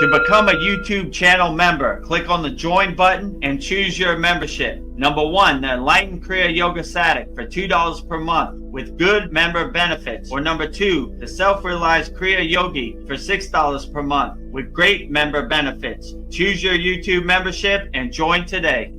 To become a YouTube channel member, click on the join button and choose your membership. Number 1, the Enlightened Kriya Yoga Sadik for $2 per month with good member benefits. Or number 2, the Self-Realized Kriya Yogi for $6 per month with great member benefits. Choose your YouTube membership and join today.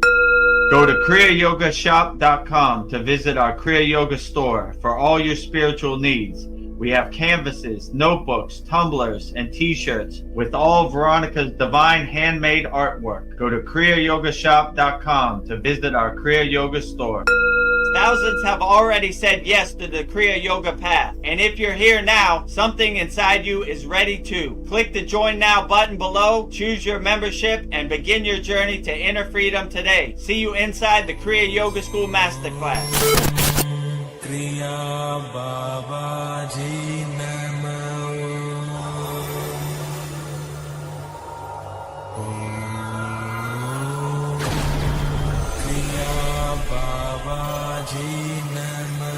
Go to kriyayogamasterclass.com to visit our Kriya Yoga store for all your spiritual needs. We have canvases, notebooks, tumblers, and t-shirts with all Veronica's divine handmade artwork. Go to kriyayogamasterclass.com to visit our Kriya Yoga store. Thousands have already said yes to the Kriya Yoga path. And if you're here now, something inside you is ready too. Click the Join Now button below, choose your membership, and begin your journey to inner freedom today. See you inside the Kriya Yoga School Masterclass. Kriya Babaji Namo. Kriya Babaji Namo.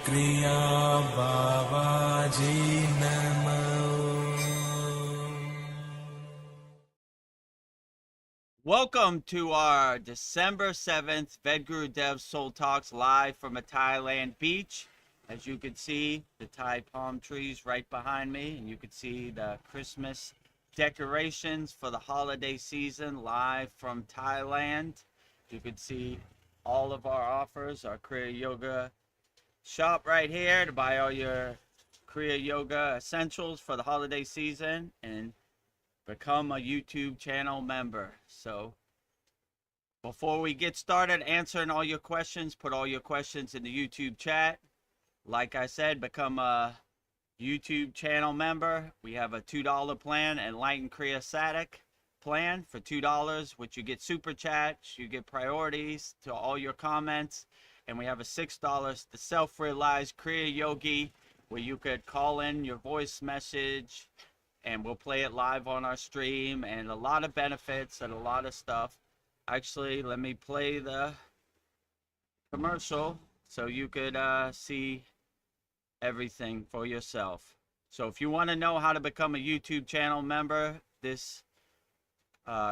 Kriya Babaji Namo. Welcome to our December 7th Vedagurudev Soul Talks live from a Thailand beach. As you can see, the Thai palm trees right behind me, and you can see the Christmas decorations for the holiday season live from Thailand. You can see all of our offers, our Kriya Yoga shop right here to buy all your Kriya Yoga essentials for the holiday season and become a YouTube channel member. So before we get started answering all your questions, put all your questions in the YouTube chat. Like I said, become a YouTube channel member. We have a $2 plan, Enlightened Kriya Sadik plan for $2, which you get super chats, you get priorities to all your comments, and we have a $6, the Self-Realized Kriya Yogi, where you could call in your voice message and we'll play it live on our stream, and a lot of benefits and a lot of stuff. Actually, let me play the commercial so you could see everything for yourself. So if you want to know how to become a YouTube channel member, this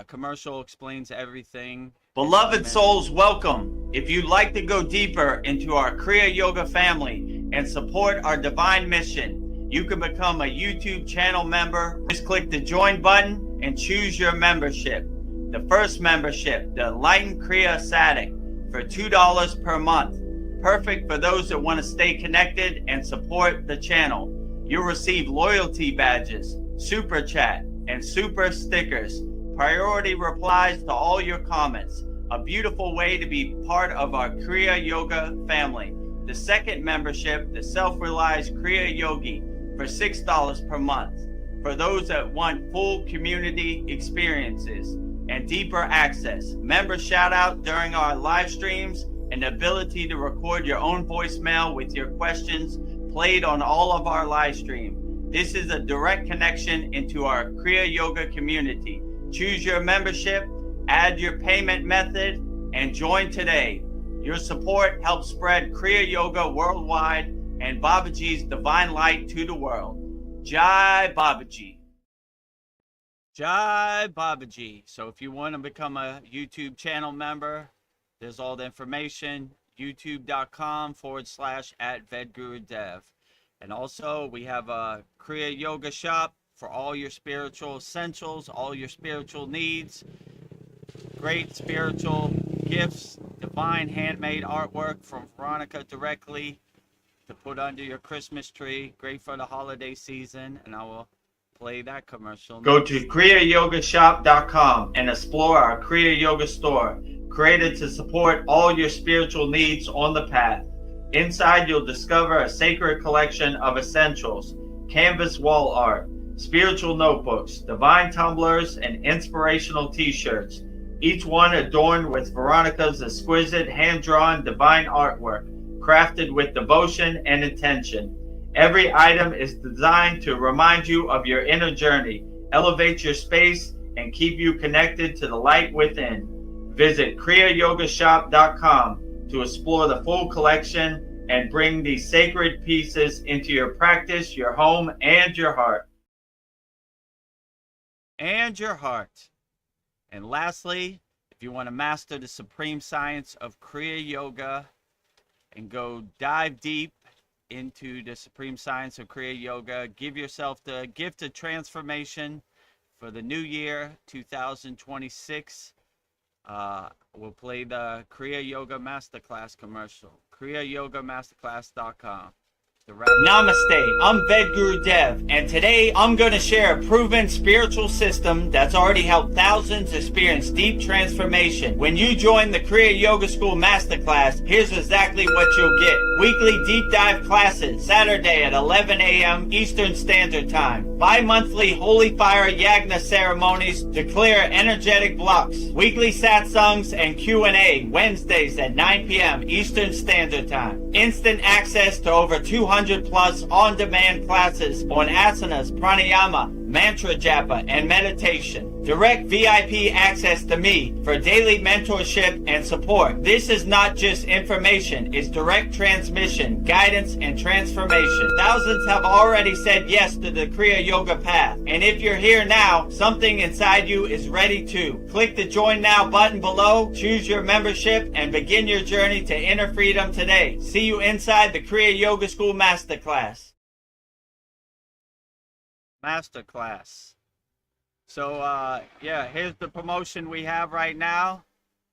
commercial explains everything. Beloved souls, welcome. If you'd like to go deeper into our Kriya Yoga family and support our divine mission, you can become a YouTube channel member. Just click the join button and choose your membership. The first membership, the Enlightened Kriya Sadik, for $2 per month. Perfect for those that want to stay connected and support the channel. You'll receive loyalty badges, super chat, and super stickers. Priority replies to all your comments. A beautiful way to be part of our Kriya Yoga family. The second membership, the Self-Realized Kriya Yogi, for $6 per month. For those that want full community experiences and deeper access, member shout out during our live streams, and the ability to record your own voicemail with your questions played on all of our live stream. This is a direct connection into our Kriya Yoga community. Choose your membership, add your payment method, and join today. Your support helps spread Kriya Yoga worldwide and Babaji's divine light to the world. Jai Babaji. Jai Babaji. So if you want to become a YouTube channel member, there's all the information, youtube.com/@Vedagurudev. And also we have a Kriya Yoga shop for all your spiritual essentials, all your spiritual needs, great spiritual gifts, divine handmade artwork from Veronica directly to put under your Christmas tree. Great for the holiday season, and I will play that commercial. Go to kriyayogashop.com and explore our Kriya Yoga store. created to support all your spiritual needs on the path. Inside, you'll discover a sacred collection of essentials, canvas wall art, spiritual notebooks, divine tumblers, and inspirational t-shirts, each one adorned with Veronica's exquisite hand-drawn divine artwork, crafted with devotion and intention. Every item is designed to remind you of your inner journey, elevate your space, and keep you connected to the light within. Visit kriyayogashop.com to explore the full collection and bring these sacred pieces into your practice, your home, and your heart. And your heart. And lastly, if you want to master the supreme science of Kriya Yoga and go dive deep into the supreme science of Kriya Yoga, give yourself the gift of transformation for the new year, 2026. We'll play the Kriya Yoga Masterclass commercial. kriyayogamasterclass.com. Namaste, I'm Vedagurudev, and today I'm going to share a proven spiritual system that's already helped thousands experience deep transformation. When you join the Kriya Yoga School Masterclass, here's exactly what you'll get. Weekly deep dive classes, Saturday at 11 a.m. Eastern Standard Time. Bi-monthly Holy Fire Yagna ceremonies to clear energetic blocks. Weekly satsangs and Q&A, Wednesdays at 9 p.m. Eastern Standard Time. Instant access to over 200 plus on-demand classes on asanas, pranayama, mantra japa, and meditation. Direct VIP access to me for daily mentorship and support. This is not just information, it's direct transmission, guidance, and transformation. Thousands have already said yes to the Kriya Yoga path. And if you're here now, something inside you is ready to. Click the Join Now button below, choose your membership, and begin your journey to inner freedom today. See you inside the Kriya Yoga School Masterclass. Masterclass. So, here's the promotion we have right now.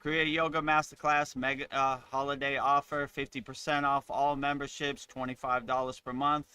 Kriya Yoga Masterclass mega holiday offer, 50% off all memberships, $25 per month.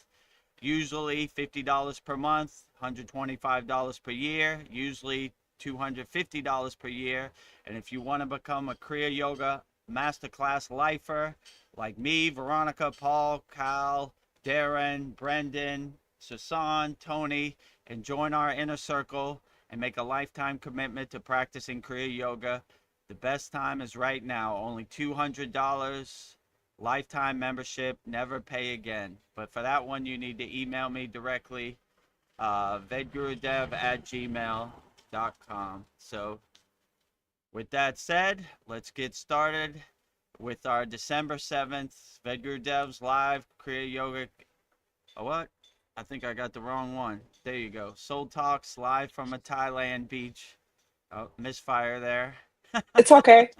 Usually $50 per month, $125 per year, usually $250 per year. And if you want to become a Kriya Yoga Masterclass lifer, like me, Veronica, Paul, Kyle, Darren, Brendan, Sasan, Tony, and join our inner circle and make a lifetime commitment to practicing Kriya Yoga, the best time is right now. Only $200, lifetime membership, never pay again. But for that one, you need to email me directly, vedagurudev@gmail.com. So with that said, let's get started with our December 7th Vedagurudev's live Kriya Yoga. Oh, what? I think I got the wrong one. There you go. Soul Talks live from a Thailand beach. Oh, misfire there. It's okay.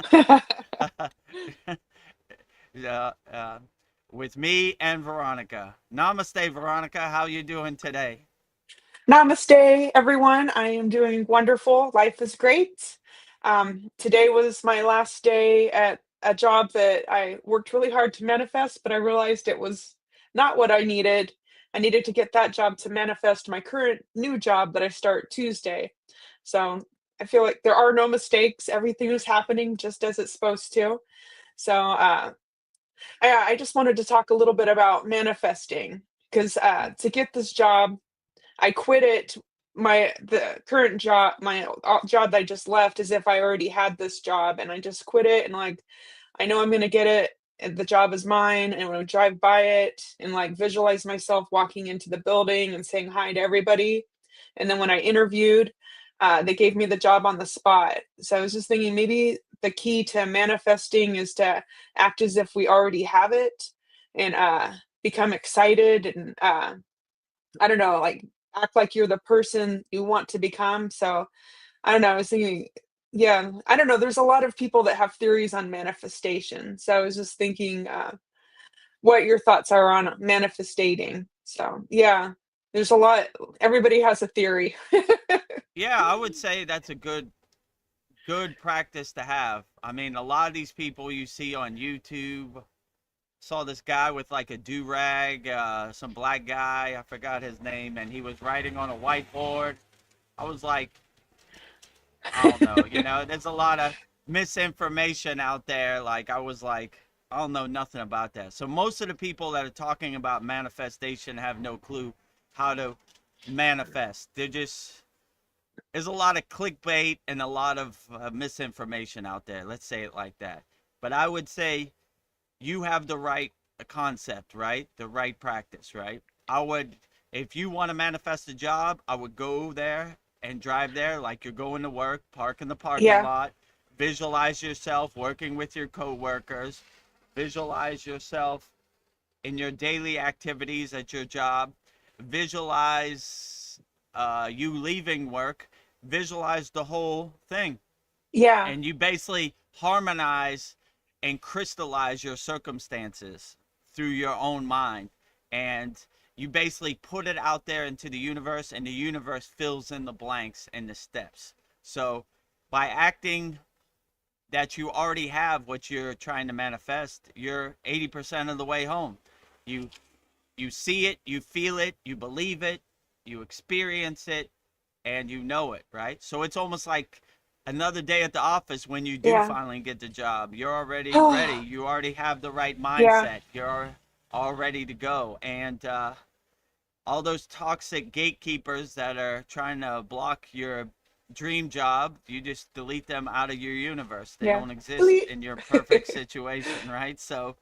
With me and Veronica. Namaste, Veronica. How you doing today? Namaste, everyone. I am doing wonderful. Life is great. Today was my last day at a job that I worked really hard to manifest, but I realized it was not what I needed. I needed to get that job to manifest my current new job that I start Tuesday. So I feel like there are no mistakes. Everything is happening just as it's supposed to. So I just wanted to talk a little bit about manifesting because to get this job, I quit it. The current job, my job that I just left, as if I already had this job, and I just quit it. And like, I know I'm gonna get it. And the job is mine, and I'm gonna drive by it and like visualize myself walking into the building and saying hi to everybody. And then when I interviewed, they gave me the job on the spot. So I was just thinking maybe the key to manifesting is to act as if we already have it and become excited and I don't know, like act like you're the person you want to become. So I don't know. I was thinking, yeah, I don't know. There's a lot of people that have theories on manifestation. So I was just thinking what your thoughts are on manifestating. So yeah, there's a lot. Everybody has a theory. Yeah, I would say that's a good practice to have. I mean, a lot of these people you see on YouTube, saw this guy with like a do-rag, some black guy, I forgot his name, and he was writing on a whiteboard. I was like, I don't know, there's a lot of misinformation out there. Like I was like, I don't know nothing about that. So most of the people that are talking about manifestation have no clue how to manifest. They're just, there's a lot of clickbait and a lot of misinformation out there. Let's say it like that. But I would say you have the right concept, right? The right practice, right? I would, if you want to manifest a job, I would go there and drive there like you're going to work, park in the parking Yeah. lot, visualize yourself working with your coworkers, visualize yourself in your daily activities at your job, visualize you leaving work, visualize the whole thing, Yeah. and you basically harmonize and crystallize your circumstances through your own mind, and you basically put it out there into the universe, and the universe fills in the blanks and the steps. So by acting that you already have what you're trying to manifest, you're 80% of the way home. You see it, you feel it, you believe it, you experience it, and you know it, right? So it's almost like another day at the office when you do Yeah. finally get the job. You're already ready. You already have the right Yeah. mindset. You're all ready to go. And all those toxic gatekeepers that are trying to block your dream job, you just delete them out of your universe. They Yeah. don't exist Delete. in your perfect situation, right? So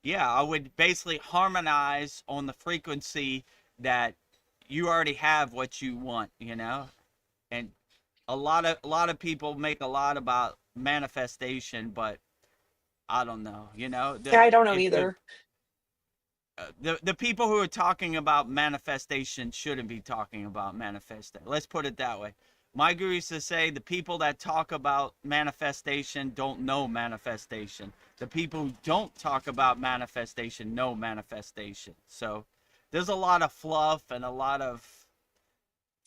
yeah, I would basically harmonize on the frequency that you already have what you want, you know? And a lot of people make a lot about manifestation, but I don't know, you know? Yeah, The I don't know if either. the people who are talking about manifestation shouldn't be talking about manifestation. Let's put it that way. My guru used to say the people that talk about manifestation don't know manifestation. The people who don't talk about manifestation know manifestation. So there's a lot of fluff and a lot of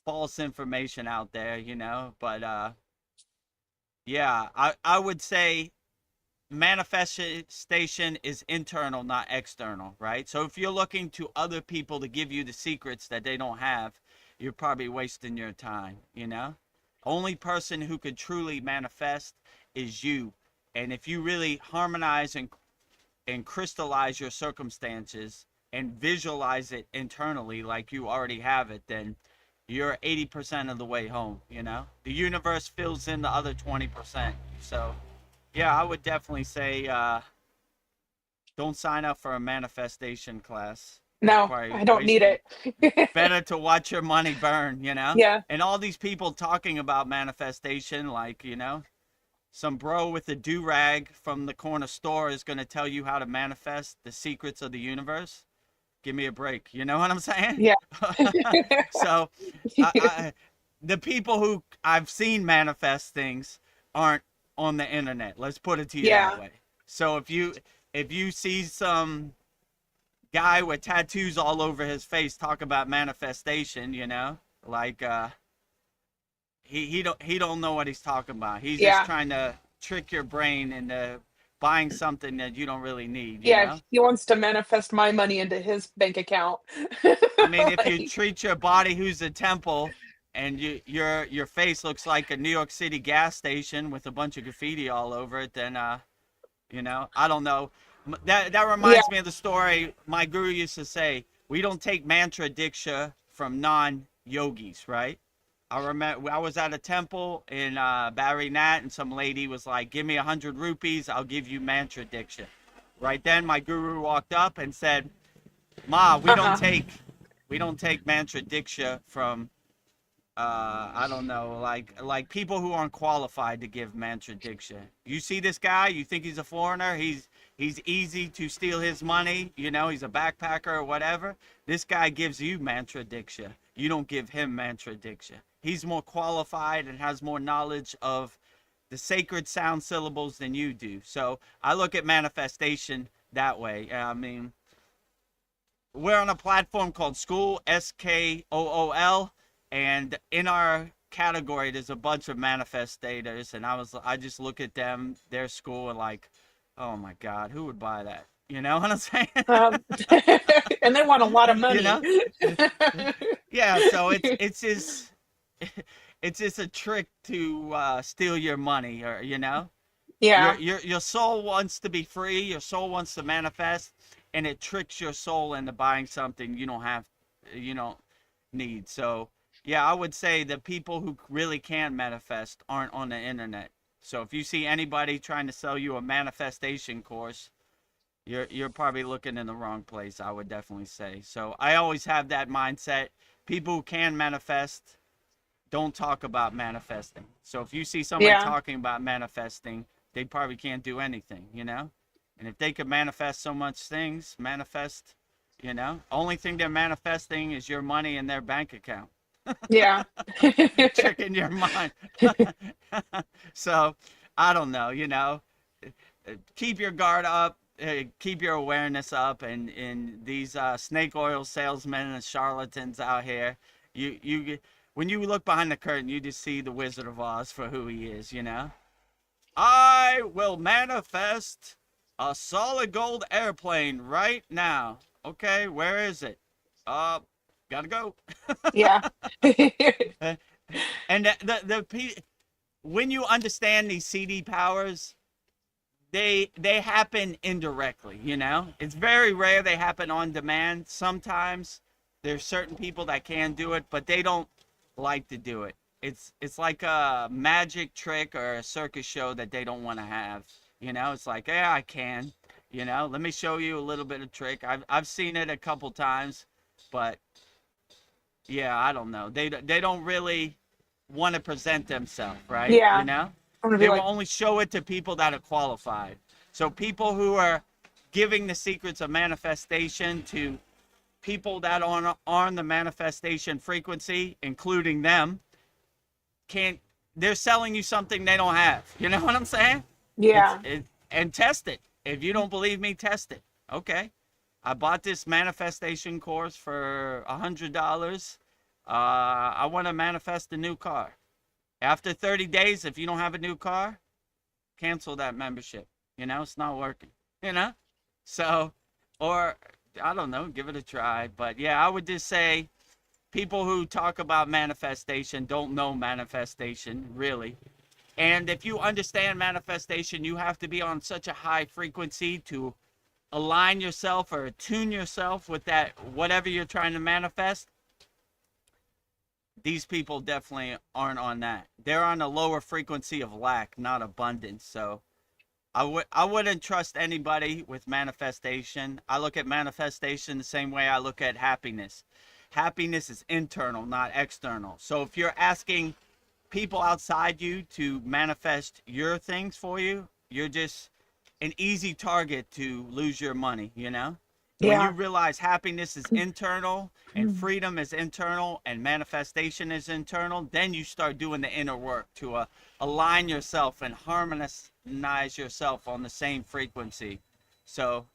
false information out there, you know. But yeah, I would say manifestation is internal, not external, right? So if you're looking to other people to give you the secrets that they don't have, you're probably wasting your time, you know? Only person who could truly manifest is you. And if you really harmonize and crystallize your circumstances and visualize it internally like you already have it, then you're 80% of the way home, you know? The universe fills in the other 20%. So yeah, I would definitely say don't sign up for a manifestation class. It's No, probably I don't need wasting. it. Better to watch your money burn, you know? Yeah. And all these people talking about manifestation, like, you know, some bro with a do-rag from the corner store is going to tell you how to manifest the secrets of the universe. Give me a break. You know what I'm saying? Yeah. So, the people who I've seen manifest things aren't on the internet. Let's put it to you that Yeah. way. So if you see some guy with tattoos all over his face talk about manifestation, you know, like he don't know what he's talking about. He's just Yeah. trying to trick your brain into buying something that you don't really need, you Yeah, know? he wants to manifest my money into his bank account. I mean, if you Like, treat your body who's a temple and your face looks like a New York City gas station with a bunch of graffiti all over it, then you know, I don't know. That yeah. reminds me of the story my guru used to say. We don't take mantra diksha from non-yogis, right? I remember I was at a temple in Barry Nat, and some lady was like, "Give me 100 rupees, I'll give you mantra diksha." Right then, my guru walked up and said, "Ma, Uh-huh. we don't take mantra diksha from I don't know, like people who aren't qualified to give mantra diksha. You see this guy, you think he's a foreigner, he's easy to steal his money, you know, he's a backpacker or whatever. This guy gives you mantra diksha. You don't give him mantra diksha. He's more qualified and has more knowledge of the sacred sound syllables than you do. So I look at manifestation that way. I mean, we're on a platform called SKOOL, SKOOL, and in our category there's a bunch of manifestators, and I just look at them, their school, and like, oh my God, who would buy that? You know what I'm saying? Um, and they want a lot of You money. know? Yeah, so it's just it's just a trick to steal your money, or you know? Yeah. Your soul wants to be free. Your soul wants to manifest, and it tricks your soul into buying something you don't need. So yeah, I would say the people who really can manifest aren't on the internet. So if you see anybody trying to sell you a manifestation course, you're probably looking in the wrong place, I would definitely say. So I always have that mindset. People who can manifest don't talk about manifesting. So if you see somebody Yeah. talking about manifesting, they probably can't do anything, you know? And if they could manifest so much things, manifest, only thing they're manifesting is your money in their bank account. Yeah. Tricking your mind. So I don't know, keep your guard up, keep your awareness up, and in these snake oil salesmen and charlatans out here, you when you look behind the curtain, you just see the Wizard of Oz for who he is. I will manifest a solid gold airplane right now. Okay, where is it? Uh, Gotta go. Yeah. And when you understand these CD powers, they happen indirectly. It's very rare they happen on demand. Sometimes there's certain people that can do it, but they don't like to do it. It's like a magic trick or a circus show that they don't want to have. It's like, yeah, I can. Let me show you a little bit of trick. I've seen it a couple times, but yeah, I don't know. They don't really want to present themselves, right? Yeah. I'm gonna be They will like, only show it to people that are qualified. So people who are giving the secrets of manifestation to people that are on the manifestation frequency, including them, can't. They're selling you something they don't have. You know what I'm saying? yeah. And test it. If you don't believe me, test it. Okay. I bought this manifestation course for $100. I want to manifest a new car. After 30 days, if you don't have a new car, cancel that membership. It's not working. You know? So, or I don't know, give it a try. But yeah, I would just say people who talk about manifestation don't know manifestation, really. And if you understand manifestation, you have to be on such a high frequency to align yourself or attune yourself with that, whatever you're trying to manifest. These people definitely aren't on that. They're on a lower frequency of lack, not abundance. So I wouldn't trust anybody with manifestation. I look at manifestation the same way I look at happiness. Happiness is internal, not external. So if you're asking people outside you to manifest your things for you, you're just an easy target to lose your money. When you Yeah. realize happiness is internal and freedom is internal and manifestation is internal, then you start doing the inner work to align yourself and harmonize yourself on the same frequency. So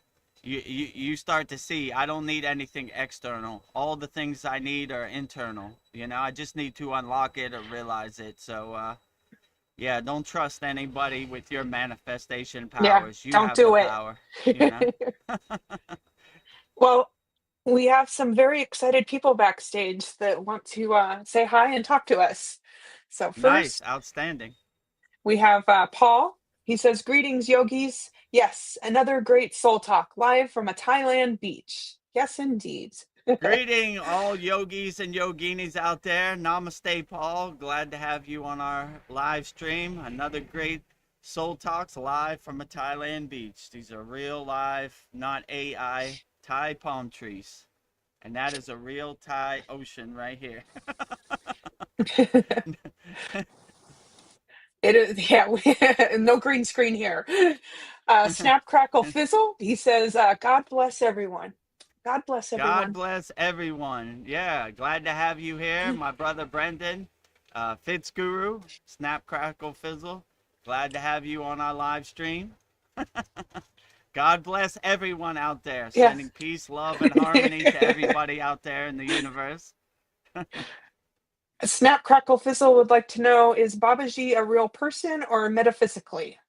you start to see, I don't need anything external. All the things I need are internal. I just need to unlock it or realize it. So yeah, don't trust anybody with your manifestation Yeah. powers. You Don't have the do it. power, you know? Well, we have some very excited people backstage that want to say hi and talk to us. So Nice, first, outstanding. we have Paul. He says, "Greetings, yogis. Yes, another great soul talk live from a Thailand beach. Yes, indeed." Greeting all yogis and yoginis out there. Namaste, Paul. Glad to have you on our live stream. Another great Soul Talks live from a Thailand beach. These are real live, not AI, Thai palm trees. And that is a real Thai ocean right here. It is, yeah, no green screen here. Snap, crackle, fizzle. He says, "God bless everyone. God bless God everyone." bless everyone. Yeah, glad to have you here. My brother Brendan, Fitz Guru, Snap Crackle Fizzle. Glad to have you on our live stream. God bless everyone out there. Yes. Sending peace, love, and harmony to everybody out there in the universe. Snap, crackle, fizzle would like to know, is Babaji a real person or metaphysically?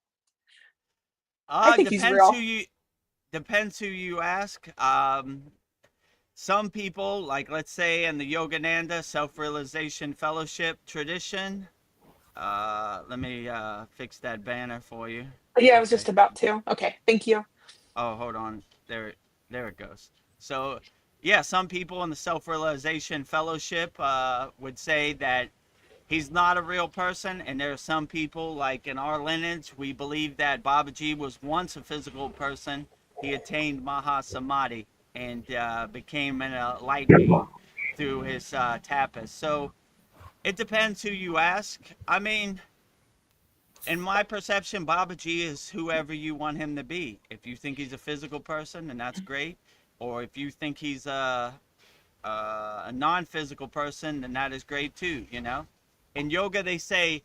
I think he's Depends who real. you ask. Some people, like let's say in the Yogananda Self-Realization Fellowship tradition, Let me fix that banner for you. Yeah, I was Okay. just about to. Okay, thank you. Oh, hold on. There it goes. So, yeah, some people in the Self-Realization Fellowship would say that he's not a real person, and there are some people, like in our lineage, we believe that Babaji was once a physical person. He attained Maha Samadhi and became an light being through his tapas. So it depends who you ask. I mean, in my perception, Babaji is whoever you want him to be. If you think he's a physical person, then that's great. Or if you think he's a non-physical person, then that is great too. You know, in yoga they say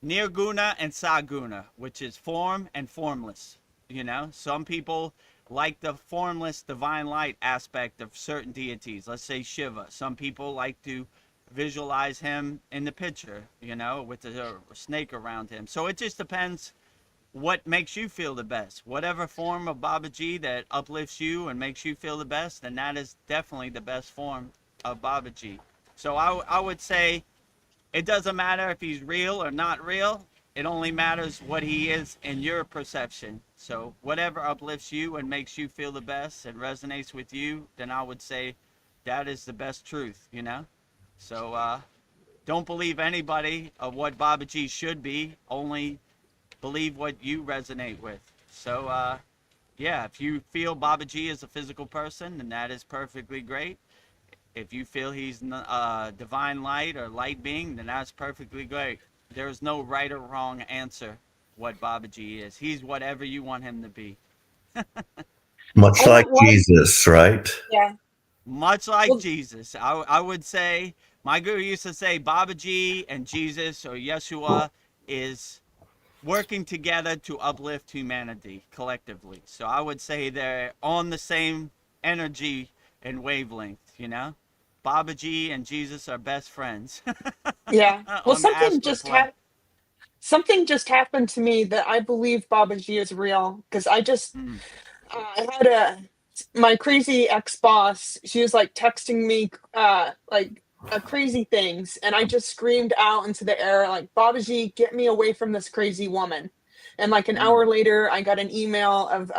nirguna and saguna, which is form and formless. You know, some people like the formless divine light aspect of certain deities. Let's say Shiva. Some people like to visualize him in the picture, you know, with a snake around him. So it just depends what makes you feel the best. Whatever form of Babaji that uplifts you and makes you feel the best, then that is definitely the best form of Babaji. So I would say it doesn't matter if he's real or not real. It only matters what he is in your perception. So whatever uplifts you and makes you feel the best and resonates with you, then I would say that is the best truth, you know? So don't believe anybody of what Babaji should be. Only believe what you resonate with. So yeah, if you feel Babaji is a physical person, then that is perfectly great. If you feel he's divine light or light being, then that's perfectly great. There's no right or wrong answer what Babaji is. He's whatever you want him to be. Much I like don't like. Jesus, right? Yeah. Much like Well, Jesus. I would say, my guru used to say Babaji and Jesus or Yeshua is working together to uplift humanity collectively. So I would say they're on the same energy and wavelength, you know? Babaji and Jesus are best friends yeah. Well, on the astral plane. something just happened to me that I believe Babaji is real because Mm, I had my crazy ex boss. She was like texting me like crazy things, and I just screamed out into the air like, "Babaji, get me away from this crazy woman!" And like an mm. hour later, I got an email of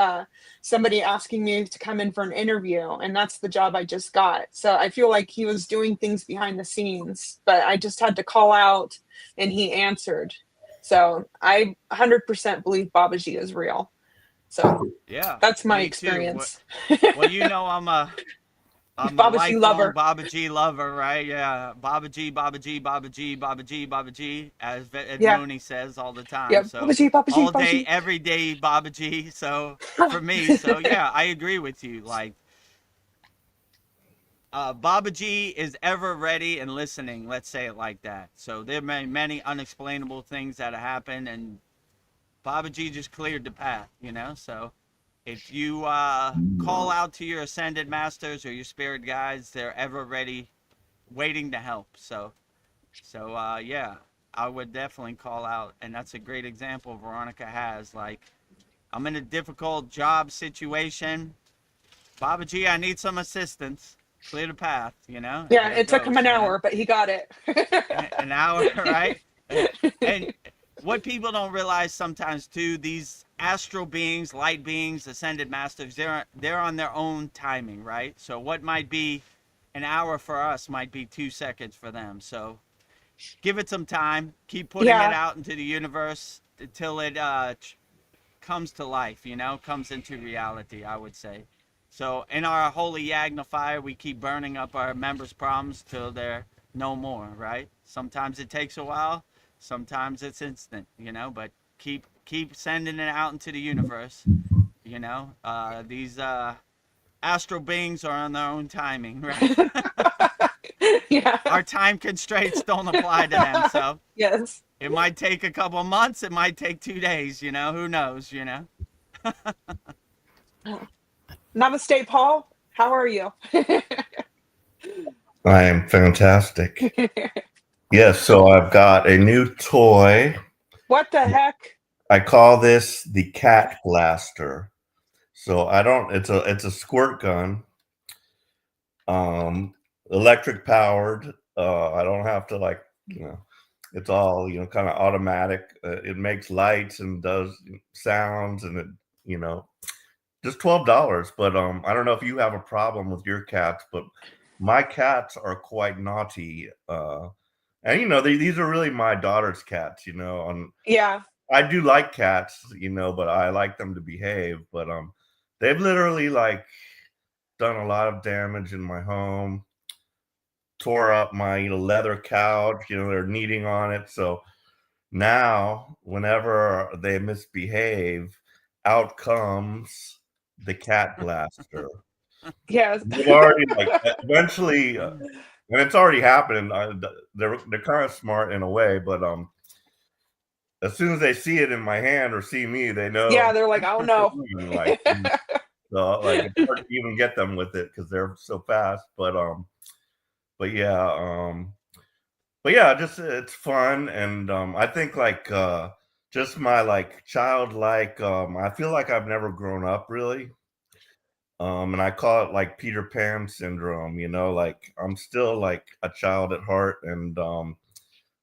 somebody asking me to come in for an interview, and that's the job I just got. So I feel like he was doing things behind the scenes, but I just had to call out, and he answered. So I 100% believe Babaji is real. So Yeah, that's my me too. experience. Well, you know, I'm a Babaji lifelong lover. Babaji lover, right? Yeah, Babaji, Babaji, Babaji, Babaji, Babaji, as Ed Yeah. Mooney says all the time. Yeah. So Babaji, Babaji, all day, Babaji. every day, Babaji. So for me, so yeah, I agree with you. Like Babaji is ever ready and listening. Let's say it like that. So there may many unexplainable things that have happened, and Babaji just cleared the path. You know, so if you call out to your ascended masters or your spirit guides, they're ever ready, waiting to help. So yeah, I would definitely call out, and that's a great example Veronica has. Like, I'm in a difficult job situation. Babaji, I need some assistance. Clear the path, you know, and Yeah, there it it took him goes, an you know. hour, but he got it. An hour, right? And what people don't realize sometimes too, these astral beings, light beings, ascended masters, they're on their own timing, right? So what might be an hour for us might be 2 seconds for them. So give it some time. Keep putting it Yeah. out into the universe until it comes to life, you know, comes into reality, I would say. So in our holy Yagna fire, we keep burning up our members' problems till they're no more, right? Sometimes it takes a while, sometimes it's instant, you know, but keep sending it out into the universe, you know. These astral beings are on their own timing, right? Yeah. Our time constraints don't apply to them, so Yes. it might take a couple months, it might take 2 days, you know, who knows, you know. Namaste, Paul. How are you? I am fantastic. Yes, so I've got a new toy. What the heck? I call this the cat blaster. So I don't it's a squirt gun. Um Electric powered. I don't have to like, It's all, kind of automatic. It makes lights and does sounds, and it, you know, just $12. But I don't know if you have a problem with your cats, but my cats are quite naughty. And these are really my daughter's cats. Yeah. I do like cats, but I like them to behave. But they've literally like done a lot of damage in my home, tore up my leather couch. They're kneading on it. So now, whenever they misbehave, out comes the cat blaster. Yes. They've already like eventually, and it's already happened. They're kind of smart in a way, but as soon as they see it in my hand or see me, they know. Yeah, they're like, oh no. Like, so like it's hard to even get them with it because they're so fast. But yeah, just it's fun, and I think like just my like childlike. I feel like I've never grown up really. And I call it like Peter Pan syndrome, like I'm still like a child at heart, and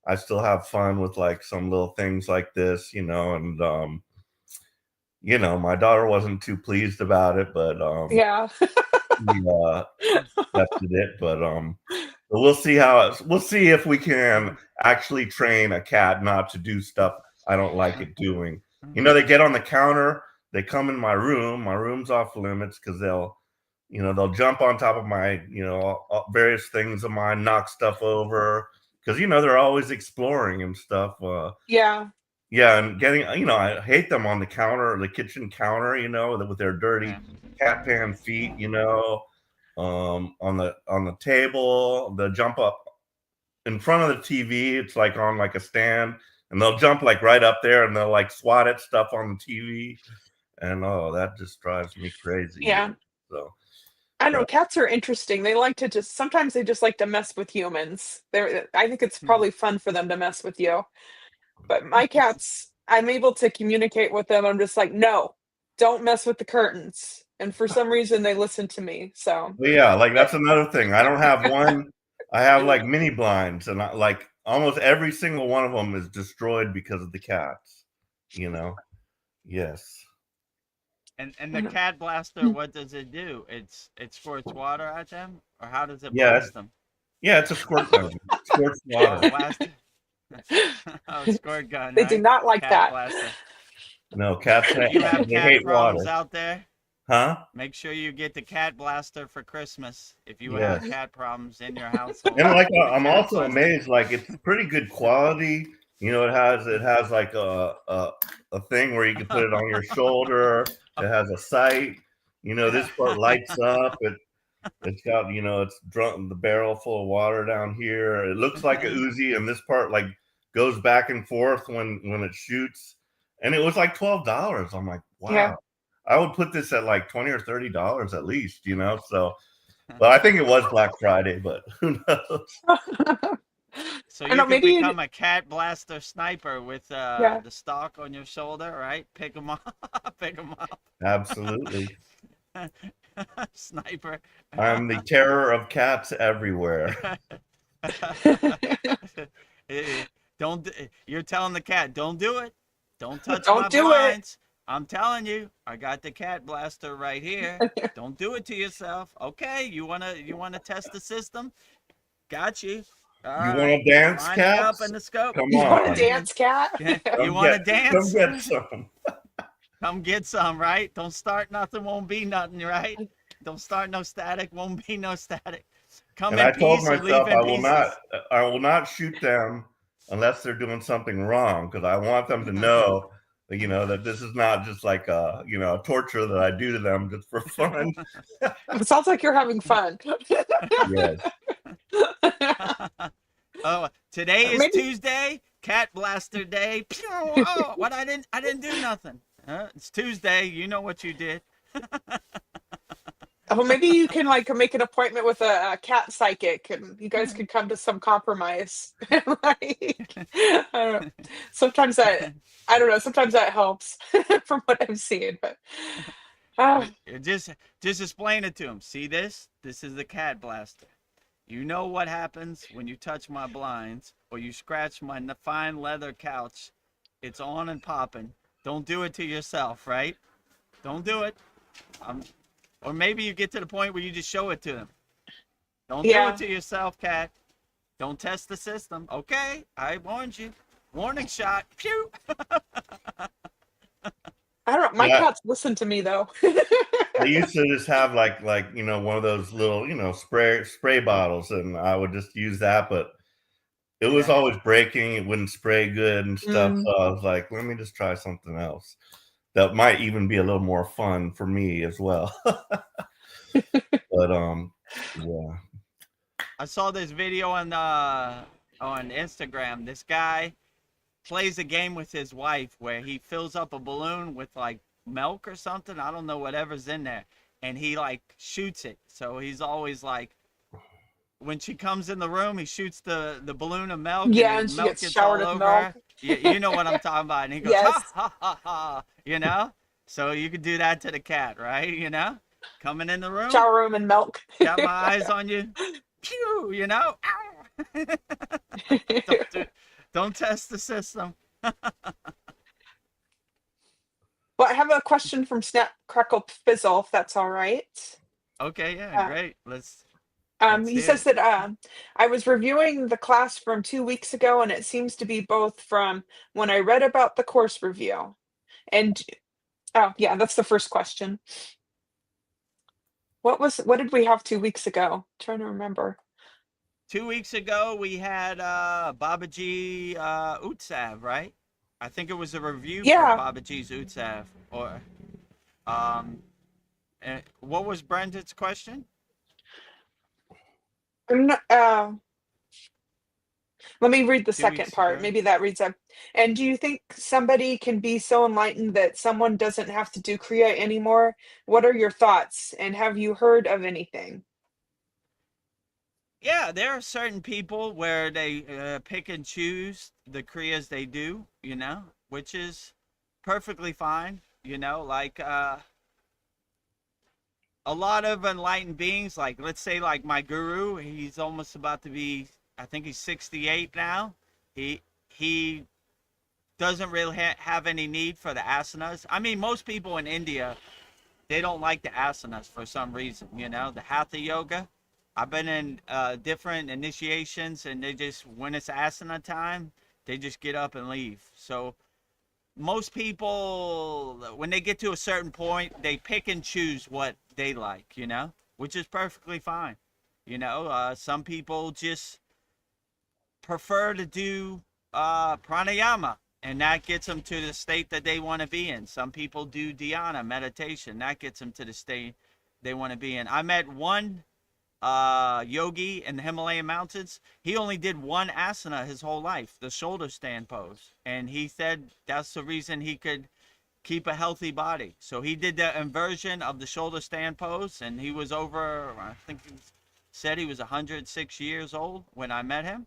I still have fun with like some little things like this, and my daughter wasn't too pleased about it, but Yeah. we accepted it. But we'll see we'll see if we can actually train a cat not to do stuff I don't like it doing. They get on the counter, they come in my room. My room's off limits because they'll jump on top of my, various things of mine, knock stuff over because they're always exploring and stuff. Yeah. Yeah, and getting, I hate them on the counter, the kitchen counter, with their dirty cat pan feet, on the table. They'll jump up in front of the TV. It's like on like a stand, and they'll jump like right up there, and they'll like swat at stuff on the TV, and that just drives me crazy. Yeah. So I don't know, cats are interesting. Sometimes they just like to mess with humans. I think it's probably fun for them to mess with you. But my cats, I'm able to communicate with them. I'm just like, no, don't mess with the curtains. And for some reason, they listen to me. So, But yeah, like that's another thing. I don't have one. I have like mini blinds, and like almost every single one of them is destroyed because of the cats. Yes. And the cat blaster, what does it do? It squirts water at them, or how does it Yeah, blast them? yeah, it's a squirt gun. It squirts Oh, water. blast. Oh, squirt gun. They right? do not like cat that. Blaster. No, cats If you have they cat hate problems water. out there, Huh? make sure you get the cat blaster for Christmas. If you Yes. have cat problems in your household, And like the I'm cat also blaster. amazed, like it's pretty good quality. It has like a thing where you can put it on your shoulder. It has a sight. This part lights up. It's got, it's drunk the barrel full of water down here. It looks like a Uzi, and this part like goes back and forth when it shoots. And it was like $12. I'm like, wow. Yeah. I would put this at like $20 or $30 at least, So, but I think it was Black Friday, but who knows? So I you know, can maybe become a cat blaster sniper with Yeah. the stock on your shoulder, right? Pick them up, pick them up. Absolutely. Sniper. I'm the terror of cats everywhere. Don't. You're telling the cat, don't do it. Don't touch Don't my do it. blinds. I'm telling you, I got the cat blaster right here. Don't do it to yourself. Okay, you wanna test the system? Got you. All You right. want to dance, Line me up cats? in the scope. Come You want to on. dance, cat? You want to dance? Come get some. Come get some, right? Don't start nothing, won't be nothing, right? Don't start no static, won't be no static. Come And in I told peace or leave myself in pieces. I will not shoot them unless they're doing something wrong, because I want them to know that, that this is not just like a torture that I do to them just for fun. It sounds like you're having fun. Yes. Oh, today is Maybe- Tuesday, Cat Blaster Day. Pew! Oh, what I didn't do nothing. It's Tuesday. You know what you did. Well, maybe you can like make an appointment with a cat psychic, and you guys could come to some compromise. Like, I don't know. Sometimes I don't know. Sometimes that helps from what I've seen. But Just explain it to him. See this? This is the cat blaster. You know what happens when you touch my blinds or you scratch my fine leather couch. It's on and popping. Don't do it to yourself, right? Don't do it. Or maybe you get to the point where you just show it to them. Don't do it Yeah. to yourself, cat. Don't test the system. Okay, I warned you. Warning shot. Pew. I don't my Yeah, cats listen to me though. I used to just have like one of those little spray bottles, and I would just use that, but it was Yeah. always breaking. It wouldn't spray good and stuff. Mm, So I was like, let me just try something else that might even be a little more fun for me as well. But yeah. I saw this video on Instagram. This guy plays a game with his wife where he fills up a balloon with like milk or something. I don't know whatever's in there, and he like shoots it. So he's always like, when she comes in the room, he shoots the balloon of milk, and yeah, the and she milk gets gets showered all with over milk. her. You know what I'm talking about. And he goes, ha Yes. ha ha ha. You know. So you could do that to the cat, right? You know, coming in the room, Shower room and milk. got my eyes on you. Pew, you know. Ow. don't do, don't test the system. Well, I have a question from Snap Crackle Fizzle, if that's all right. Okay, yeah, Uh, great. Let's he hear says it. that I was reviewing the class from 2 weeks ago, and it seems to be both from when I read about the course review. And oh, yeah, that's the first question. What did we have 2 weeks ago? Trying to remember. 2 weeks ago we had Babaji Utsav, right? I think it was a review for Yeah, Babaji's Utsav. Or um, what was Brendan's question? I'm not, let me read the Two second weeks part. ago. Maybe that reads up. And do you think somebody can be so enlightened that someone doesn't have to do Kriya anymore? What are your thoughts? And have you heard of anything? Yeah, there are certain people where they pick and choose the kriyas they do, which is perfectly fine. Like a lot of enlightened beings, like let's say like my guru, he's almost about to be, I think he's 68 now. He doesn't really have any need for the asanas. I mean, most people in India, they don't like the asanas for some reason, the hatha yoga. I've been in different initiations, and they just, when it's asana time, they just get up and leave. So most people, when they get to a certain point, they pick and choose what they like, which is perfectly fine. Some people just prefer to do pranayama, and that gets them to the state that they want to be in. Some people do dhyana, meditation, that gets them to the state they want to be in. I met one yogi in the Himalayan mountains. He only did one asana his whole life, the shoulder stand pose, and he said that's the reason he could keep a healthy body. So he did the inversion of the shoulder stand pose, and he was over, I think he said he was 106 years old when I met him.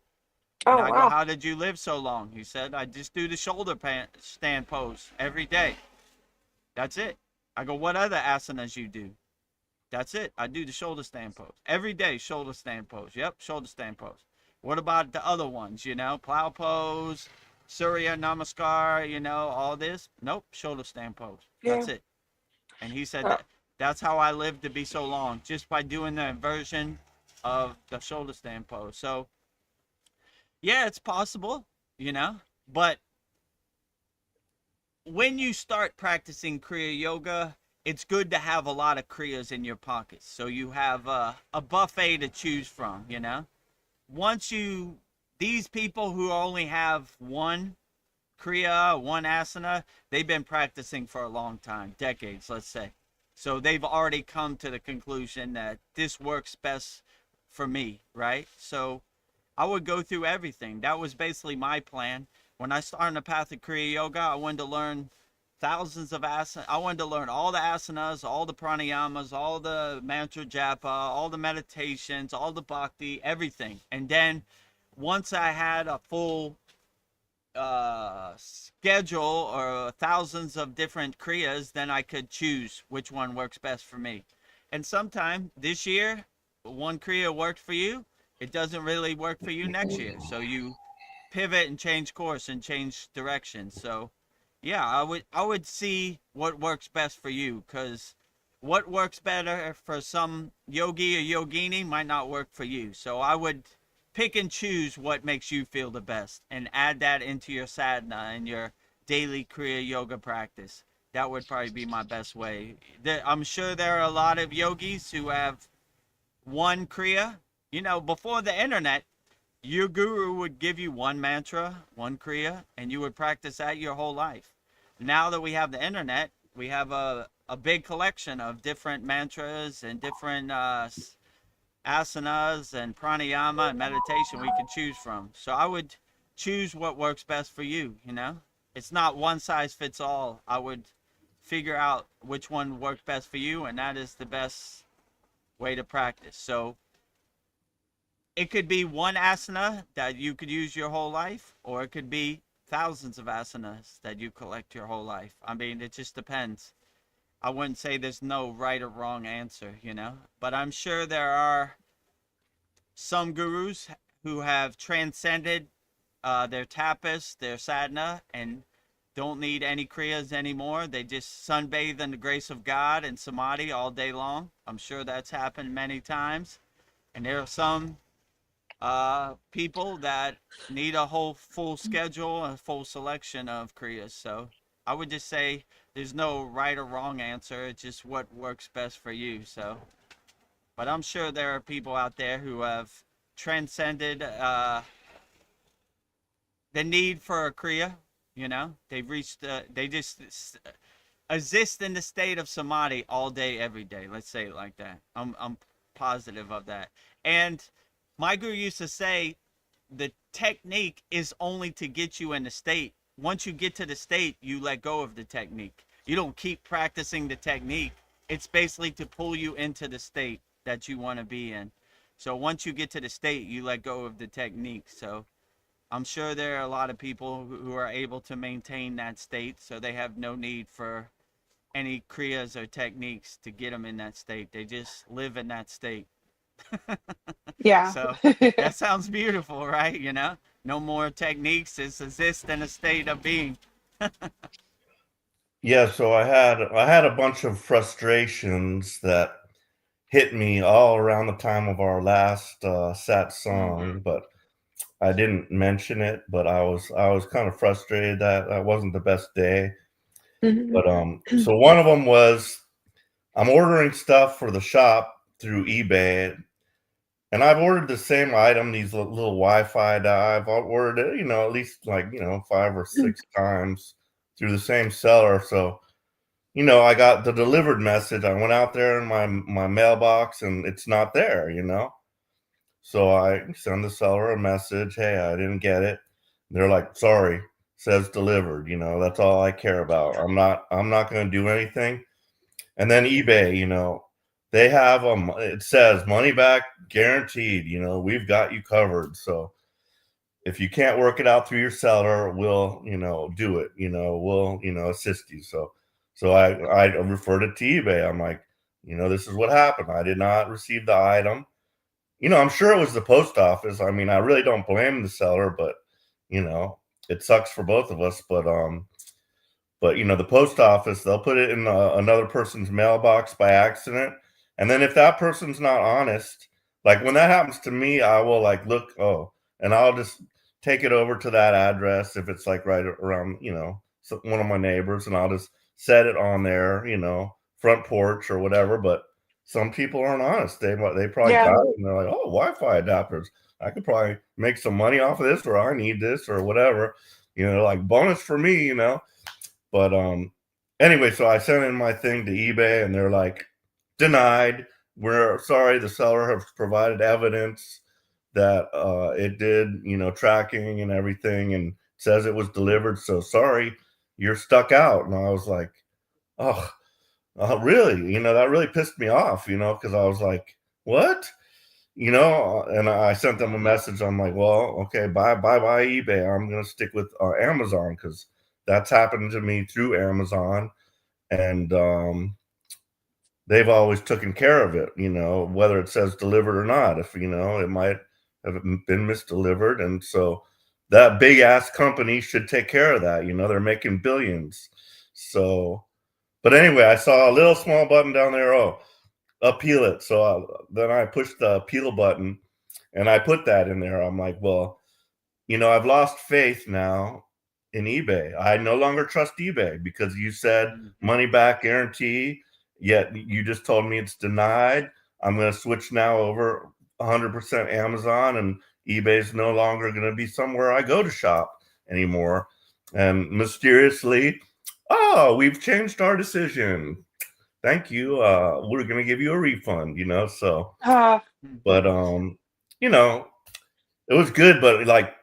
And Oh, I go, wow. how did you live so long? He said, I just do the shoulder stand pose every day. That's it. I go, what other asanas you do? That's it. I do the shoulder stand pose every day. Shoulder stand pose. Yep, shoulder stand pose. What about the other ones? Plow pose, Surya Namaskar. All this. Nope, shoulder stand pose. Yeah. That's it. And he said Uh, that's how I lived to be so long, just by doing the inversion of the shoulder stand pose. So yeah, it's possible, but when you start practicing Kriya Yoga, it's good to have a lot of Kriyas in your pockets. So you have a buffet to choose from, Once these people who only have one Kriya, one asana, they've been practicing for a long time, decades, let's say. So they've already come to the conclusion that this works best for me, right? So I would go through everything. That was basically my plan. When I started the path of Kriya Yoga, I wanted to learn thousands of asanas. I wanted to learn all the asanas, all the pranayamas, all the mantra japa, all the meditations, all the bhakti, everything. And then once I had a full schedule or thousands of different kriyas, then I could choose which one works best for me. And sometime this year, one kriya worked for you, it doesn't really work for you next year. So you pivot and change course and change direction. So yeah, I would see what works best for you, because what works better for some yogi or yogini might not work for you. So I would pick and choose what makes you feel the best and add that into your sadhana and your daily Kriya yoga practice. That would probably be my best way. I'm sure there are a lot of yogis who have one Kriya. You know, before the internet, your guru would give you one mantra, one Kriya, and you would practice that your whole life. Now that we have the internet, we have a big collection of different mantras and different asanas and pranayama and meditation we can choose from. So I would choose what works best for you, you know? It's not one size fits all. I would figure out which one worked best for you, and that is the best way to practice. So it could be one asana that you could use your whole life, or it could be thousands of asanas that you collect your whole life. I mean, it just depends. I wouldn't say there's no right or wrong answer, you know, but I'm sure there are some gurus who have transcended their tapas, their sadhana, and don't need any kriyas anymore. They just sunbathe in the grace of God and samadhi all day long. I'm sure that's happened many times. And there are some people that need a whole full schedule, a full selection of kriyas. So I would just say there's no right or wrong answer. It's just what works best for you. So, but I'm sure there are people out there who have transcended the need for a kriya. You know, they've reached. They just exist in the state of samadhi all day, every day. Let's say it like that. I'm positive of that. And my guru used to say, the technique is only to get you in the state. Once you get to the state, you let go of the technique. You don't keep practicing the technique. It's basically to pull you into the state that you want to be in. So once you get to the state, you let go of the technique. So I'm sure there are a lot of people who are able to maintain that state, so they have no need for any kriyas or techniques to get them in that state. They just live in that state. Yeah. So that sounds beautiful, right? You know, no more techniques, just exist in a state of being. Yeah, so I had a bunch of frustrations that hit me all around the time of our last sat song, but I didn't mention it. But I was kind of frustrated that that wasn't the best day. Mhm. But so one of them was I'm ordering stuff for the shop through eBay, and I've ordered the same item, these little Wi-Fi. I've ordered it, at least like 5 or 6 times through the same seller. So I got the delivered message. I went out there in my mailbox, and it's not there. So I send the seller a message, hey, I didn't get it. They're like, sorry, says delivered. That's all I care about. I'm not going to do anything. And then eBay, they have it says money back guaranteed. We've got you covered. So if you can't work it out through your seller, we'll do it. We'll assist you. So I referred it to eBay. I'm like, this is what happened. I did not receive the item. I'm sure it was the post office. I mean, I really don't blame the seller, but it sucks for both of us. But the post office, they'll put it in another person's mailbox by accident, and then if that person's not honest, like when that happens to me, I will like look, and I'll just take it over to that address if it's like right around one of my neighbors, and I'll just set it on their front porch or whatever. But some people aren't honest. They probably Yeah. got it, and they're like, oh, Wi-Fi adapters. I could probably make some money off of this, or I need this, or whatever. Like bonus for me. But anyway, so I sent in my thing to eBay, and they're like, denied. We're sorry, the seller has provided evidence that it did, tracking and everything, and says it was delivered. So sorry, you're stuck out. And I was like, oh, really? That really pissed me off, because I was like, what? And I sent them a message. I'm like, well, okay, bye eBay. I'm gonna stick with Amazon, because that's happened to me through Amazon, and they've always taken care of it. Whether it says delivered or not. If it might have been misdelivered, and so that big ass company should take care of that. They're making billions. So, but anyway, I saw a little small button down there. Oh, appeal it. So then I pushed the appeal button, and I put that in there. I'm like, well, I've lost faith now in eBay. I no longer trust eBay because you said money back guarantee, yet you just told me it's denied. I'm going to switch now over 100% Amazon, and eBay's no longer going to be somewhere I go to shop anymore. And mysteriously, oh, we've changed our decision. Thank you. We're going to give you a refund, so, but, it was good, but like,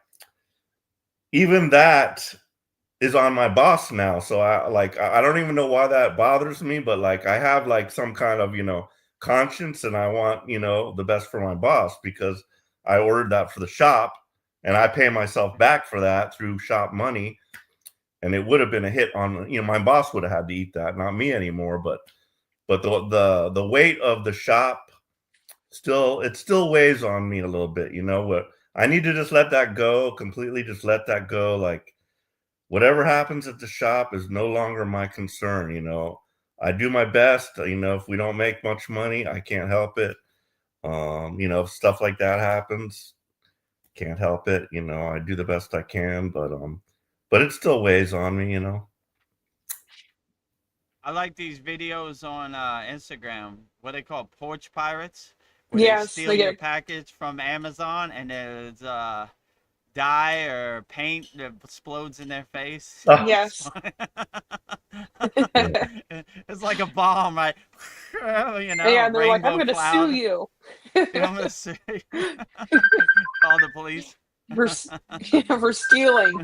even that is on my boss now. So I don't even know why that bothers me, but like I have like some kind of, conscience, and I want, the best for my boss because I ordered that for the shop and I pay myself back for that through shop money. And it would have been a hit on, my boss would have had to eat that, not me anymore. But the weight of the shop still weighs on me a little bit, what I need to just let that go completely, just let that go. Like, whatever happens at the shop is no longer my concern. I do my best. If we don't make much money, I can't help it. If stuff like that happens, can't help it. I do the best I can, but it still weighs on me. I like these videos on Instagram, what they call porch pirates, where they Yes, steal they your get. package from Amazon and there's dye or paint that explodes in their face. It's Yes. funny. Yeah. It's like a bomb, right? Yeah, A and they're like, I'm rainbow going to sue cloud. you I'm gonna say, call the police. for for stealing.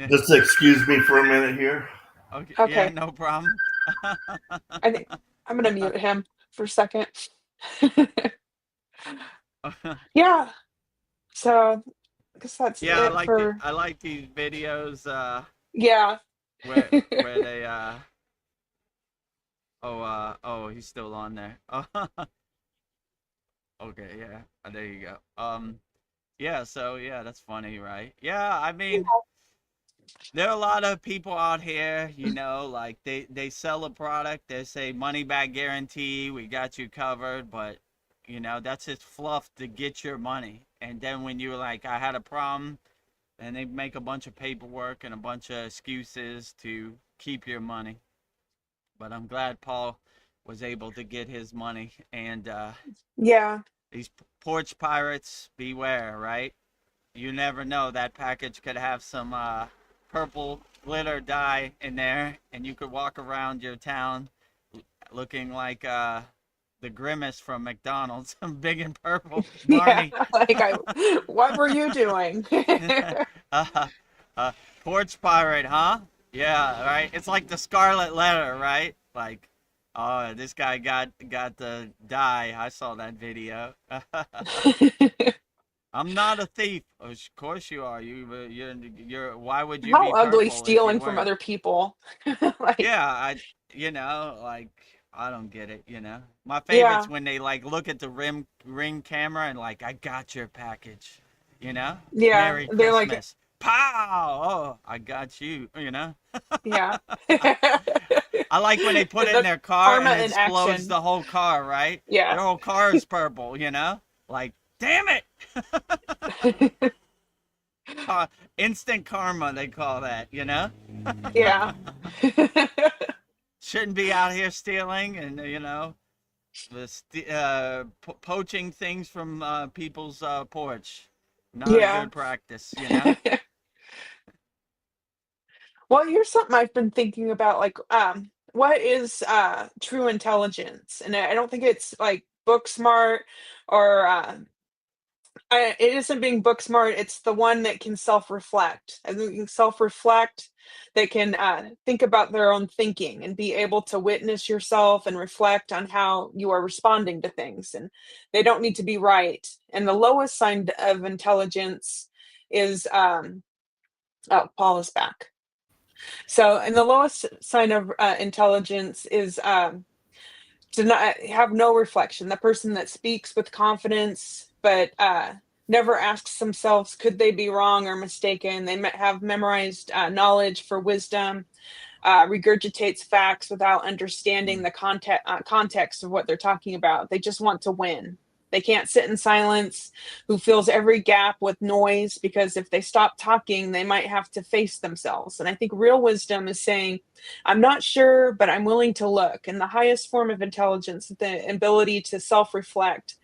Just excuse me for a minute here. Okay, yeah, Okay, no problem. I think I'm going to mute him for a second. Yeah, so I guess that's Yeah, it for. I like these videos Yeah. where they oh, he's still on there. Okay, yeah. There you go. Yeah, so yeah, that's funny, right? Yeah, I mean, there are a lot of people out here, like they sell a product, they say money back guarantee, we got you covered, but that's just fluff to get your money. And then when you're like, I had a problem, and they make a bunch of paperwork and a bunch of excuses to keep your money. But I'm glad Paul was able to get his money. And Yeah. these porch pirates, beware, right? You never know. That package could have some purple glitter dye in there, and you could walk around your town looking like the Grimace from McDonald's, big and purple, Yeah. Barney. Like what were you doing? uh, porch pirate, huh? Yeah, right. It's like the Scarlet Letter, right? Like, oh, this guy got the dye. I saw that video. I'm not a thief. Of course you are. You're. Why would you How be ugly purple if you stealing from weren't? other people. Like, Yeah, like I don't get it. My yeah. favorite's when they like look at the ring camera and like, I got your package. Yeah. Merry They're like, Christmas. Pow! Oh, I got you. yeah. I like when they put it in The their car karma and it in explodes action. the whole car, right? Yeah. Their whole car is purple. Like, damn it! Instant karma, they call that. Yeah. Shouldn't be out here stealing and, poaching things from people's porch. Not a Yeah. good practice. Well, here's something I've been thinking about, like, what is true intelligence? And I don't think it's like book smart or it isn't being book smart. It's the one that can self-reflect. I think can self-reflect, that can think about their own thinking and be able to witness yourself and reflect on how you are responding to things. And they don't need to be right. And the lowest sign of intelligence is oh, Paul is back. So, and the lowest sign of intelligence is to not have no reflection. The person that speaks with confidence but never asks themselves, could they be wrong or mistaken? They have memorized knowledge for wisdom, regurgitates facts without understanding the context of what they're talking about. They just want to win. They can't sit in silence, who fills every gap with noise, because if they stop talking, they might have to face themselves. And I think real wisdom is saying, I'm not sure, but I'm willing to look. And the highest form of intelligence, the ability to self reflect.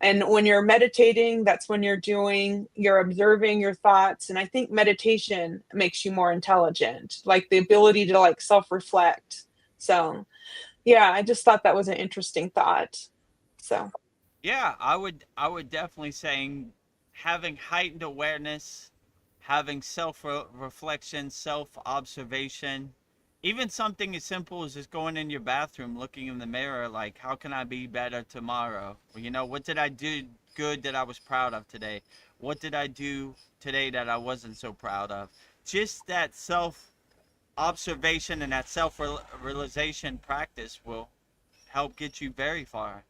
And when you're meditating, that's when you're observing your thoughts. And I think meditation makes you more intelligent, like the ability to like self-reflect. So yeah, I just thought that was an interesting thought. So Yeah, I would definitely saying having heightened awareness, having self reflection, self observation, even something as simple as just going in your bathroom, looking in the mirror, like how can I be better tomorrow? Or, what did I do good that I was proud of today? What did I do today that I wasn't so proud of? Just that self observation and that self realization practice will help get you very far.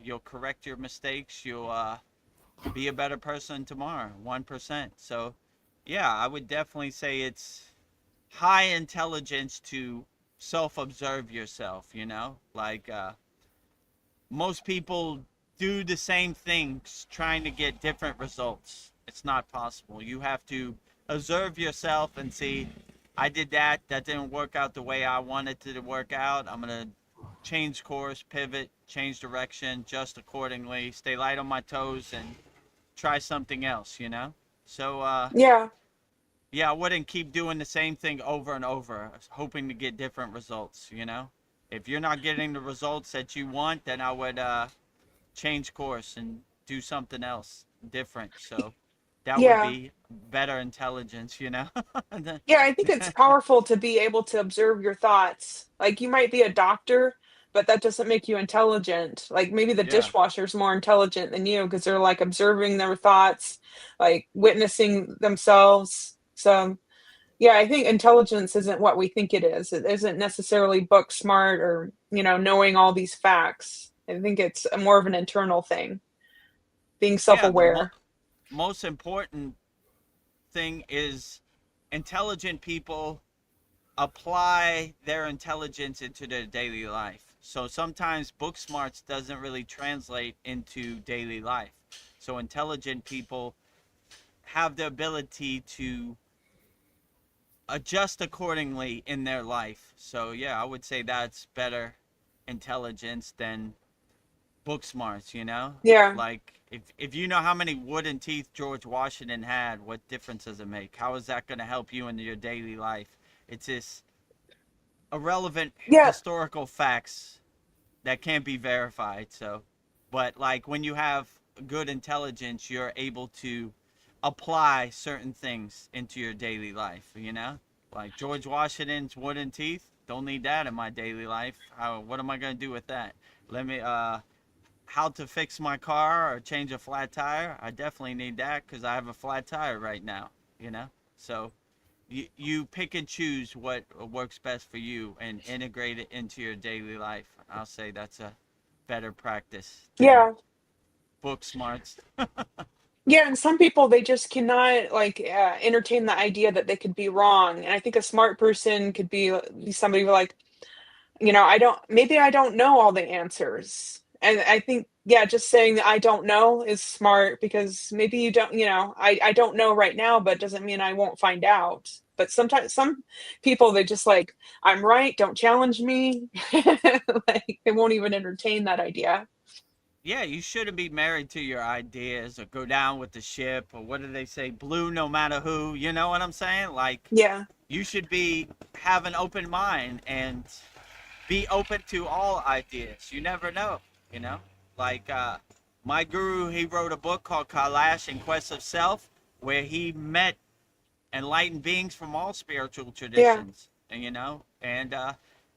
You'll correct your mistakes. You'll be a better person tomorrow, 1%. So yeah, I would definitely say it's high intelligence to self-observe yourself. Like most people do the same things trying to get different results. It's not possible. You have to observe yourself and see, I did that didn't work out the way I wanted it to work out. I'm going to change course, pivot, change direction, adjust accordingly, stay light on my toes, and try something else. So yeah, yeah, I wouldn't keep doing the same thing over and over, hoping to get different results. If you're not getting the results that you want, then I would change course and do something else different. So that would yeah. be better intelligence. Yeah, I think it's powerful to be able to observe your thoughts. Like you might be a doctor, but that doesn't make you intelligent. Like maybe the Yeah. dishwasher's more intelligent than you because they're like observing their thoughts, like witnessing themselves. So, yeah, I think intelligence isn't what we think it is. It isn't necessarily book smart or, knowing all these facts. I think it's more of an internal thing, being Yeah, the self-aware. most important thing is intelligent people apply their intelligence into their daily life. So sometimes book smarts doesn't really translate into daily life. So intelligent people have the ability to adjust accordingly in their life. So yeah, I would say that's better intelligence than book smarts. Yeah. Like if you know how many wooden teeth George Washington had, what difference does it make? How is that going to help you in your daily life? It's just irrelevant Yeah. historical facts that can't be verified. So, but like when you have good intelligence, you're able to apply certain things into your daily life. Like George Washington's wooden teeth, don't need that in my daily life. What am I going to do with that? Let me how to fix my car or change a flat tire, I definitely need that because I have a flat tire right now. So you pick and choose what works best for you and integrate it into your daily life. I'll say that's a better practice than Yeah. book smarts. Yeah, and some people they just cannot like entertain the idea that they could be wrong. And I think a smart person could be somebody who like, I don't know all the answers. And I think yeah, just saying that I don't know is smart because maybe you don't, I don't know right now, but doesn't mean I won't find out. But sometimes some people they just like, I'm right, don't challenge me. Like they won't even entertain that idea. Yeah, you shouldn't be married to your ideas or go down with the ship or what do they say, blue no matter who. You know what I'm saying? Like Yeah. you should be have an open mind and be open to all ideas. You never know, you know? Like my guru, he wrote a book called Kailash in Quest of Self, where he met enlightened beings from all spiritual Yeah. traditions, and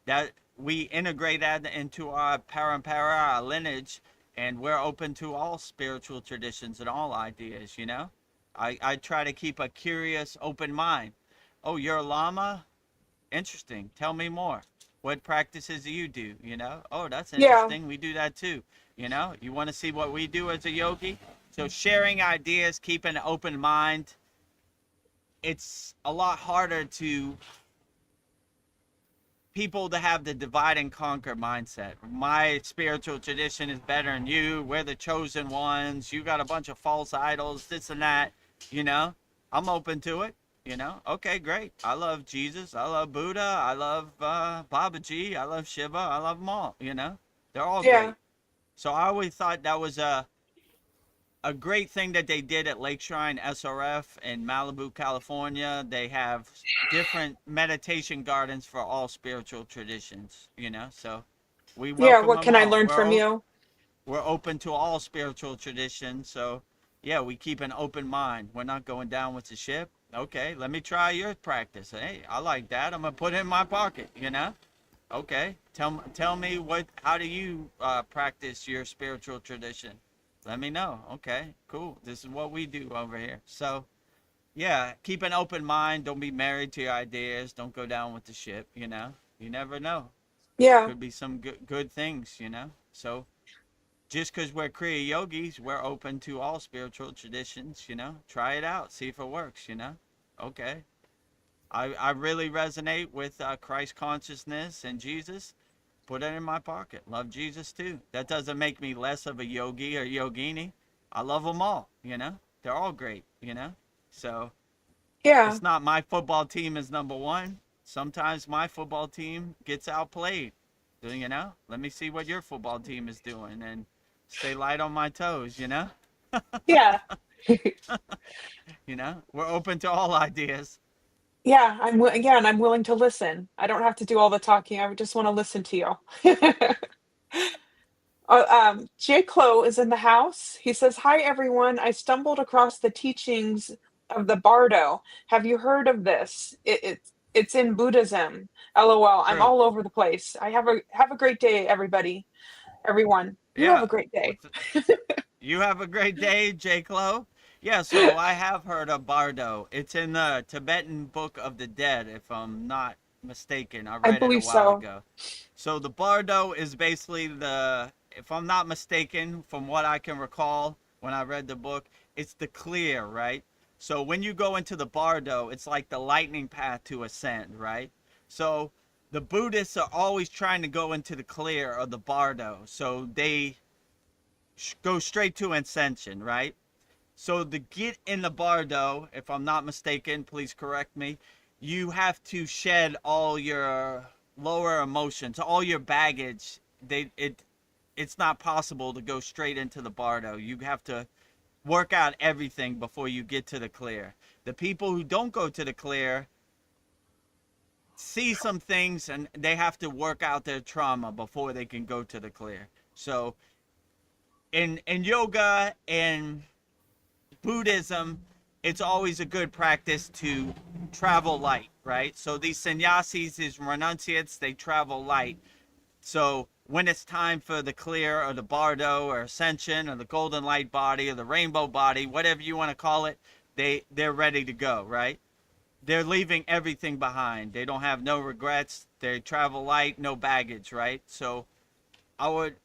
that we integrate that into our parampara, our lineage, and we're open to all spiritual traditions and all ideas. I try to keep a curious, open mind. Oh, you're a Lama? Interesting. Tell me more. What practices do you do? Oh, that's Yeah. interesting. We do that too. You want to see what we do as a yogi? So sharing ideas, keeping an open mind. It's a lot harder to people to have the divide and conquer mindset. My spiritual tradition is better than you. We're the chosen ones. You got a bunch of false idols, this and that. You know, I'm open to it. You know, okay, great. I love Jesus. I love Buddha. I love Babaji. I love Shiva. I love them all. You know, they're all Yeah. great. So I always thought that was a great thing that they did at Lake Shrine SRF in Malibu, California. They have different meditation gardens for all spiritual traditions, you know. So we Yeah. welcome What them can I all. learn from you? We're open to all spiritual traditions. So yeah, we keep an open mind. We're not going down with the ship. Okay, let me try your practice. Hey, I like that. I'm gonna put it in my pocket, you know. Okay, tell me how do you practice your spiritual tradition? Let me know. Okay, cool. This is what we do over here. So yeah, keep an open mind. Don't be married to your ideas. Don't go down with the ship. You know, you never know. Yeah. Could be some good things. You know, so just because we're Kriya yogis, we're open to all spiritual traditions. You know, try it out, see if it works. You know, okay. I really resonate with Christ consciousness and Jesus. Put it in my pocket. Love Jesus too. That doesn't make me less of a yogi or yogini. I love them all, you know? They're all great, you know? So Yeah. it's not my football team is number one. Sometimes my football team gets outplayed. You know? Let me see what your football team is doing and stay light on my toes, you know? Yeah. You know? We're open to all ideas. Yeah. Yeah, and I'm willing to listen. I don't have to do all the talking. I would just want to listen to you. J. Clo is in the house. He says, "Hi everyone. I stumbled across the teachings of the Bardo. Have you heard of this? It's in Buddhism. LOL. I'm True. all over the place. I have a great day, everybody. Everyone. You have Yeah. a great day." What's You have a great day, J. Clo. Yeah, so I have heard of Bardo. It's in the Tibetan Book of the Dead, if I'm not mistaken. I I read it a believe while so. ago. So the Bardo is basically if I'm not mistaken, from what I can recall when I read the book, it's the clear, right? So when you go into the Bardo, it's like the lightning path to ascend, right? So the Buddhists are always trying to go into the clear of the Bardo. So they go straight to ascension, right? So to get in the Bardo, if I'm not mistaken, please correct me, you have to shed all your lower emotions, all your baggage. It's not possible to go straight into the Bardo. You have to work out everything before you get to the clear. The people who don't go to the clear see some things and they have to work out their trauma before they can go to the clear. So in yoga and Buddhism, it's always a good practice to travel light, right? So these sannyasis, these renunciates, they travel light. So when it's time for the clear or the bardo or ascension or the golden light body or the rainbow body, whatever you want to call it, they're ready to go, right? They're leaving everything behind. They don't have no regrets. They travel light, no baggage, right? So I would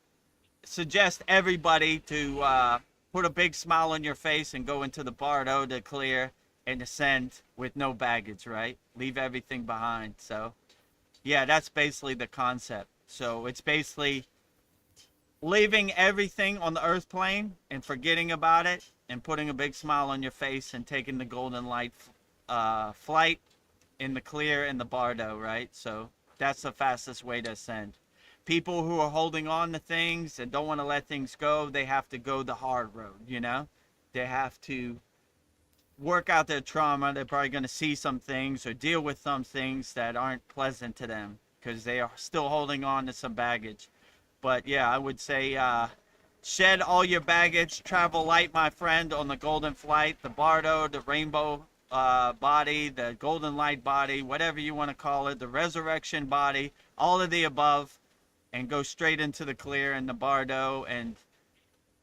suggest everybody to put a big smile on your face and go into the Bardo to clear and ascend with no baggage, right? Leave everything behind. So, yeah, that's basically the concept. So, it's basically leaving everything on the earth plane and forgetting about it and putting a big smile on your face and taking the golden light flight in the clear in the Bardo, right? So, that's the fastest way to ascend. People who are holding on to things and don't want to let things go, they have to go the hard road, you know? They have to work out their trauma. They're probably going to see some things or deal with some things that aren't pleasant to them because they are still holding on to some baggage. But yeah, I would say shed all your baggage, travel light, my friend, on the golden flight, the Bardo, the rainbow body, the golden light body, whatever you want to call it, the resurrection body, all of the above, and go straight into the clear in the Bardo, and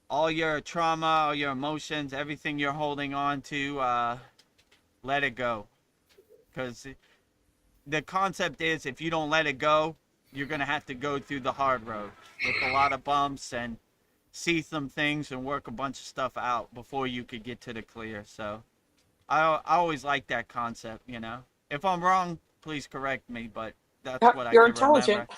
all your trauma, all your emotions, everything you're holding on to, let it go. Because the concept is if you don't let it go, you're going to have to go through the hard road with a lot of bumps and see some things and work a bunch of stuff out before you could get to the clear. So I always like that concept, you know. If I'm wrong, please correct me, but that's Yeah, what I you're can intelligent. remember.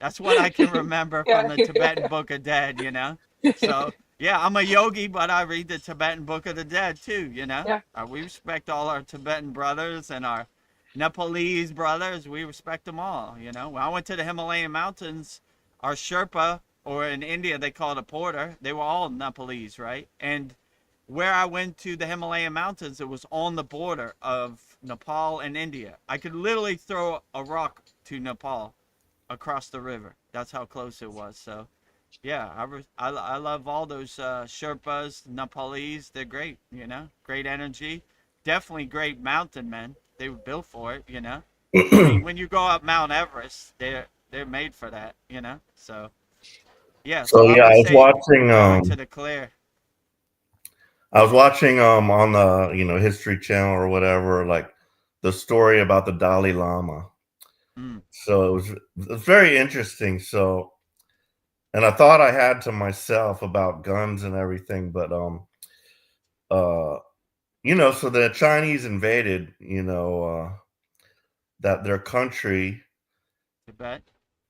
That's what I can remember from Yeah. the Tibetan Book of Dead, you know. So yeah, I'm a yogi, but I read the Tibetan Book of the Dead too, you know. Yeah. We respect all our Tibetan brothers and our Nepalese brothers. We respect them all, you know. When I went to the Himalayan mountains, our Sherpa, or in India they call it a porter, they were all Nepalese, right? And where I went to the Himalayan mountains, it was on the border of Nepal and India. I could literally throw a rock to Nepal across the river. That's how close it was. So, yeah, I love all those Sherpas, Nepalese. They're great, you know, great energy. Definitely great mountain men. They were built for it, you know. When you go up Mount Everest, they're made for that, you know. So, yeah, So so I yeah, would say going to the clear. I was watching on the History Channel or whatever, like the story about the Dalai Lama. Mm, So it was very interesting. So, and I thought I had to myself about guns and everything, but uh so the Chinese invaded, that their country. Tibet.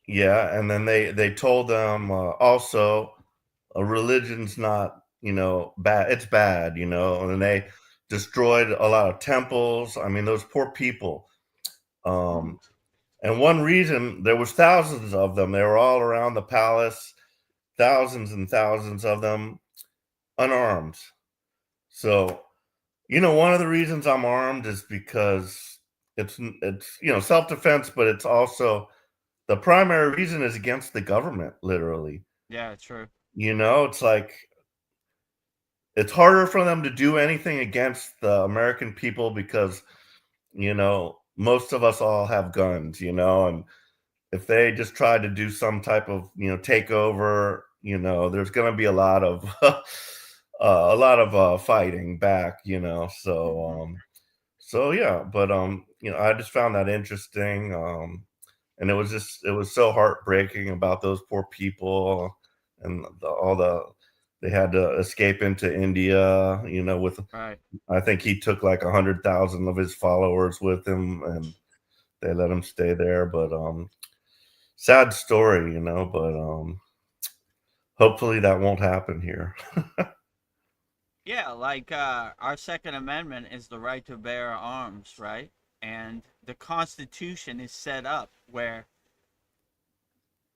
Yeah, and then they told them, also, a religion's not, bad. It's bad, and they destroyed a lot of temples. I mean, those poor people. Mm, Um, and one reason, there was thousands of them. They were all around the palace, thousands and thousands of them, unarmed. So, one of the reasons I'm armed is because it's self defense, but it's also the primary reason is against the government, literally. yeah, true. It's like it's harder for them to do anything against the American people because, most of us all have guns, and if they just try to do some type of, takeover, there's going to be a lot of fighting back, Hmm. so yeah, but I just found that interesting, and it was so heartbreaking about those poor people, and all they had to escape into India, with Right. I think he took like 100,000 of his followers with him, and they let him stay there. But sad story, but hopefully that won't happen here. Yeah, like our Second Amendment is the right to bear arms, right? And the Constitution is set up where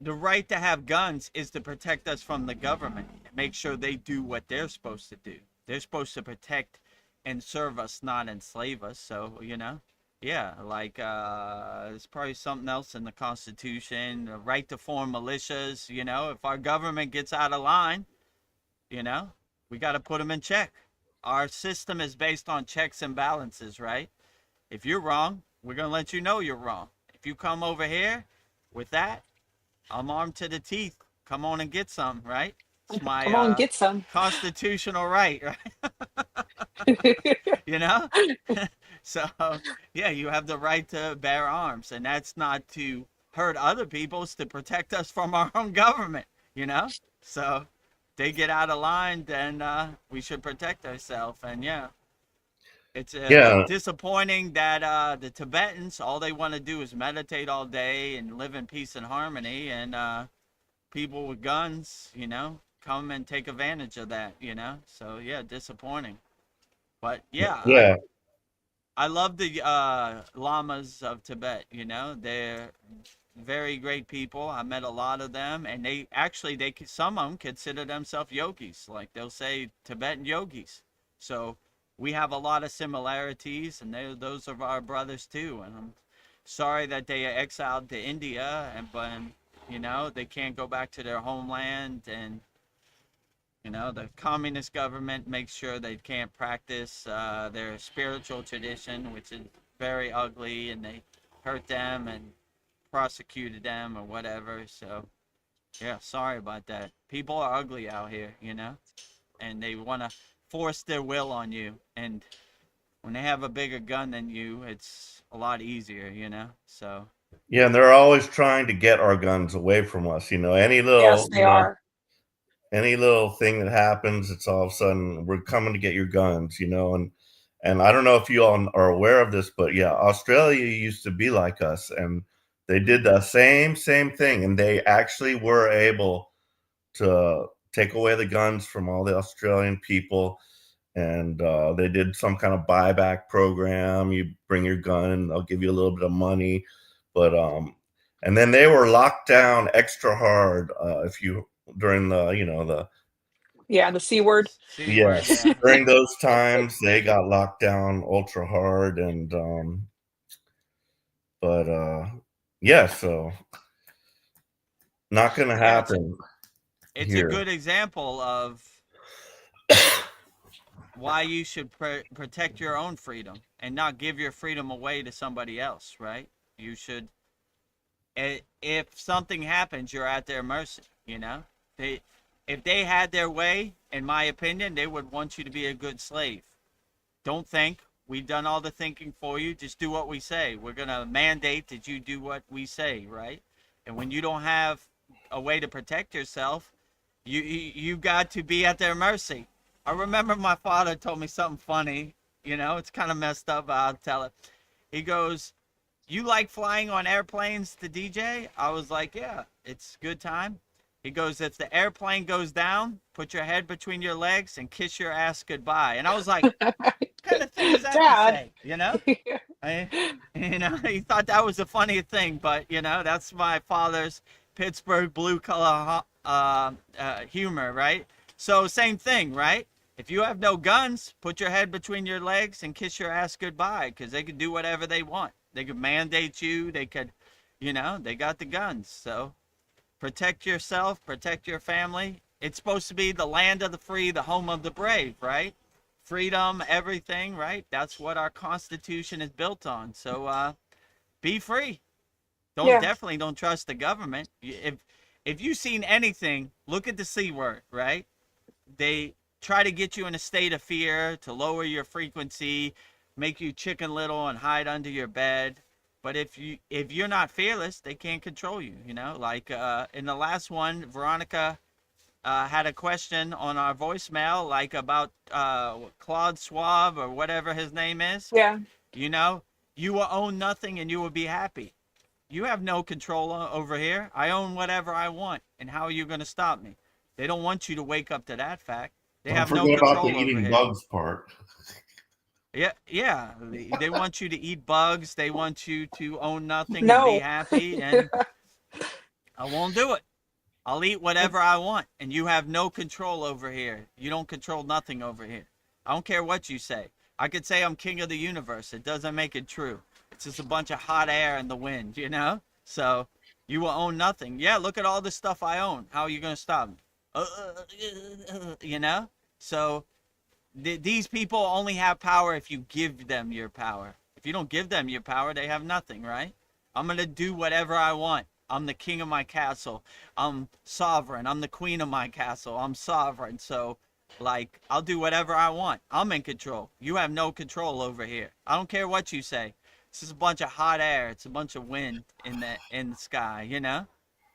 the right to have guns is to protect us from the government, make sure they do what they're supposed to do. They're supposed to protect and serve us, not enslave us. So, you know, yeah, like there's probably something else in the Constitution, the right to form militias. You know, if our government gets out of line, you know, we got to put them in check. Our system is based on checks and balances, right? If you're wrong, we're going to let you know you're wrong. If you come over here with that, I'm armed to the teeth. Come on and get some, right? It's my Come on, get some. constitutional right, right? You know? So, yeah, you have the right to bear arms, and that's not to hurt other people, it's to protect us from our own government, you know? So, they get out of line, then we should protect ourselves. And yeah, it's Yeah, disappointing that the Tibetans, all they want to do is meditate all day and live in peace and harmony, and people with guns, you know, come and take advantage of that, you know? So, yeah, disappointing. But yeah, yeah, I love the llamas of Tibet, you know? They're very great people. I met a lot of them, and they actually some of them consider themselves yogis. Like they'll say Tibetan yogis. So we have a lot of similarities, and those are our brothers too. And I'm sorry that they are exiled to India, and but you know they can't go back to their homeland, and you know the communist government makes sure they can't practice their spiritual tradition, which is very ugly, and they hurt them and prosecuted them or whatever. So yeah, sorry about that. People are ugly out here, you know, and they want to force their will on you. And when they have a bigger gun than you, it's a lot easier, you know. So Yeah, and they're always trying to get our guns away from us. Yes, they are. Any little thing that happens, it's all of a sudden we're coming to get your guns. And I don't know if you all are aware of this, but yeah, Australia used to be like us, and they did the same thing, and they actually were able to take away the guns from all the Australian people. And they did some kind of buyback program. You bring your gun, and they'll give you a little bit of money. But and then they were locked down extra hard if you during the Yeah, the C word. C word, yes, yeah. during those times they got locked down ultra hard. And but yeah, so not gonna Yeah, happen it's a here. good example of why you should protect your own freedom and not give your freedom away to somebody else, right? You should, if something happens, you're at their mercy, They, if they had their way, in my opinion, they would want you to be a good slave. Don't think. We've done all the thinking for you. Just do what we say. We're going to mandate that you do what we say, right? And when you don't have a way to protect yourself, you got to be at their mercy. I remember my father told me something funny. It's kind of messed up, but I'll tell it. He goes, "You like flying on airplanes to DJ?" I was like, "Yeah, it's a good time." He goes, "If the airplane goes down, put your head between your legs and kiss your ass goodbye." And I was like, what kind of thing is that to Dad. say? I, he thought that was a funny thing, but that's my father's Pittsburgh blue collar humor, right? So same thing, right? If you have no guns, put your head between your legs and kiss your ass goodbye, because they could do whatever they want. They could mandate you. They could, they got the guns. So protect yourself, protect your family. It's supposed to be the land of the free, the home of the brave, right? Freedom, everything, right? That's what our Constitution is built on. So be free. Yeah. Definitely don't trust the government. If you've seen anything, look at the C word, right? They try to get you in a state of fear to lower your frequency, make you chicken little and hide under your bed. But if you're not fearless, they can't control you. Like in the last one, Veronica had a question on our voicemail, like about Claude Schwab or whatever his name is. Yeah. You will own nothing and you will be happy. You have no control over here. I own whatever I want. And how are you going to stop me? They don't want you to wake up to that fact. They Don't have no forget about the control over eating here. bugs part. Yeah. They want you to eat bugs. They want you to own nothing and be No. happy. And I won't do it. I'll eat whatever I want. And you have no control over here. You don't control nothing over here. I don't care what you say. I could say I'm king of the universe. It doesn't make it true. It's just a bunch of hot air in the wind. So you will own nothing. Yeah, look at all the stuff I own. How are you going to stop me? You know? So these people only have power if you give them your power. If you don't give them your power, they have nothing, right? I'm going to do whatever I want. I'm the king of my castle. I'm sovereign. I'm the queen of my castle. I'm sovereign. So, like, I'll do whatever I want. I'm in control. You have no control over here. I don't care what you say. It's just a bunch of hot air. It's a bunch of wind in the sky.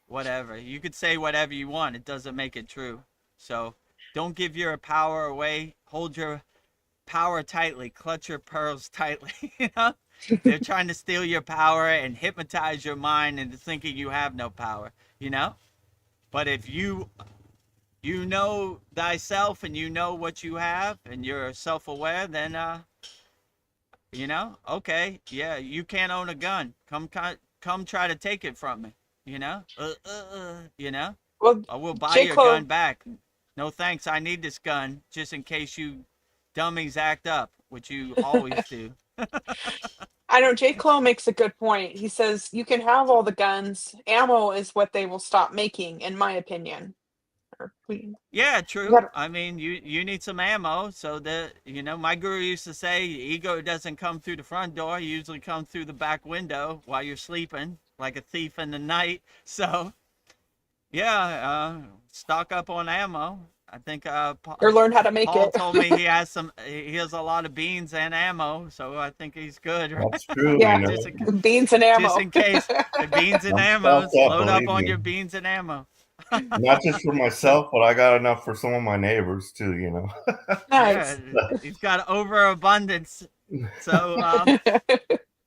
Whatever. You could say whatever you want. It doesn't make it true. So, don't give your power away. Hold your power tightly. Clutch your pearls tightly. They're trying to steal your power and hypnotize your mind into thinking you have no power. But if you know thyself and you know what you have and you're self-aware, then okay, yeah, you can't own a gun. Come try to take it from me. You know, you know. Well, I will buy J. your gun Clo, back. No thanks. I need this gun just in case you dummies act up, which you always do. I know J. Clo makes a good point. He says you can have all the guns. Ammo is what they will stop making, in my opinion. Or we Yeah, true. got I mean, you need some ammo. So my guru used to say, ego doesn't come through the front door. It usually comes through the back window while you're sleeping, like a thief in the night. So yeah, stock up on ammo. I think Or learn how to make Paul it. told me he has a lot of beans and ammo, so I think he's good, right? That's true. Yeah. just, in, Beans and just ammo. in case the beans and I'm ammo. stocked up, Load up believe on me. your beans and ammo. Not just for myself, but I got enough for some of my neighbors too. Yeah, Nice. he's got overabundance. So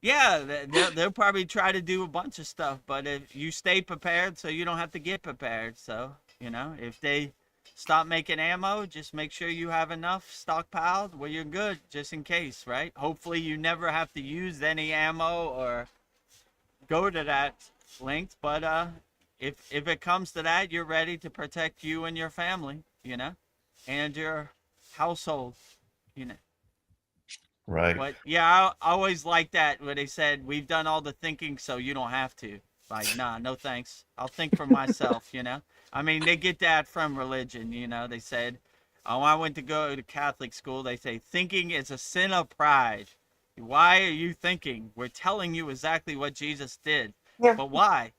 yeah, they'll probably try to do a bunch of stuff, but if you stay prepared, so you don't have to get prepared. So if they stop making ammo, just make sure you have enough stockpiled where you're good, just in case, right? Hopefully, you never have to use any ammo or go to that length. But if it comes to that, you're ready to protect you and your family, and your household, you know. Right. But yeah, I always like that where they said we've done all the thinking, so you don't have to. Like, nah, no thanks. I'll think for myself. I mean, they get that from religion. They said, oh, I went to go to Catholic school. They say thinking is a sin of pride. Why are you thinking? We're telling you exactly what Jesus did. Yeah. But why?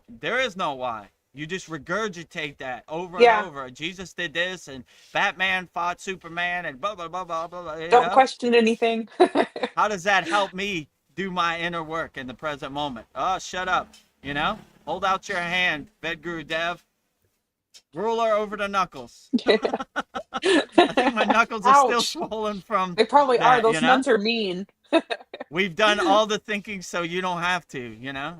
There is no why. You just regurgitate that over Yeah. and over. Jesus did this, and Batman fought Superman, and blah blah blah blah blah. Don't question anything. How does that help me do my inner work in the present moment? Oh, shut up. Hold out your hand, Vedagurudev. Ruler over the knuckles. I think my knuckles are still Ouch. swollen from They probably are. that. Those nuns are mean. We've done all the thinking, so you don't have to.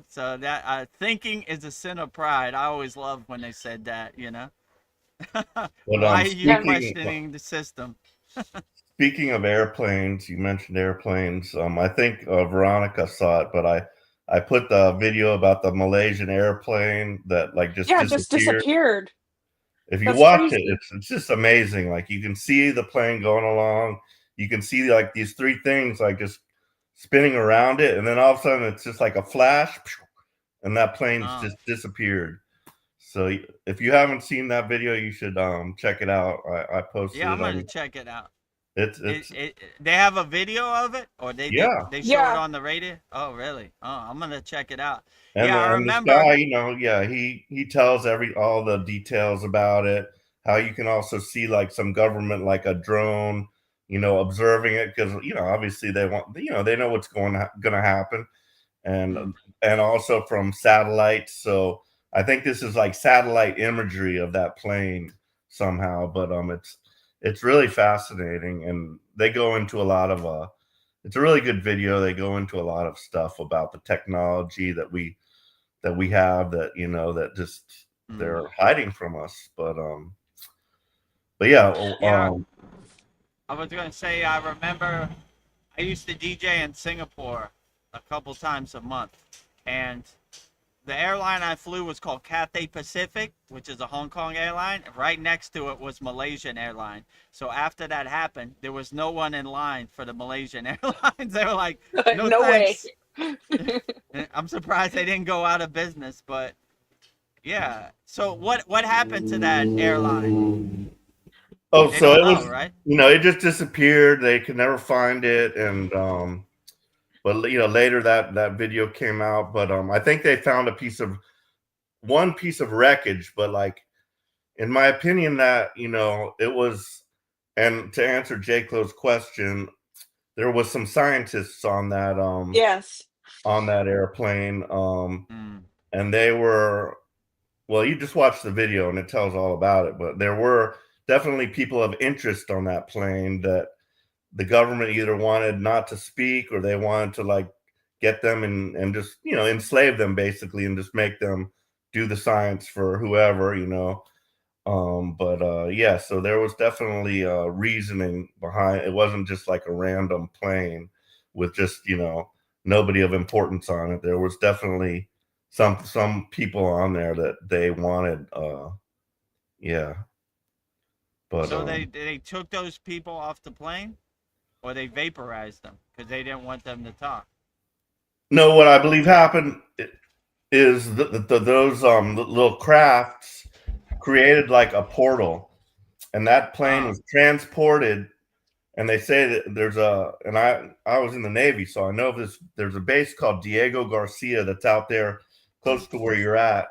So that thinking is a sin of pride. I always loved when they said that. But Why are you Yeah. questioning the system? speaking of airplanes, you mentioned airplanes. I think Veronica saw it, but I put the video about the Malaysian airplane that just Yeah, just disappeared. disappeared. If you That's watch crazy. it, it's just amazing. Like you can see the plane going along. You can see these three things just spinning around it, and then all of a sudden it's just like a flash, and that plane's just disappeared. So if you haven't seen that video, you should check it out. I posted it. Yeah, I'm gonna check it out. It's They have a video of it, or they yeah. they show it Yeah. on the radio. Oh, really? Oh, I'm gonna check it out. And, Yeah, I and this remember. guy, yeah, he tells all the details about it. How you can also see some government, like a drone, observing it because obviously they want, they know what's going to happen, and also from satellites. So I think this is like satellite imagery of that plane somehow. But it's really fascinating, and they go into a lot of it's a really good video. They go into a lot of stuff about the technology that we have that that just they're hiding from us. But yeah. Yeah, I was gonna say I remember I used to DJ in Singapore a couple times a month, and the airline I flew was called Cathay Pacific, which is a Hong Kong airline. Right next to it was Malaysian airline. So after that happened, there was no one in line for the Malaysian Airlines. They were like, no, No way. thanks. I'm surprised they didn't go out of business, but yeah. So what happened to that airline? Oh, They so don't it know, was, right? it just disappeared. They could never find it, and but later that video came out. But I think they found one piece of wreckage. But in my opinion, that it was. And to answer J. Clo's question, there was some scientists on that Yes. on that airplane, and they were, well, you just watch the video and it tells all about it. But there were definitely people of interest on that plane that the government either wanted not to speak, or they wanted to get them and just enslave them basically, and just make them do the science for whoever. But yeah, so there was definitely reasoning behind it. Wasn't just like a random plane with just nobody of importance on it. There was definitely some people on there that they wanted. Yeah. But So they took those people off the plane, or they vaporized them because they didn't want them to talk. no, what I believe happened is that those little crafts created like a portal, and that plane was transported. And they say that and I was in the Navy, so I know this. There's a base called Diego Garcia that's out there close to where you're at.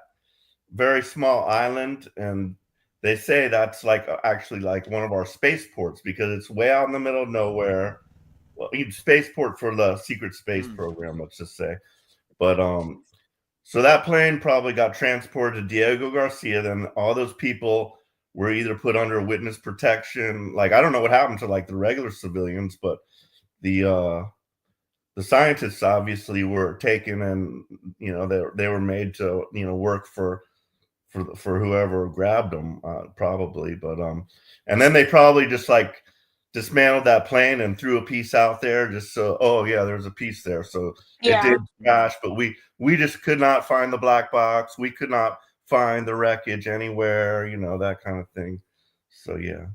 Very small island, and they say that's like actually like one of our spaceports because it's way out in the middle of nowhere. Well, spaceport for the secret space program, let's just say. But so that plane probably got transported to Diego Garcia. Then all those people were either put under witness protection. Like I don't know what happened to like the regular civilians, but the scientists obviously were taken, and they were made to work for whoever grabbed them, probably. But and then they probably just like dismantled that plane and threw a piece out there just so, oh yeah, there's a piece there, so it did crash. But we just could not find the black box. We could not find the wreckage anywhere, that kind of thing. So yeah.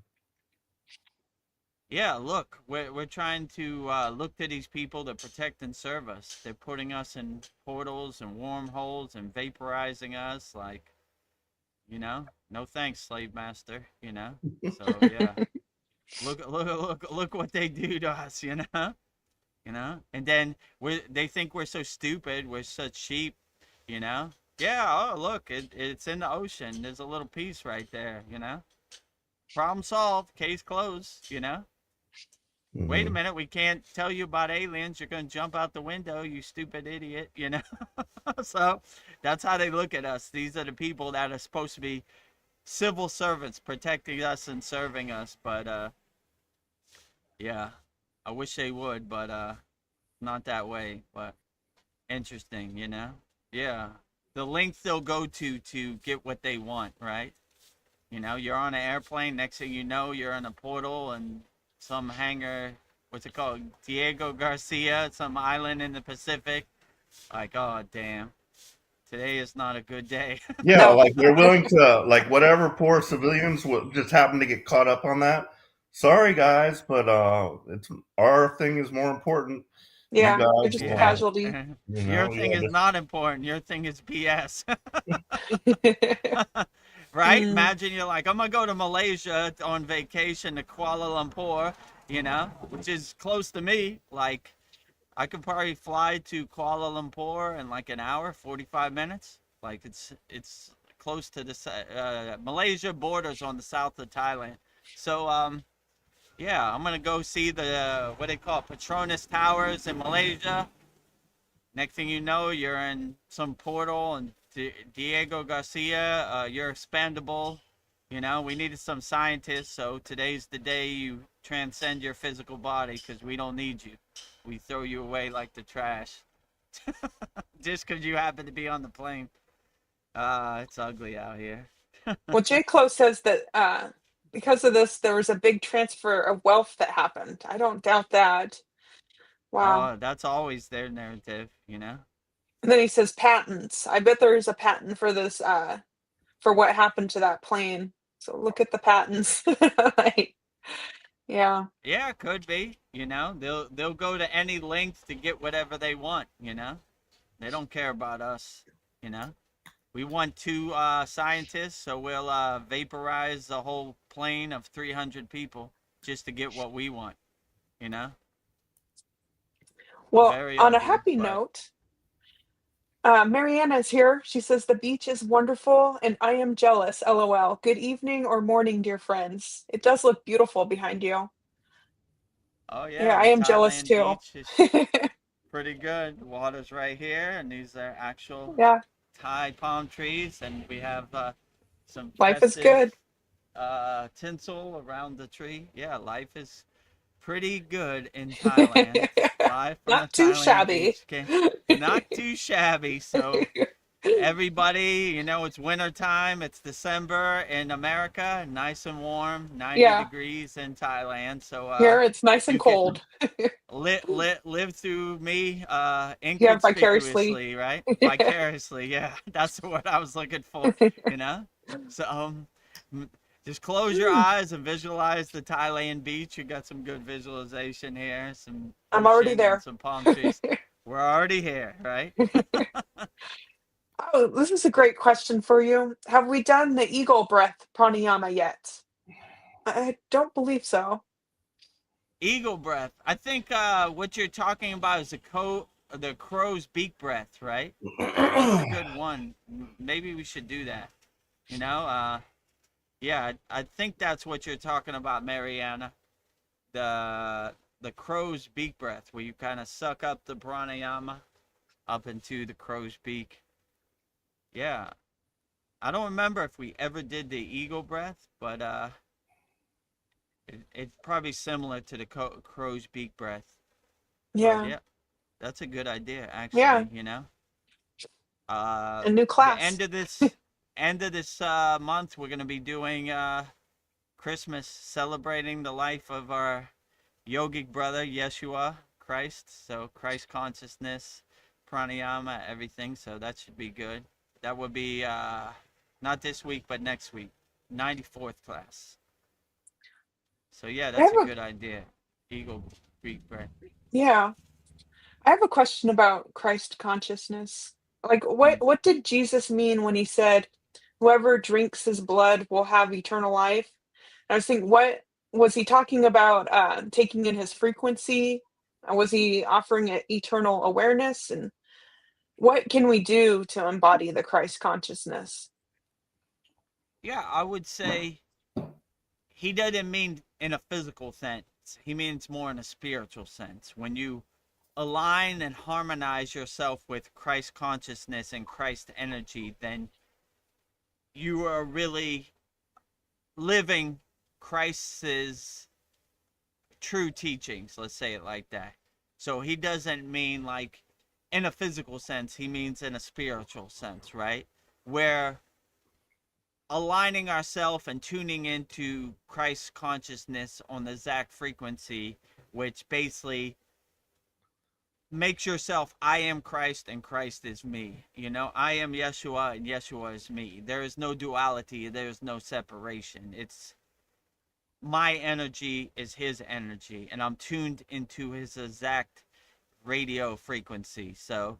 Yeah, look, we're trying to look to these people to protect and serve us. They're putting us in portals and wormholes and vaporizing us, like, no thanks, slave master, So yeah, look what they do to us, And then they think we're so stupid, we're such sheep, Yeah, oh look, it's in the ocean. There's a little piece right there, Problem solved, case closed, Wait a minute, we can't tell you about aliens. You're going to jump out the window, you stupid idiot, So that's how they look at us. These are the people that are supposed to be civil servants protecting us and serving us. But, yeah, I wish they would, but not that way. But interesting, Yeah, the length they'll go to get what they want, right? You're on an airplane. Next thing you know, you're in a portal and some hangar, what's it called? Diego Garcia, some island in the Pacific. Like, oh, damn. Today is not a good day. Yeah, like they're willing to, like, whatever poor civilians will just happen to get caught up on that. Sorry, guys, but it's our thing is more important. Yeah, you they're guys, just a casualty. Your thing is not important. Your thing is BS. Right? Imagine you're like, I'm going to go to Malaysia on vacation to Kuala Lumpur, which is close to me. Like, I could probably fly to Kuala Lumpur in like an hour, 45 minutes. Like, it's close to the Malaysia borders on the south of Thailand. So, yeah, I'm going to go see the, what they call Petronas Towers in Malaysia. Next thing you know, you're in some portal and Diego Garcia, you're expendable. We needed some scientists, so today's the day you transcend your physical body because we don't need you. We throw you away like the trash. Just because you happen to be on the plane. It's ugly out here. Well, J. Clo says that because of this, there was a big transfer of wealth that happened. I don't doubt that. Wow. Oh, that's always their narrative, And then he says patents. I bet there's a patent for this, for what happened to that plane. So look at the patents. Like, yeah. Yeah, it could be. They'll go to any length to get whatever they want. They don't care about us. We want two scientists, so we'll vaporize the whole plane of 300 people just to get what we want. Well, Very on a ugly, happy but- note, Mariana is here. She says the beach is wonderful and I am jealous. LOL. Good evening or morning, dear friends. It does look beautiful behind you. Oh Yeah, yeah, I the am jealous Thailand too. beach is pretty good. The water's right here, and these are actual Yeah, Thai palm trees, and we have some life is festive good. tinsel around the tree. Yeah, life is pretty good in Thailand. Live from Not the too Thailand shabby. beach. Not too shabby. So everybody, it's winter time. It's December in America, nice and warm, 90 Yeah, degrees in Thailand. So here it's nice and you can cold. live through me Yeah, vicariously. inconspicuously, right? Vicariously, yeah. That's what I was looking for, So just close your eyes and visualize the Thailand beach. You got some good visualization here, some I'm already ocean there. and some palm trees. We're already here, right? Oh, this is a great question for you. Have we done the eagle breath pranayama yet? I don't believe so. Eagle breath. I think what you're talking about is the crow's beak breath, right? That's a good one. Maybe we should do that. Yeah, I think that's what you're talking about, Mariana. The crow's beak breath, where you kind of suck up the pranayama up into the crow's beak. Yeah, I don't remember if we ever did the eagle breath, but it's probably similar to the crow's beak breath. But Yeah. yeah, that's a good idea, Yeah. actually. A new The class. end of this month, we're gonna be doing Christmas, celebrating the life of our yogic brother Yeshua Christ. So Christ consciousness, pranayama, everything. So that should be good. That would be not this week, but next week, 94th class. So yeah, I that's have a a good idea. Eagle Greek bread. yeah. I have a question about Christ consciousness. Like Mm. what did Jesus mean when he said, "Whoever drinks his blood will have eternal life"? I was thinking, what was he talking about? Taking in his frequency? Was he offering eternal awareness? And what can we do to embody the Christ consciousness? Yeah, I would say he doesn't mean in a physical sense. He means more in a spiritual sense. When you align and harmonize yourself with Christ consciousness and Christ energy, then you are really living Christ's true teachings, let's say it like that. So he doesn't mean like in a physical sense, he means in a spiritual sense, right? Where aligning ourselves and tuning into Christ consciousness on the exact frequency, which basically makes yourself, I am Christ and Christ is me. I am Yeshua and Yeshua is me. There is no duality, there is no separation. It's my energy is his energy, and I'm tuned into his exact radio frequency. So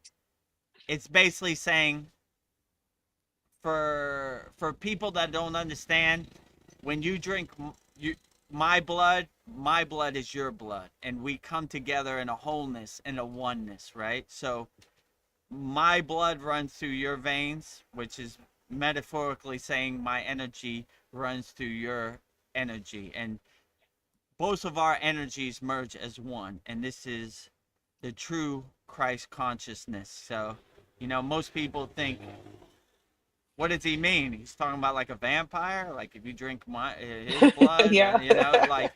it's basically saying, for people that don't understand, when you drink you my blood is your blood, and we come together in a wholeness, in a oneness, right? So my blood runs through your veins, which is metaphorically saying my energy runs through your energy, and both of our energies merge as one, and this is the true Christ consciousness. So most people think, what does he mean? He's talking about like a vampire, like if you drink his blood, Yeah. like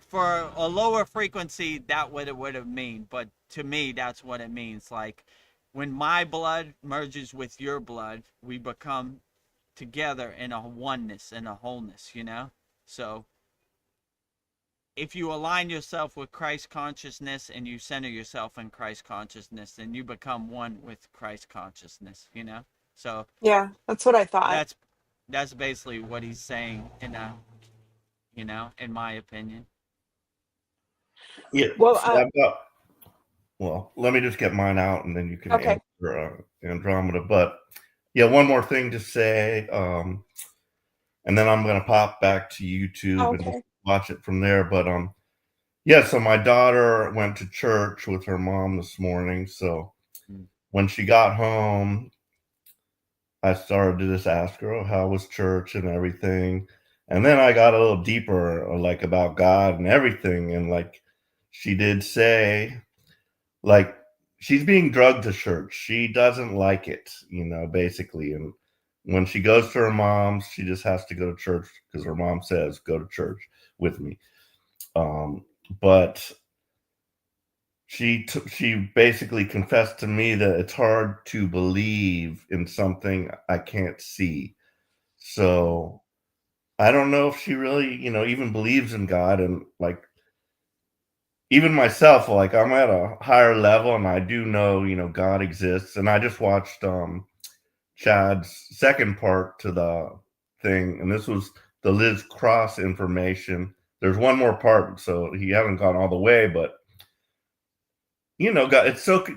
for a lower frequency, that what it would have mean. But to me, that's what it means. Like when my blood merges with your blood, we become together in a oneness, in a wholeness. So if you align yourself with Christ consciousness and you center yourself in Christ consciousness, then you become one with Christ consciousness. So Yeah, that's what I thought. that's that's basically what he's saying in my opinion. Yeah. Well, So I've got. Well, let me just get mine out, and then you can okay. answer Andromeda. But yeah, one more thing to say, and then I'm going to pop back to YouTube and just Okay. watch it from there. But yeah. So my daughter went to church with her mom this morning. So Mm. when she got home, I started to just ask her, "Oh, how was church and everything?" And then I got a little deeper, like about God and everything, and like she did say, like she's being drugged to church. She doesn't like it, basically. And when she goes to her mom's, she just has to go to church because her mom says, "Go to church with me." But she basically confessed to me that it's hard to believe in something I can't see. So I don't know if she really, even believes in God. And like even myself, like I'm at a higher level and I do know, God exists. And I just watched Chad's second part to the thing, and this was the Liz Cross information. There's one more part, so he hasn't gone all the way, but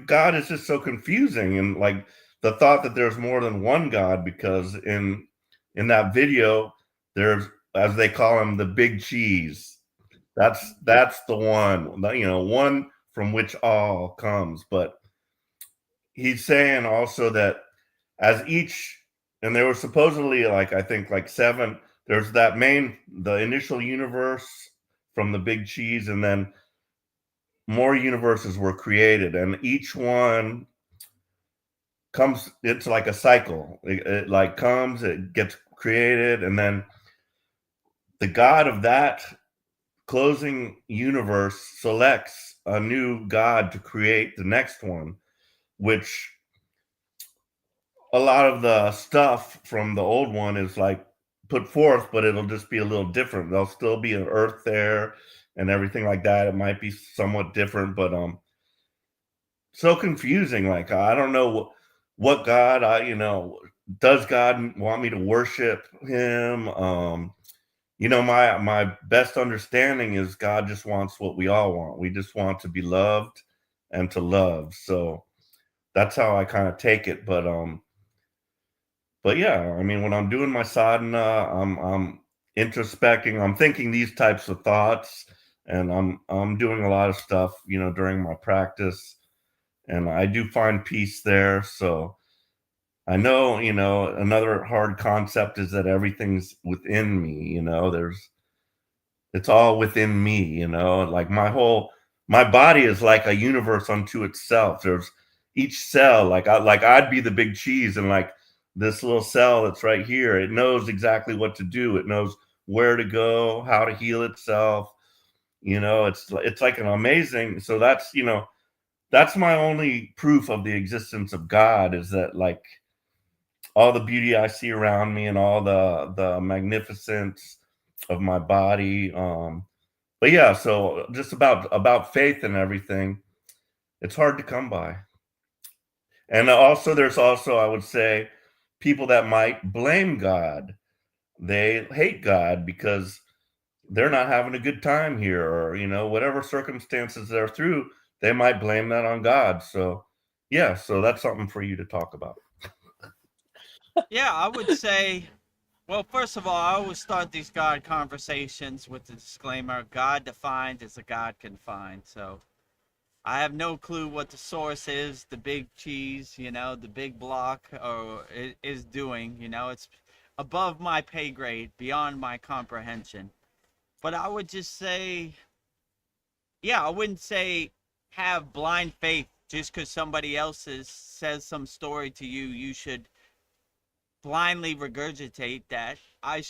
God is just so confusing, and like the thought that there's more than one God, because in that video there's, as they call him, the big cheese. That's the one, one from which all comes. But he's saying also that as each and there were supposedly like I think like seven. There's the initial universe from the big cheese, and then more universes were created, and each one comes. It's like a cycle. It like comes, it gets created, and then the god of that closing universe selects a new god to create the next one, which a lot of the stuff from the old one is like put forth, but it'll just be a little different. There'll still be an earth there and everything like that. It might be somewhat different, but so confusing. Like I don't know what God does God want me to worship him? My best understanding is God just wants what we all want. We just want to be loved and to love. So that's how I kind of take it. But yeah, I mean, when I'm doing my sadhana, I'm introspecting. I'm thinking these types of thoughts, and I'm doing a lot of stuff, during my practice, and I do find peace there. So I know, another hard concept is that everything's within me. It's all within me. Like my body is like a universe unto itself. There's each cell, I'd be the big cheese, and like this little cell that's right here, it knows exactly what to do. It knows where to go, how to heal itself. It's like an amazing. So that's my only proof of the existence of God, is that like all the beauty I see around me and all the magnificence of my body. But yeah, so just about faith and everything, it's hard to come by. And also, there's also, I would say, people that might blame God. They hate God because they're not having a good time here, or whatever circumstances they're through, they might blame that on God. So yeah, so that's something for you to talk about. Yeah, I would say, well, first of all, I always start these God conversations with the disclaimer: God defined as a God can find. So I have no clue what the source is, the big cheese, the big block, or is doing. It's above my pay grade, beyond my comprehension. But I would just say, yeah, I wouldn't say have blind faith just because somebody else says some story to you. You should blindly regurgitate that. I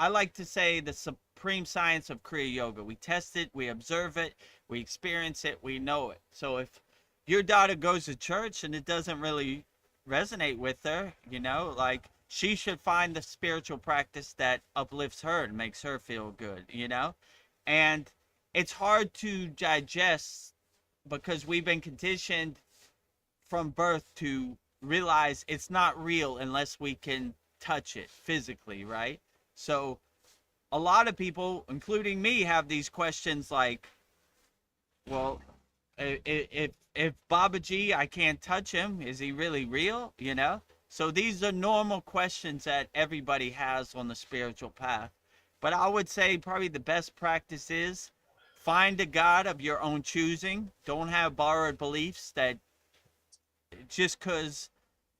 like to say the supreme science of Kriya Yoga. We test it, we observe it, we experience it, we know it. So if your daughter goes to church and it doesn't really resonate with her, like she should find the spiritual practice that uplifts her and makes her feel good. And it's hard to digest because we've been conditioned from birth to realize it's not real unless we can touch it physically, right? So a lot of people, including me, have these questions like, well, if Babaji, I can't touch him, is he really real? So these are normal questions that everybody has on the spiritual path. But I would say probably the best practice is find a God of your own choosing. Don't have borrowed beliefs that just because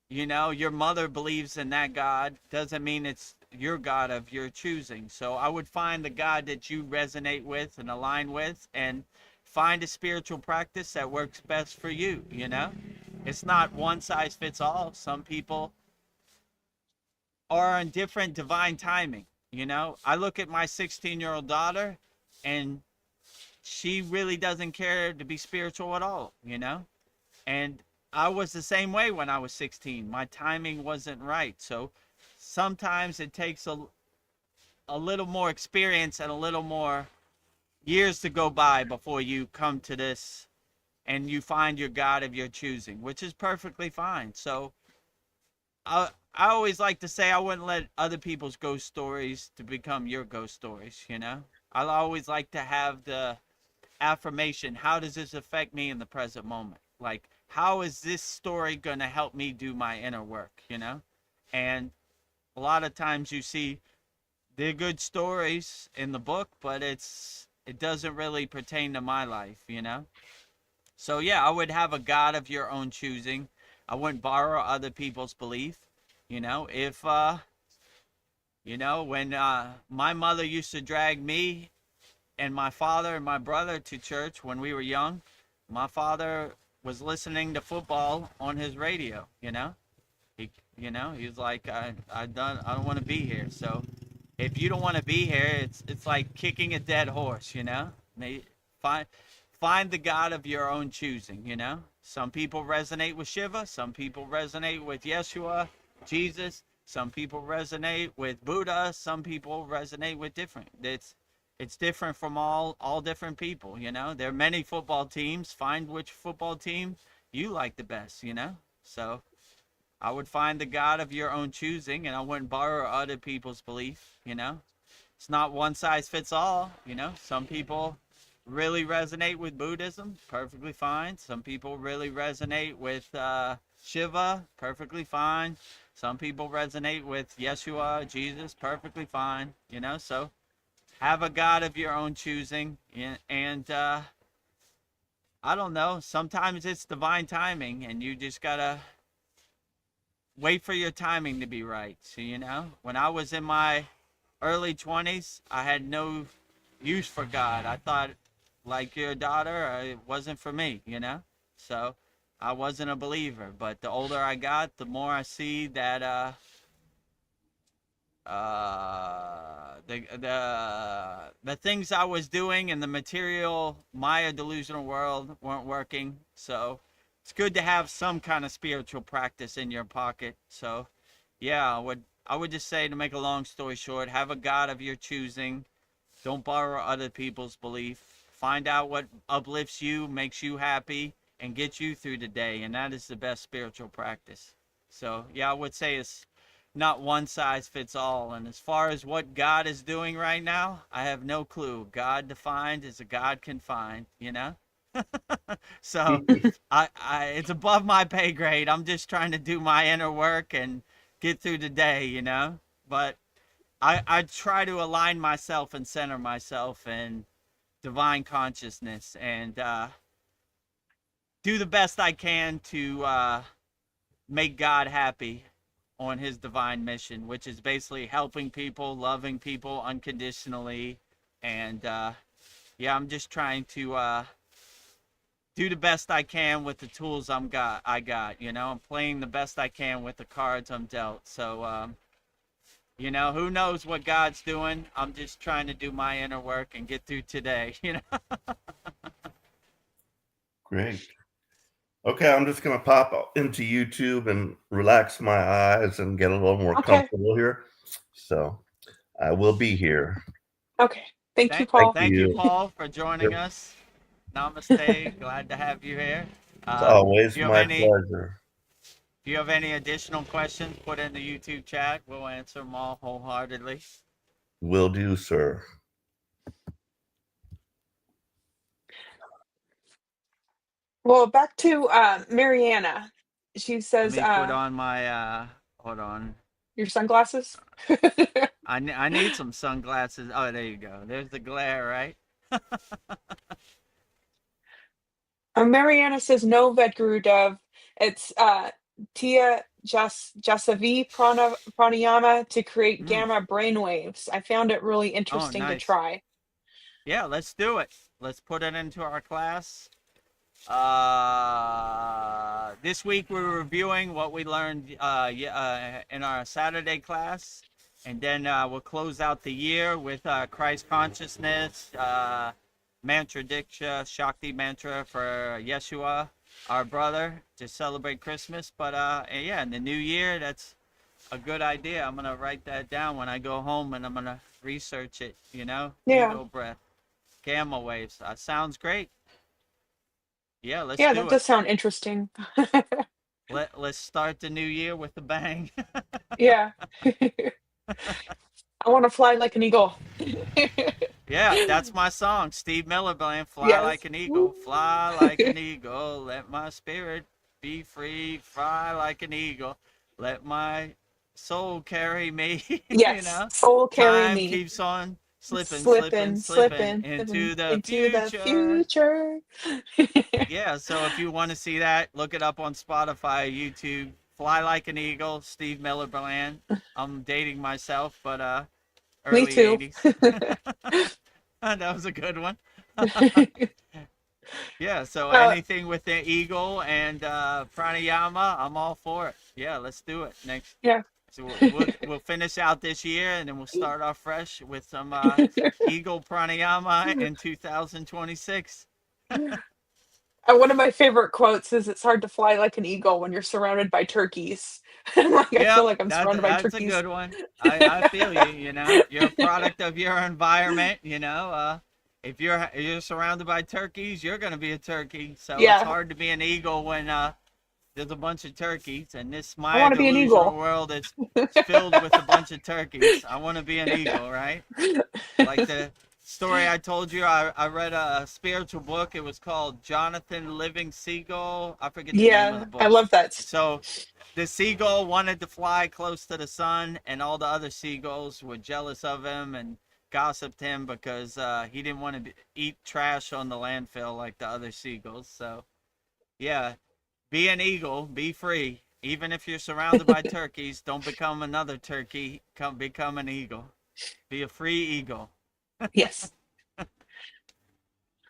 your mother believes in that God doesn't mean it's your God of your choosing. So I would find the God that you resonate with and align with, and find a spiritual practice that works best for you. It's not one size fits all. Some people are on different divine timing. I look at my 16-year-old daughter, and she really doesn't care to be spiritual at all. And I was the same way when I was 16. My timing wasn't right. So sometimes it takes a little more experience and a little more years to go by before you come to this and you find your God of your choosing, which is perfectly fine. So I always like to say I wouldn't let other people's ghost stories to become your ghost stories. I always like to have the affirmation: how does this affect me in the present moment? Like, how is this story going to help me do my inner work? And a lot of times you see they're good stories in the book, but it doesn't really pertain to my life. So yeah, I would have a God of your own choosing. I wouldn't borrow other people's belief. If when my mother used to drag me and my father and my brother to church when we were young, my father was listening to football on his radio. He was like, I don't want to be here. So if you don't want to be here, it's like kicking a dead horse. Find find the God of your own choosing. Some people resonate with Shiva, some people resonate with Yeshua, Jesus, some people resonate with Buddha, some people resonate with different. It's different from all different people. There are many football teams. Find which football team you like the best. So I would find the God of your own choosing, and I wouldn't borrow other people's belief. It's not one size fits all. Some people really resonate with Buddhism, perfectly fine. Some people really resonate with Shiva, perfectly fine. Some people resonate with Yeshua, Jesus, perfectly fine. So have a God of your own choosing, and I don't know. Sometimes it's divine timing, and you just gotta wait for your timing to be right. So, when I was in my early 20s, I had no use for God. I thought, like your daughter, it wasn't for me, So I wasn't a believer. But the older I got, the more I see that the things I was doing in the material Maya delusional world weren't working. So it's good to have some kind of spiritual practice in your pocket. So yeah, I would just say, to make a long story short, have a God of your choosing. Don't borrow other people's belief. Find out what uplifts you, makes you happy, and gets you through the day, and that is the best spiritual practice. So yeah, I would say it's not one size fits all. And as far as what God is doing right now, I have no clue. God defined is a God can find. So it's above my pay grade. I'm just trying to do my inner work and get through the day. But I try to align myself and center myself in divine consciousness, and do the best I can to make God happy on his divine mission, which is basically helping people, loving people unconditionally. And yeah, I'm just trying to do the best I can with the tools I got. I'm playing the best I can with the cards I'm dealt. So who knows what God's doing? I'm just trying to do my inner work and get through today. Great. Okay, I'm just going to pop into YouTube and relax my eyes and get a little more Okay. comfortable here. So I will be here. Okay. Thank you, Paul. Thank you, Paul, for joining us. Namaste. Glad to have you here. It's always my pleasure. If you have any additional questions, put in the YouTube chat. We'll answer them all wholeheartedly. Will do, sir. Well, back to Mariana. She says, Let me put on my, hold on. Your sunglasses? I need some sunglasses. Oh, there you go. There's the glare, right? Mariana says, no, Vedagurudev. It's Tia Jasavi pranayama to create gamma brainwaves. I found it really interesting to try. Yeah, let's do it. Let's put it into our class. This week we're reviewing what we learned in our Saturday class, and then we'll close out the year with Christ consciousness, mantra diksha, Shakti mantra for Yeshua, our brother, to celebrate Christmas. But yeah, in the new year, that's a good idea. I'm gonna write that down when I go home, and I'm gonna research it. Yeah. Ego breath, gamma waves. Sounds great. Yeah, let's do it. Yeah, that does sound interesting. Let's start the new year with a bang. Yeah. I want to fly like an eagle. Yeah, that's my song. Steve Miller Band, Fly Yes. Like an Eagle. Fly like an eagle. Let my spirit be free. Fly like an eagle. Let my soul carry me. Yes. Soul carry Time me. keeps on slipping into the future. Yeah, so if you want to see that, look it up on Spotify, YouTube, Fly Like an Eagle, Steve Miller Bland. I'm dating myself, but Me early too. 80s. That was a good one. Yeah, so uh, anything with the eagle and pranayama, I'm all for it. Yeah, let's do it next. yeah. So we'll finish out this year and then we'll start off fresh with some eagle pranayama in 2026. One of my favorite quotes is, "It's hard to fly like an eagle when you're surrounded by turkeys." I'm like, I feel Yep, like I'm surrounded by that's a turkeys. good one. I feel you. You know, you're a product of your environment. You know, if you're surrounded by turkeys, you're gonna be a turkey. So it's Yeah, hard to be an eagle when there's a bunch of turkeys, and this I Maya want to be an delusional eagle. world is filled with a bunch of turkeys. I want to be an eagle, right? Like the story I told you, I read a spiritual book. It was called Jonathan Living Seagull. I forget the name of the Yeah, I book. love that. So the seagull wanted to fly close to the sun, and all the other seagulls were jealous of him and gossiped him because he didn't want to eat trash on the landfill like the other seagulls. So yeah, be an eagle, be free. Even if you're surrounded by turkeys, don't become another turkey. Become an eagle. Be a free eagle. Yes.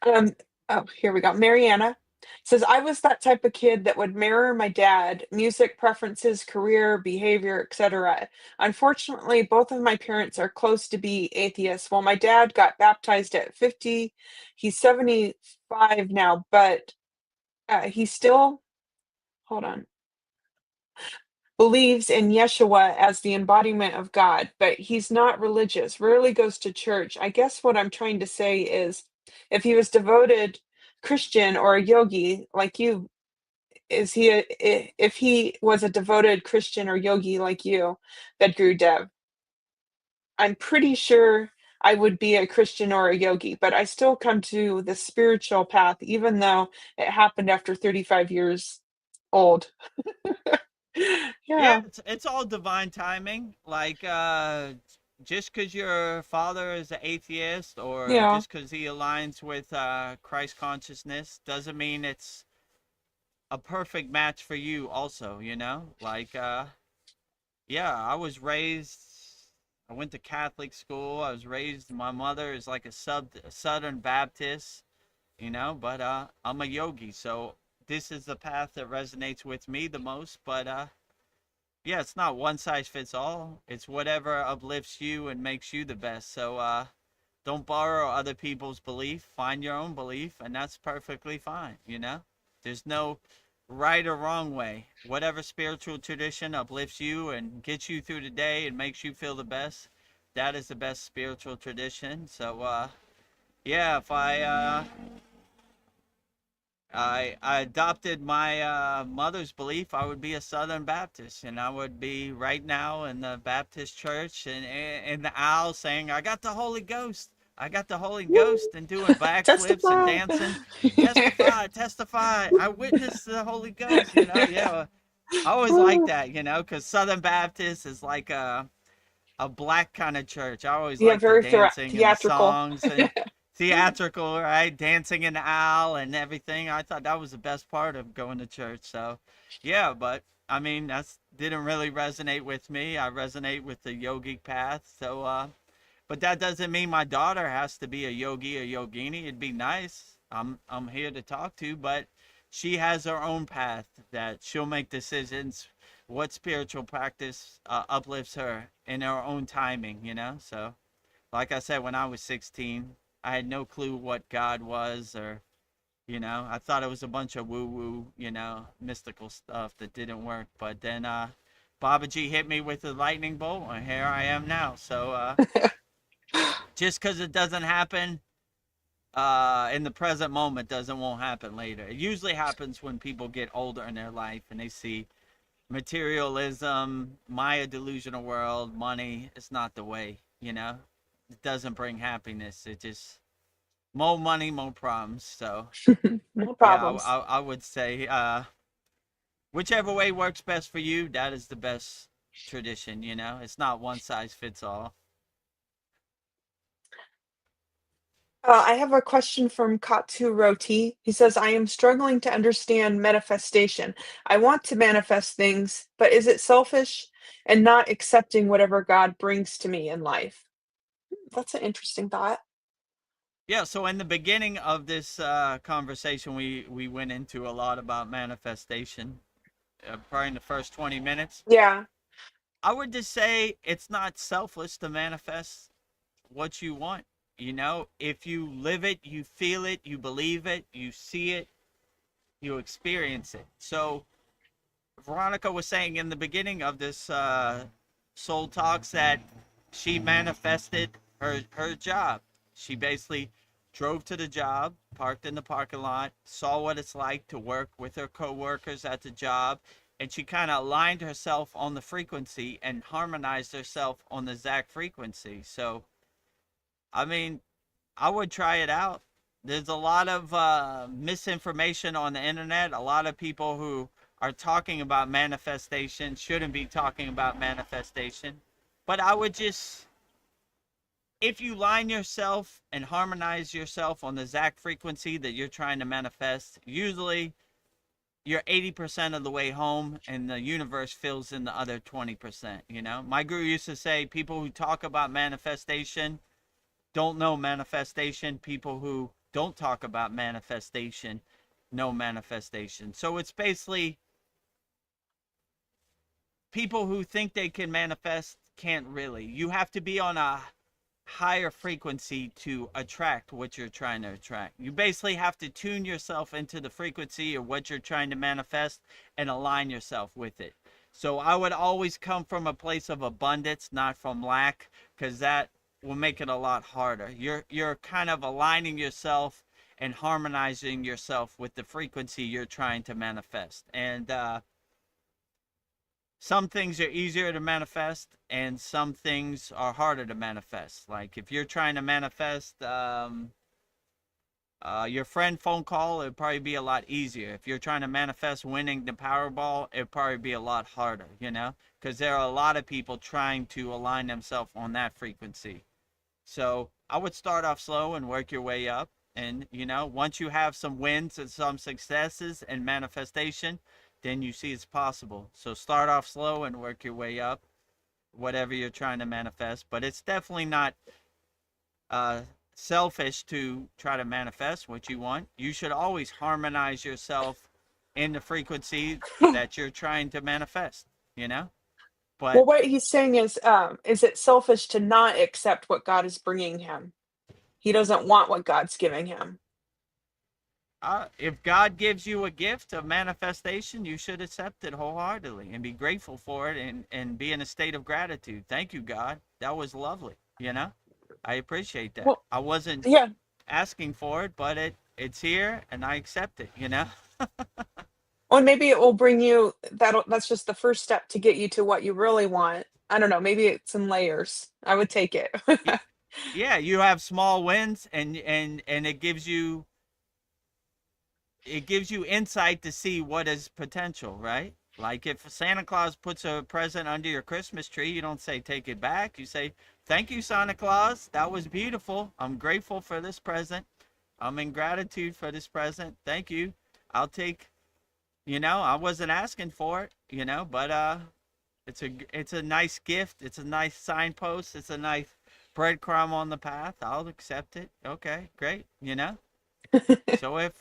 Um, oh, here we go. Mariana says, I was that type of kid that would mirror my dad, music preferences, career, behavior, etc. Unfortunately, both of my parents are close to be atheists. While my dad got baptized at 50, he's 75 now, but he still, hold on, believes in Yeshua as the embodiment of God, but he's not religious, rarely goes to church. I guess what I'm trying to say is if he was devoted Christian or a yogi like you, if he was a devoted Christian or yogi like you, Vedagurudev, I'm pretty sure I would be a Christian or a yogi, but I still come to the spiritual path, even though it happened after 35 years old. Yeah, Yeah, it's all divine timing. Like just because your father is an atheist or yeah. just because he aligns with Christ consciousness doesn't mean it's a perfect match for you also, you know? Like yeah, I went to Catholic school. I was raised my mother is like a Southern Baptist, you know, but I'm a yogi, so this is the path that resonates with me the most, but yeah, it's not one size fits all. It's whatever uplifts you and makes you the best. So don't borrow other people's belief. Find your own belief, and that's perfectly fine. You know, there's no right or wrong way. Whatever spiritual tradition uplifts you and gets you through the day and makes you feel the best, that is the best spiritual tradition. So yeah, if I adopted my mother's belief, I would be a Southern Baptist, and I would be right now in the Baptist church and in the aisle saying, "I got the Holy Ghost, I got the Holy Ghost," and doing backflips and Testify. dancing. Testify, testify! I witnessed the Holy Ghost. You know, yeah. I always like that, you know, because Southern Baptist is like a black kind of church. I always Yeah, like the very dancing and the theatrical. songs and theatrical, right? Dancing in the aisle and everything. I thought that was the best part of going to church. So, yeah, but I mean, that's didn't really resonate with me. I resonate with the yogic path. So, but that doesn't mean my daughter has to be a yogi or yogini. It'd be nice. I'm here to talk to, but she has her own path that she'll make decisions what spiritual practice uplifts her in her own timing, you know? So, like I said, when I was 16, I had no clue what God was or, you know, I thought it was a bunch of woo woo, you know, mystical stuff that didn't work. But then Babaji hit me with a lightning bolt, and here I am now. So, just because it doesn't happen in the present moment doesn't won't happen later. It usually happens when people get older in their life and they see materialism, Maya delusional world, money is not the way, you know? It doesn't bring happiness. It just more money, more problems. So, No yeah, problems. I would say whichever way works best for you, that is the best tradition, you know? It's not one size fits all. I have a question from Katsu Roti. He says, I am struggling to understand manifestation. I want to manifest things, but is it selfish and not accepting whatever God brings to me in life? That's an interesting thought. Yeah, so in the beginning of this conversation, we went into a lot about manifestation, probably in the first 20 minutes. Yeah. I would just say it's not selfless to manifest what you want. You know, if you live it, you feel it, you believe it, you see it, you experience it. So Veronica was saying in the beginning of this Soul Talks that she manifested her job. She basically drove to the job, parked in the parking lot, saw what it's like to work with her coworkers at the job, and she kind of aligned herself on the frequency and harmonized herself on the exact frequency. So, I mean, I would try it out. There's a lot of misinformation on the internet. A lot of people who are talking about manifestation shouldn't be talking about manifestation. But I would just, if you line yourself and harmonize yourself on the exact frequency that you're trying to manifest, usually you're 80% of the way home and the universe fills in the other 20%. You know, my guru used to say people who talk about manifestation don't know manifestation. People who don't talk about manifestation know manifestation. So it's basically people who think they can manifest can't really. You have to be on a higher frequency to attract what you're trying to attract. You basically have to tune yourself into the frequency of what you're trying to manifest and align yourself with it. So I would always come from a place of abundance, not from lack, because that will make it a lot harder. You're kind of aligning yourself and harmonizing yourself with the frequency you're trying to manifest. And some things are easier to manifest and some things are harder to manifest. Like if you're trying to manifest your friend phone call, it'd probably be a lot easier. If you're trying to manifest winning the Powerball, it'd probably be a lot harder, you know, because there are a lot of people trying to align themselves on that frequency. So I would start off slow and work your way up. And, you know, once you have some wins and some successes and manifestation, then you see it's possible. So start off slow and work your way up, whatever you're trying to manifest. But it's definitely not uh, selfish to try to manifest what you want. You should always harmonize yourself in the frequency that you're trying to manifest, you know? Well, But what he's saying is it selfish to not accept what God is bringing him? He doesn't want what God's giving him. if God gives you a gift of manifestation, you should accept it wholeheartedly and be grateful for it and be in a state of gratitude. Thank you, God. That was lovely. You know, I appreciate that. Well, I wasn't yeah. asking for it, but it's here and I accept it, you know? Or maybe it will bring you that's just the first step to get you to what you really want. I don't know, maybe it's in layers. I would take it. Yeah, you have small wins and it gives you insight to see what is potential, right? Like if Santa Claus puts a present under your Christmas tree, you don't say take it back. You say, "Thank you, Santa Claus. That was beautiful. I'm grateful for this present. I'm in gratitude for this present. Thank you. I'll take, you know, I wasn't asking for it, you know, but it's a nice gift. It's a nice signpost. It's a nice breadcrumb on the path. I'll accept it. Okay, great, you know? So if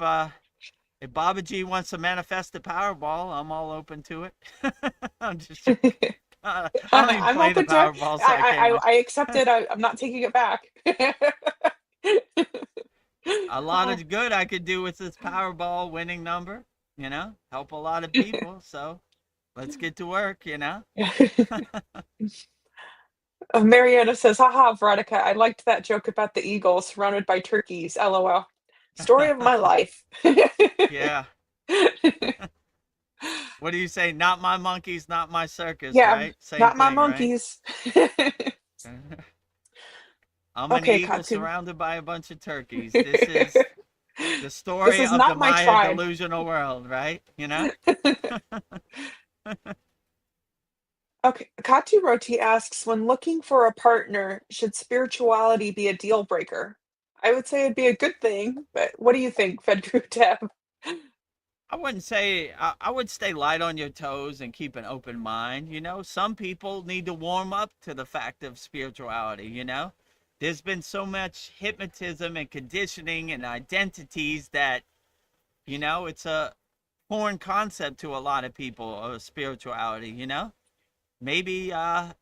Baba G wants to manifest the Powerball, I'm all open to it. I'm just joking. I don't even I'm play the open to it. Powerball, so I can't. I accept it. I'm not taking it back. A lot of good I could do with this Powerball winning number, you know, help a lot of people. So let's get to work, you know. Mariana says, haha, Veronica, I liked that joke about the eagle surrounded by turkeys. LOL. Story of my life. Yeah. What do you say? Not my monkeys, not my circus, Yeah, right? Same not my thing, right? monkeys. I'm an Okay, eagle Katsu. surrounded by a bunch of turkeys. This is the This story is of the not my Maya tribe. delusional world, right? You know? Okay, Katu Roti asks, when looking for a partner, should spirituality be a deal breaker? I would say it'd be a good thing, but what do you think, Vedagurudev? I wouldn't say I would stay light on your toes and keep an open mind. You know, some people need to warm up to the fact of spirituality. You know, there's been so much hypnotism and conditioning and identities that, you know, it's a foreign concept to a lot of people of spirituality. You know, maybe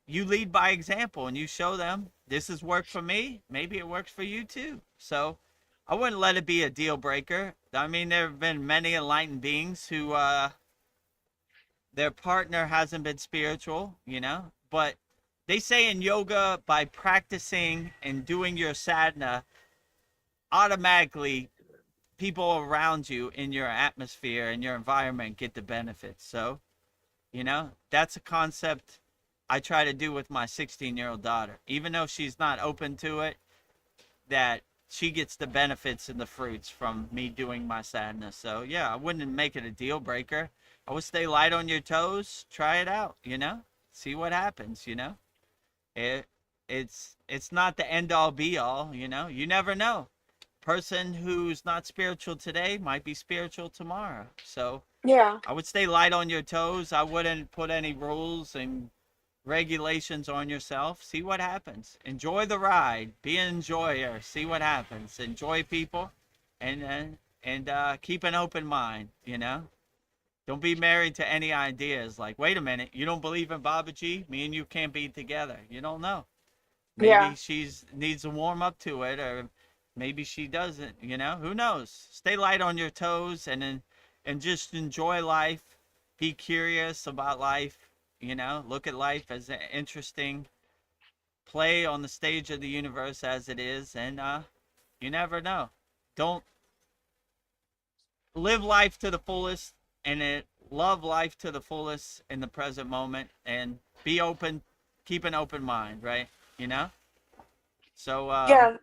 you lead by example and you show them this has worked for me. Maybe it works for you too. So I wouldn't let it be a deal breaker. I mean, there have been many enlightened beings who their partner hasn't been spiritual, you know, but they say in yoga, by practicing and doing your sadhana, automatically people around you in your atmosphere and your environment get the benefits. So, you know, that's a concept I try to do with my 16-year-old daughter. Even though she's not open to it, that she gets the benefits and the fruits from me doing my sadness. So yeah, I wouldn't make it a deal breaker. I would stay light on your toes, try it out, you know, see what happens, you know. It it's not the end all be all, you know. You never know. Person who's not spiritual today might be spiritual tomorrow. So Yeah, I would stay light on your toes. I wouldn't put any rules and regulations on yourself. See what happens. Enjoy the ride. Be an enjoyer. See what happens. Enjoy people, and keep an open mind. You know. Don't be married to any ideas. Like, wait a minute, you don't believe in Babaji? Me and you can't be together. You don't know. yeah, Maybe she's needs to warm up to it, or maybe she doesn't. You know. Who knows? Stay light on your toes, and just enjoy life. Be curious about life. You know, look at life as an interesting play on the stage of the universe as it is, and you never know. Don't live life to the fullest, and love life to the fullest in the present moment, and be open, keep an open mind, right? You know. So yeah.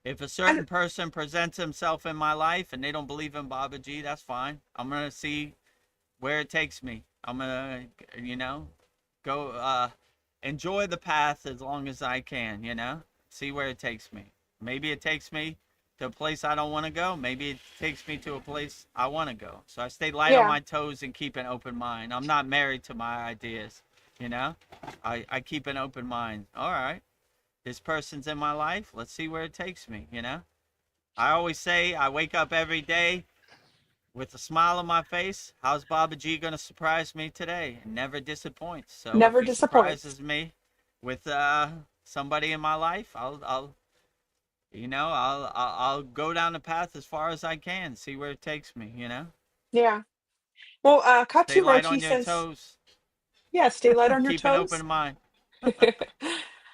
if a I, certain person presents himself in my life and they don't believe in Babaji, that's fine. I'm gonna see where it takes me. I'm gonna, you know, go enjoy the path as long as I can, you know, see where it takes me. Maybe it takes me to a place I don't want to go. Maybe it takes me to a place I want to go. So I stay light on yeah, my toes and keep an open mind. I'm not married to my ideas, you know. I keep an open mind. All right, this person's in my life. Let's see where it takes me, you know. I always say I wake up every day with a smile on my face. How's Baba G gonna surprise me today? And never disappoints. So if never he disappoints. surprises me with somebody in my life, I'll you know I'll go down the path as far as I can, see where it takes me. You know, Yeah. Well, stay Katu light Rochi on your says, toes, yeah, stay light on your keep an toes. open mind.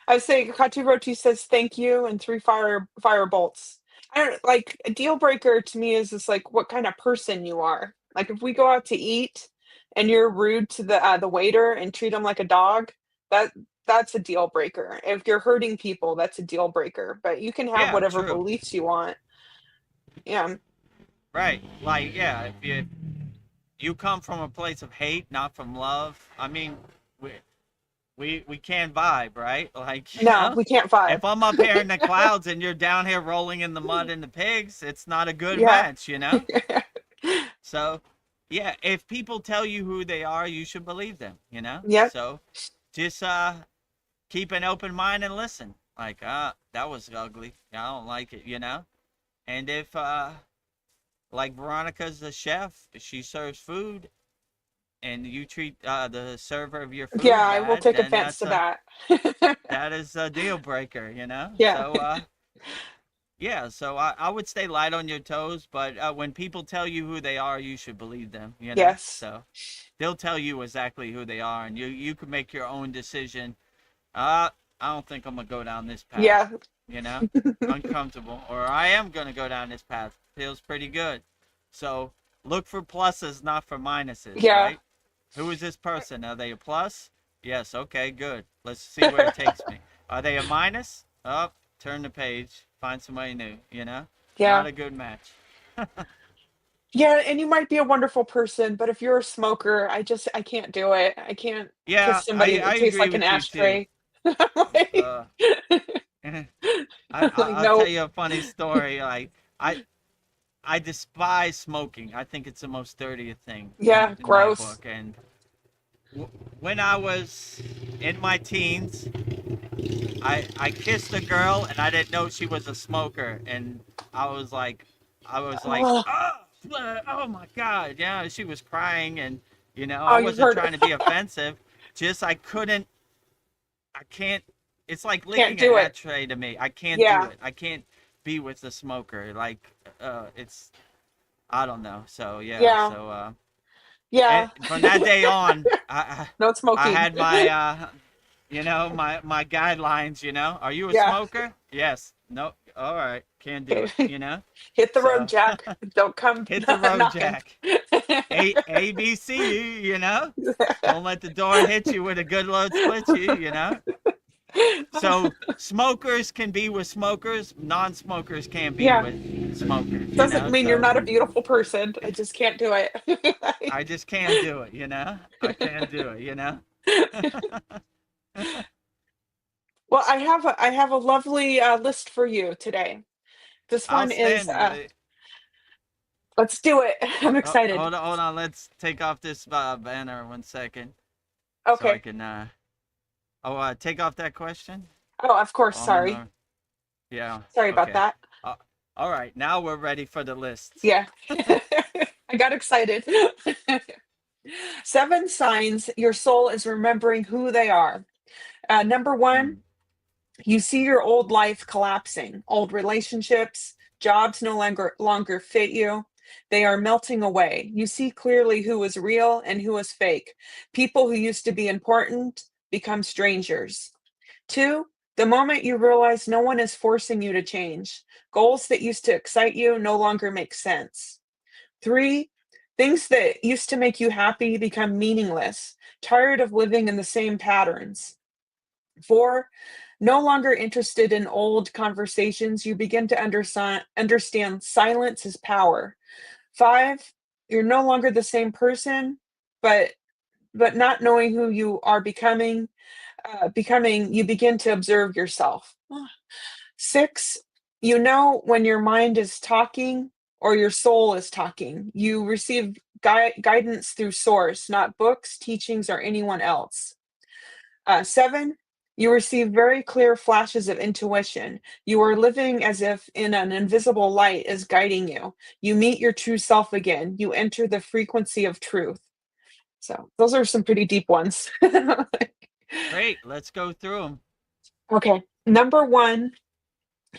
I was saying Katu Rochi says thank you and three fire bolts. I don't like a deal breaker to me is just like what kind of person you are. Like if we go out to eat and you're rude to the waiter and treat him like a dog, that that's a deal breaker. If you're hurting people, that's a deal breaker. But you can have Yeah, whatever true. beliefs you want. Yeah. Right. Like yeah, if you come from a place of hate, not from love. I mean, we we can't vibe, right? Like, you No, know, we can't vibe. if I'm up here in the clouds and you're down here rolling in the mud and the pigs, it's not a good Yeah. match, you know? So, yeah, if people tell you who they are, you should believe them, you know? Yep. So, just keep an open mind and listen. Like, that was ugly. I don't like it, you know? And if like Veronica's the chef, she serves food and you treat the server of your Yeah, food I will bad, take then offense that's to a that. that is a deal breaker, you know? Yeah. So, yeah, so I would stay light on your toes, but when people tell you who they are, you should believe them, you know? Yes. So they'll tell you exactly who they are, and you can make your own decision. I don't think I'm going to go down this path, Yeah. you know? Uncomfortable. Or I am going to go down this path. Feels pretty good. So look for pluses, not for minuses, Yeah. right? Who is this person? Are they a plus? Yes, okay, good. Let's see where it takes me. Are they a minus? Oh, turn the page. Find somebody new, you know? Not Yeah. a good match. Yeah, and you might be a wonderful person, but if you're a smoker, I can't do it. I can't Yeah, kiss somebody I that tastes agree like an with you too. ashtray. Like- Uh, Like, I'll tell nope. you a funny story. Like I despise smoking. I think it's the most dirtiest thing Yeah, in my gross. book. And when I was in my teens, I kissed a girl and I didn't know she was a smoker, and I was like, Oh, oh, oh my god, yeah. She was crying, and oh, I you wasn't heard trying to be offensive. Just I can't. It's like can't licking an do it. ashtray to me. I can't do Yeah, it. I can't be with a smoker. Like, it's I don't know. So yeah. yeah, So and yeah. from that day on, No I smoking. had my my guidelines. Are you a Yeah. smoker? Yes. Nope. All right. Can't do it. Okay. Hit the road, So Jack. Don't come hit the road, knocking. Jack. ABC. Don't let the door hit you with a good load split you. So smokers can be with smokers, non-smokers can't be Yeah. with smokers, Doesn't mean you're So not a beautiful person. I just can't do it. I just can't do it. I can't do it. Well, I have a lovely list for you today. This one is Outstanding. let's do it. I'm Oh, excited. hold on. Let's take off this banner 1 second so I Okay. can. Take off that question. Oh, of course. On the Sorry. nor- Yeah. Sorry about Okay. that. Uh, all right. Now we're ready for the list. Yeah. I got excited. 7 signs your soul is remembering who they are. Number 1, Mm. you see your old life collapsing. Old relationships, jobs no longer fit you. They are melting away. You see clearly who is real and who is fake. People who used to be important become strangers. 2, the moment you realize no one is forcing you to change. Goals that used to excite you no longer make sense. 3, things that used to make you happy become meaningless, tired of living in the same patterns. 4, no longer interested in old conversations, you begin to understand silence is power. 5, you're no longer the same person, but not knowing who you are becoming, you begin to observe yourself. 6, you know when your mind is talking or your soul is talking. You receive guidance through source, not books, teachings, or anyone else. 7, you receive very clear flashes of intuition. You are living as if in an invisible light is guiding you. You meet your true self again. You enter the frequency of truth. So those are some pretty deep ones. Great. Let's go through them. Okay. Number 1,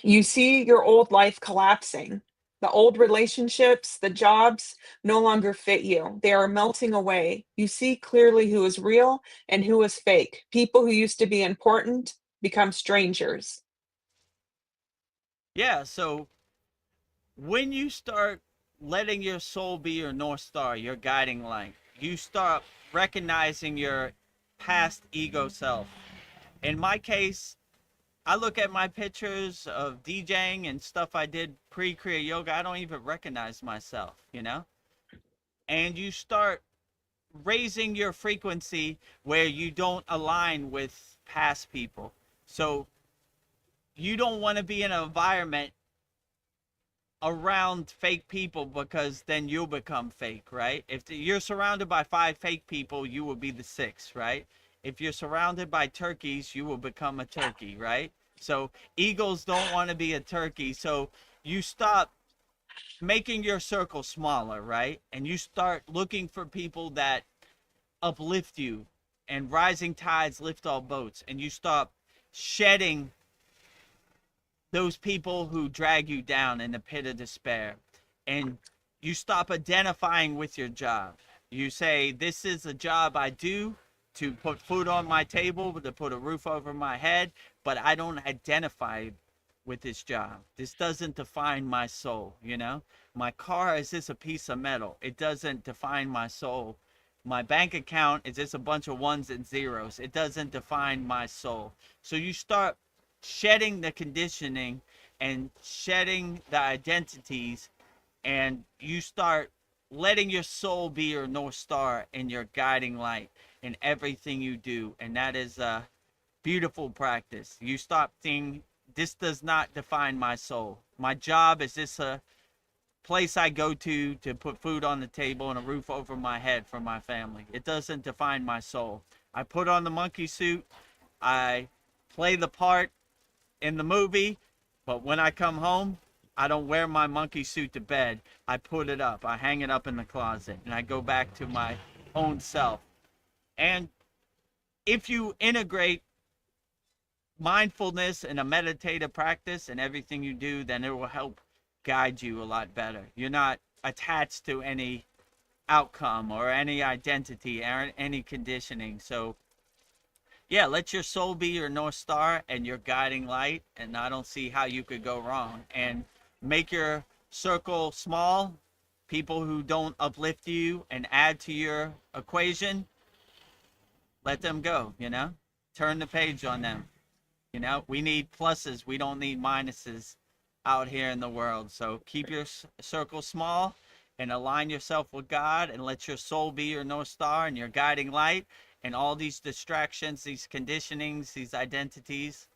you see your old life collapsing. The old relationships, the jobs no longer fit you. They are melting away. You see clearly who is real and who is fake. People who used to be important become strangers. Yeah. So when you start letting your soul be your North Star, your guiding light, you start recognizing your past ego self. In my case, I look at my pictures of DJing and stuff I did pre Kriya Yoga. I don't even recognize myself. And you start raising your frequency where you don't align with past people. So you don't want to be in an environment around fake people, because then you'll become fake, right? If you're surrounded by 5 fake people, you will be the 6th, right? If you're surrounded by turkeys, you will become a turkey, right? So eagles don't want to be a turkey. So you stop making your circle smaller, right? And you start looking for people that uplift you, and rising tides lift all boats, and you stop shedding those people who drag you down in the pit of despair, and you stop identifying with your job. You say, this is a job I do to put food on my table, to put a roof over my head, but I don't identify with this job. This doesn't define my soul. My car is just a piece of metal. It doesn't define my soul. My bank account is just a bunch of ones and zeros. It doesn't define my soul. So you start shedding the conditioning and shedding the identities, and you start letting your soul be your North Star and your guiding light in everything you do. And that is a beautiful practice. You stop seeing this does not define my soul. My job is this a place I go to put food on the table and a roof over my head for my family. It doesn't define my soul. I put on the monkey suit, I play the part in the movie, but when I come home, I don't wear my monkey suit to bed. I put it up, I hang it up in the closet, and I go back to my own self. And if you integrate mindfulness and a meditative practice in everything you do, then it will help guide you a lot better. You're not attached to any outcome or any identity or any conditioning. So yeah, let your soul be your North Star and your guiding light, and I don't see how you could go wrong. And make your circle small. People who don't uplift you and add to your equation, let them go, you know? Turn the page on them. You know, we need pluses. We don't need minuses out here in the world. So keep your circle small and align yourself with God, and let your soul be your North Star and your guiding light. And all these distractions, these conditionings, these identities,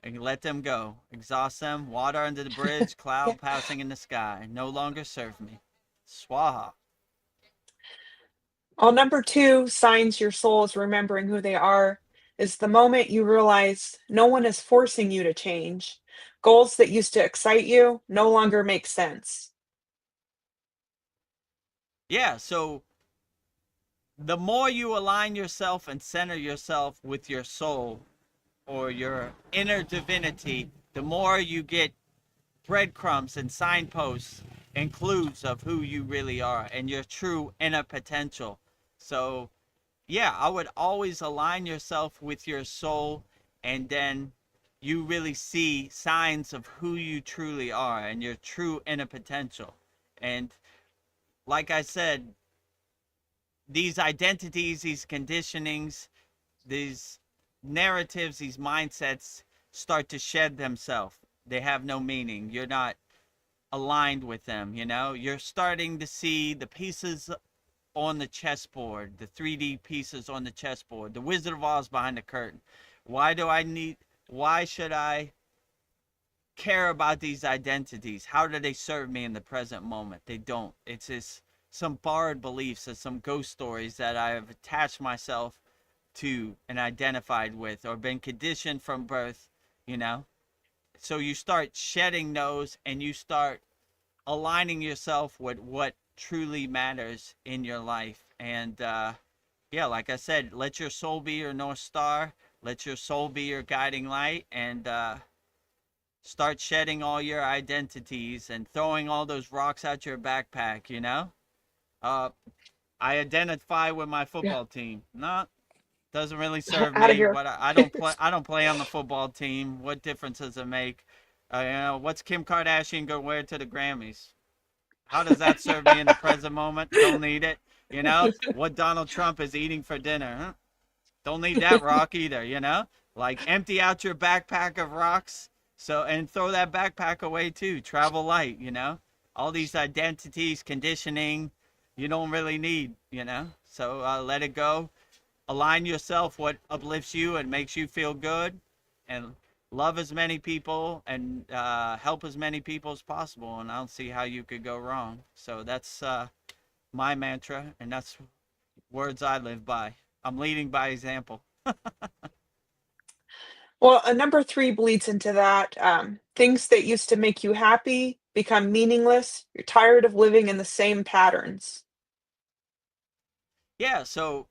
and let them go. Exhaust them. Water under the bridge, Yeah. cloud passing in the sky. No longer serve me. Swaha. Well, number two, signs your soul is remembering who they are, is the moment you realize no one is forcing you to change. Goals that used to excite you no longer make sense. Yeah, so the more you align yourself and center yourself with your soul or your inner divinity, the more you get breadcrumbs and signposts and clues of who you really are and your true inner potential. So, yeah, I would always align yourself with your soul, and then you really see signs of who you truly are and your true inner potential. And like I said, these identities, these conditionings, these narratives, these mindsets start to shed themselves. They have no meaning. You're not aligned with them, you know? You're starting to see the pieces on the chessboard, the 3D pieces on the chessboard. The Wizard of Oz behind the curtain. Why should I care about these identities? How do they serve me in the present moment? They don't. It's just some borrowed beliefs and some ghost stories that I have attached myself to and identified with or been conditioned from birth, you know? So you start shedding those and you start aligning yourself with what truly matters in your life. And yeah, like I said, let your soul be your North Star. Let your soul be your guiding light, and start shedding all your identities and throwing all those rocks out your backpack, you know? Uh, I identify with my Yeah. football team. No, doesn't really serve Out of me. here. What I don't play. I don't play on the football team. What difference does it make? You know, what's Kim Kardashian gonna wear to the Grammys? How does that serve me in the present moment? Don't need it. You know what Donald Trump is eating for dinner? Huh? Don't need that rock either. You know, like empty out your backpack of rocks. So and throw that backpack away too. Travel light. You know, all these identities, conditioning, you don't really need. You know, so let it go. Align yourself what uplifts you and makes you feel good, and love as many people and help as many people as possible, and I don't see how you could go wrong. So that's my mantra, and that's words I live by. I'm leading by example. Well, number three bleeds into that. Things that used to make you happy become meaningless. You're tired of living in the same patterns. Yeah, so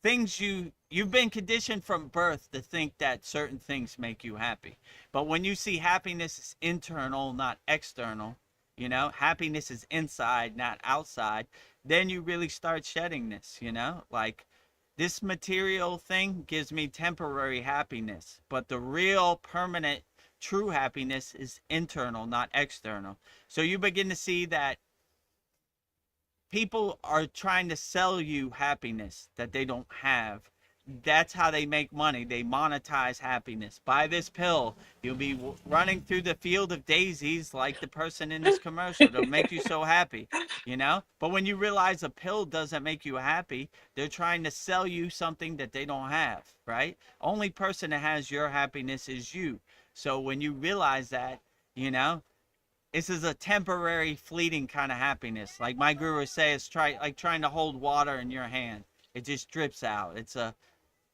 things you've been conditioned from birth to think that certain things make you happy, but when you see happiness is internal, not external, you know, happiness is inside, not outside, then you really start shedding this, you know, like this material thing gives me temporary happiness, but the real permanent true happiness is internal, not external. So you begin to see that people are trying to sell you happiness that they don't have. That's how they make money. They monetize happiness. Buy this pill, you'll be running through the field of daisies like the person in this commercial. It'll make you so happy, you know? But when you realize a pill doesn't make you happy, they're trying to sell you something that they don't have, right? Only person that has your happiness is you. So when you realize that, you know, this is a temporary, fleeting kind of happiness. Like my guru says, like trying to hold water in your hand. It just drips out. It's a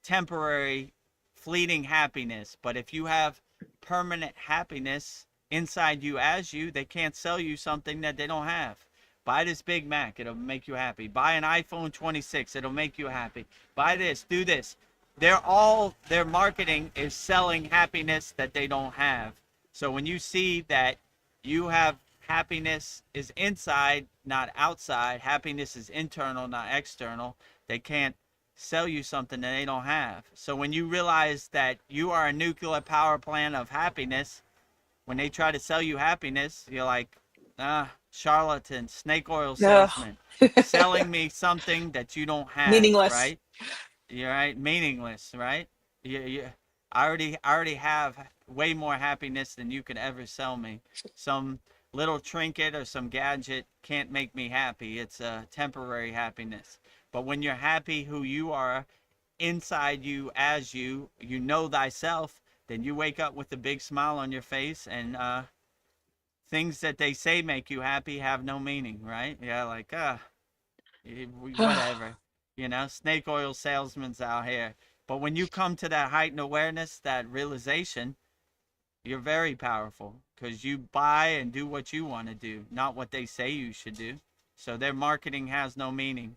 temporary, fleeting happiness. But if you have permanent happiness inside you as you, they can't sell you something that they don't have. Buy this Big Mac, it'll make you happy. Buy an iPhone 26, it'll make you happy. Buy this, do this. Their marketing is selling happiness that they don't have. So when you see that you have happiness is inside, not outside, happiness is internal, not external, they can't sell you something that they don't have. So when you realize that you are a nuclear power plant of happiness, when they try to sell you happiness, you're like, charlatan, snake oil Ugh. salesman, selling me something that you don't have, Meaningless. right? You're right, meaningless, right? I already have way more happiness than you could ever sell me. Some little trinket or some gadget can't make me happy. It's a temporary happiness. But when you're happy who you are inside you as you know thyself, then you wake up with a big smile on your face, and things that they say make you happy have no meaning, right? Yeah, like whatever, snake oil salesmen's out here. But when you come to that heightened awareness, that realization, you're very powerful because you buy and do what you want to do, not what they say you should do. So their marketing has no meaning,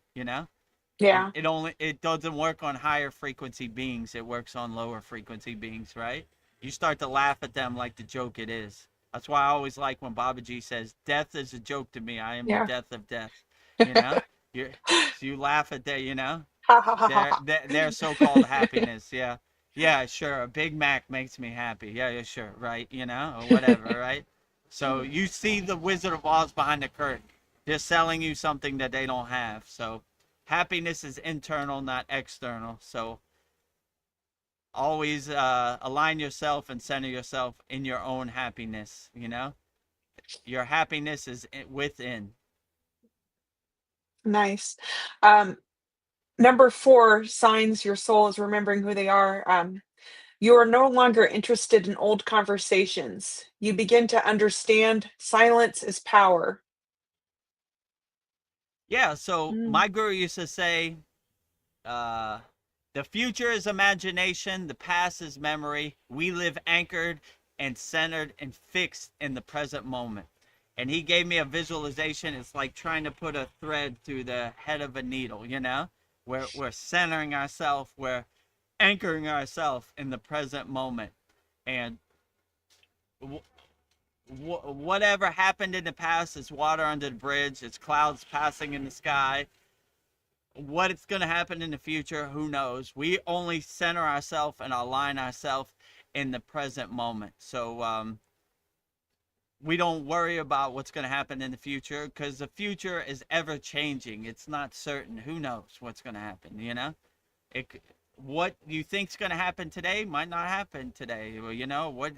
Yeah. it doesn't work on higher frequency beings. It works on lower frequency beings, right? You start to laugh at them like the joke it is. That's why I always like when Babaji says, "Death is a joke to me. I am the Yeah. death of death." You know, so you laugh at that. Ha ha ha ha Their ha. their so-called happiness. Yeah, yeah, sure. A Big Mac makes me happy. Yeah, yeah, sure, right? Or whatever, right? So you see the Wizard of Oz behind the curtain. They're selling you something that they don't have. So happiness is internal, not external. So always align yourself and center yourself in your own happiness. Your happiness is within. Nice. Um, Number 4, signs your soul is remembering who they are. You are no longer interested in old conversations. You begin to understand silence is power. Yeah, so Mm, my guru used to say, uh, the future is imagination, the past is memory. We live anchored and centered and fixed in the present moment. And he gave me a visualization. It's like trying to put a thread through the head of a needle, We're centering ourselves, we're anchoring ourselves in the present moment. And whatever happened in the past is water under the bridge, it's clouds passing in the sky. What it's going to happen in the future, who knows? We only center ourselves and align ourselves in the present moment. So we don't worry about what's going to happen in the future, because the future is ever changing. It's not certain. Who knows what's going to happen, what you think's going to happen today might not happen today.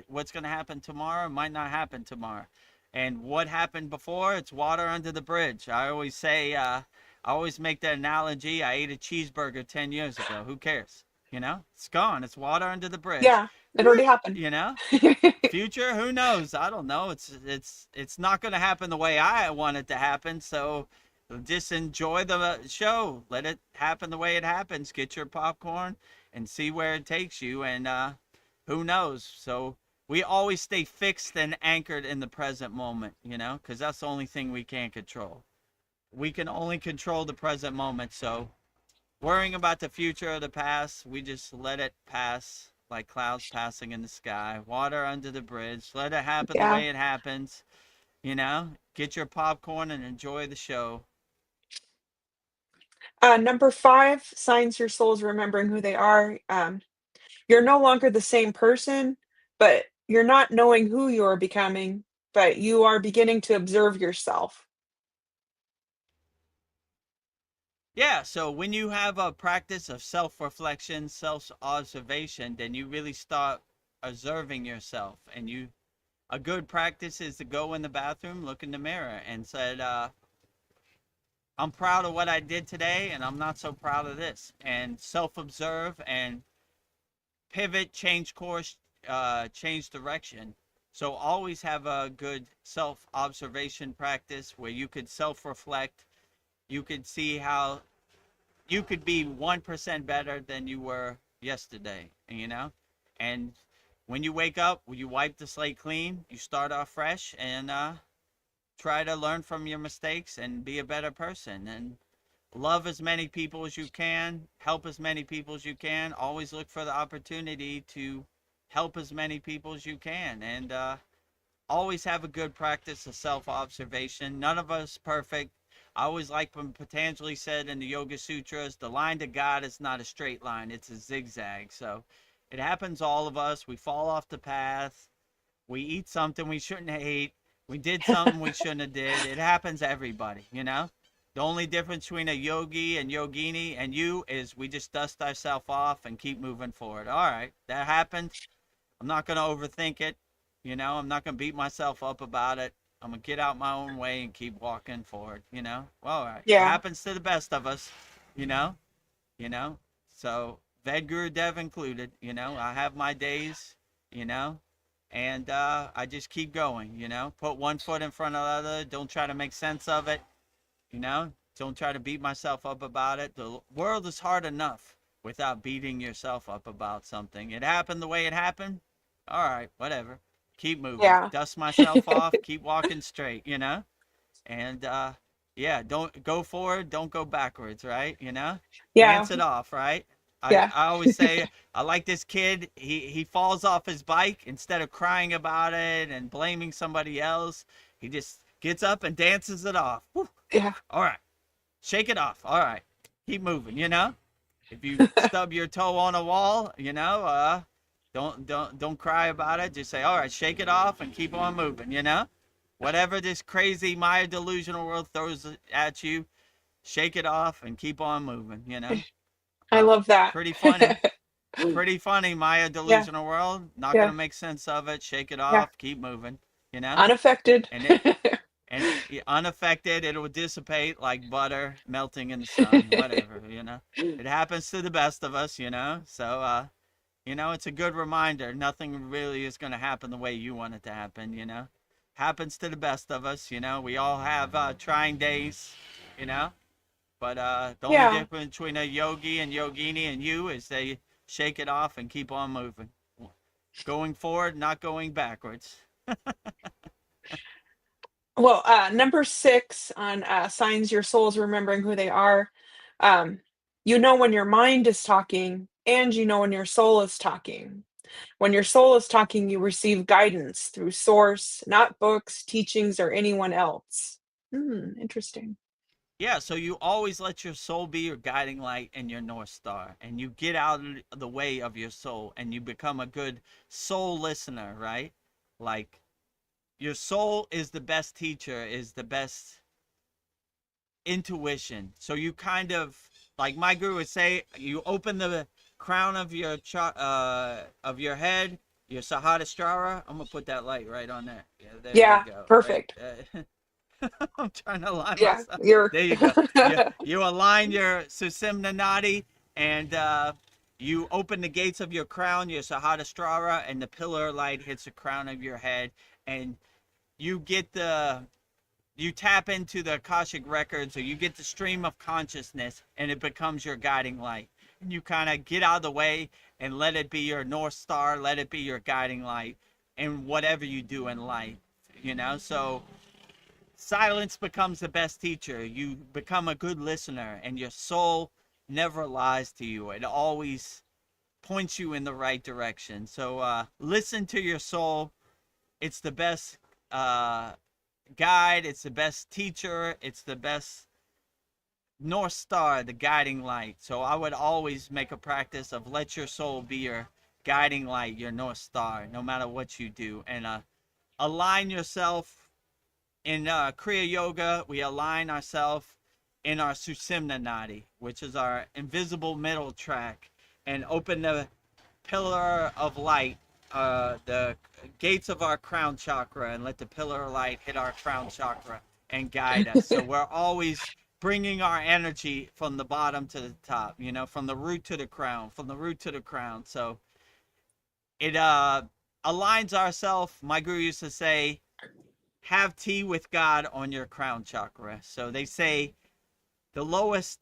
What's going to happen tomorrow might not happen tomorrow. And what happened before, it's water under the bridge. I always say, I always make that analogy. I ate a cheeseburger 10 years ago. Who cares? It's gone. It's water under the bridge. yeah, it already happened. Future, who knows? I don't know. It's not going to happen the way I want it to happen. So just enjoy the show. Let it happen the way it happens. Get your popcorn and see where it takes you. And who knows? So we always stay fixed and anchored in the present moment, because that's the only thing we can't control. We can only control the present moment. So worrying about the future or the past, we just let it pass like clouds passing in the sky, water under the bridge. Let it happen the Yeah. way it happens. Get your popcorn and enjoy the show. Number 5, signs your soul is remembering who they are. You're no longer the same person, but you're not knowing who you are becoming, but you are beginning to observe yourself. Yeah, so when you have a practice of self-reflection, self-observation, then you really start observing yourself. And a good practice is to go in the bathroom, look in the mirror, and said, I'm proud of what I did today, and I'm not so proud of this. And self-observe and pivot, change course, change direction. So always have a good self-observation practice where you could self-reflect. You could see how you could be 1% better than you were yesterday, you know? And when you wake up, you wipe the slate clean, you start off fresh, and try to learn from your mistakes and be a better person. And love as many people as you can, help as many people as you can. Always look for the opportunity to help as many people as you can. And always have a good practice of self-observation. None of us perfect. I always like when Patanjali said in the Yoga Sutras, the line to God is not a straight line, it's a zigzag. So it happens to all of us. We fall off the path. We eat something we shouldn't have ate. We did something we shouldn't have did. It happens to everybody, you know? The only difference between a yogi and yogini and you is we just dust ourselves off and keep moving forward. All right, that happened. I'm not going to overthink it. You know, I'm not going to beat myself up about it. I'm going to get out my own way and keep walking forward, you know? Well, all right. It Yeah. happens to the best of us, you know? You know? So, Vedagurudev included, you know? I have my days, you know? And I just keep going, you know? Put one foot in front of the other. Don't try to make sense of it, you know? Don't try to beat myself up about it. The world is hard enough without beating yourself up about something. It happened the way it happened. All right, whatever. Keep moving. Yeah. Dust myself off. Keep walking straight, you know? And yeah, don't go forward. Don't go backwards, right? You know? Yeah. Dance it off, right? Yeah. I always say, I like this kid. He falls off his bike. Instead of crying about it and blaming somebody else, he just gets up and dances it off. Whew. Yeah. All right. Shake it off. All right. Keep moving, you know? If you stub your toe on a wall, you know, don't cry about it. Just say, all right, shake it off and keep on moving, you know? Whatever this crazy Maya delusional world throws at you, shake it off and keep on moving, you know? I love that. Pretty funny. Pretty funny, Maya Yeah. delusional world. Not Yeah. gonna make sense of it. Shake it Yeah. off, keep moving, you know? Unaffected. And unaffected, it will dissipate like butter melting in the sun, whatever, you know? It happens to the best of us, you know? So, you know, it's a good reminder. Nothing really is going to happen the way you want it to happen, you know? Happens to the best of us, you know? We all have trying days, you know? But the only Yeah. difference between a yogi and yogini and you is they shake it off and keep on moving. Going forward, not going backwards. Well, number 6 on signs your soul is remembering who they are. Um, you know when your mind is talking, and you know when your soul is talking. When your soul is talking, you receive guidance through source, not books, teachings, or anyone else. Interesting. Yeah, so you always let your soul be your guiding light and your North Star, and you get out of the way of your soul and you become a good soul listener, right? Like, your soul is the best teacher, is the best intuition. So you kind of, like my guru would say, you open the crown of your head, your Sahasrara. I'm gonna put that light right on there. Yeah, there Yeah, you go. perfect. Right? I'm trying to align Yeah, myself. you're There you go. You align your Susimna Nadi, and you open the gates of your crown, your Sahasrara, and the pillar of light hits the crown of your head, and you tap into the Akashic records, or you get the stream of consciousness, and it becomes your guiding light. And you kind of get out of the way and let it be your North Star, let it be your guiding light in whatever you do in life, you know? So silence becomes the best teacher. You become a good listener, and your soul never lies to you. It always points you in the right direction. So listen to your soul. It's the best guide, it's the best teacher, it's the best North Star, the guiding light. So I would always make a practice of let your soul be your guiding light, your North Star, no matter what you do. And align yourself in Kriya Yoga. We align ourselves in our Susimna Nadi, which is our invisible middle track, and open the pillar of light, the gates of our crown chakra, and let the pillar of light hit our crown chakra and guide us. So we're always bringing our energy from the bottom to the top, you know, from the root to the crown, from the root to the crown. So it aligns ourselves. My guru used to say, have tea with God on your crown chakra. So they say the lowest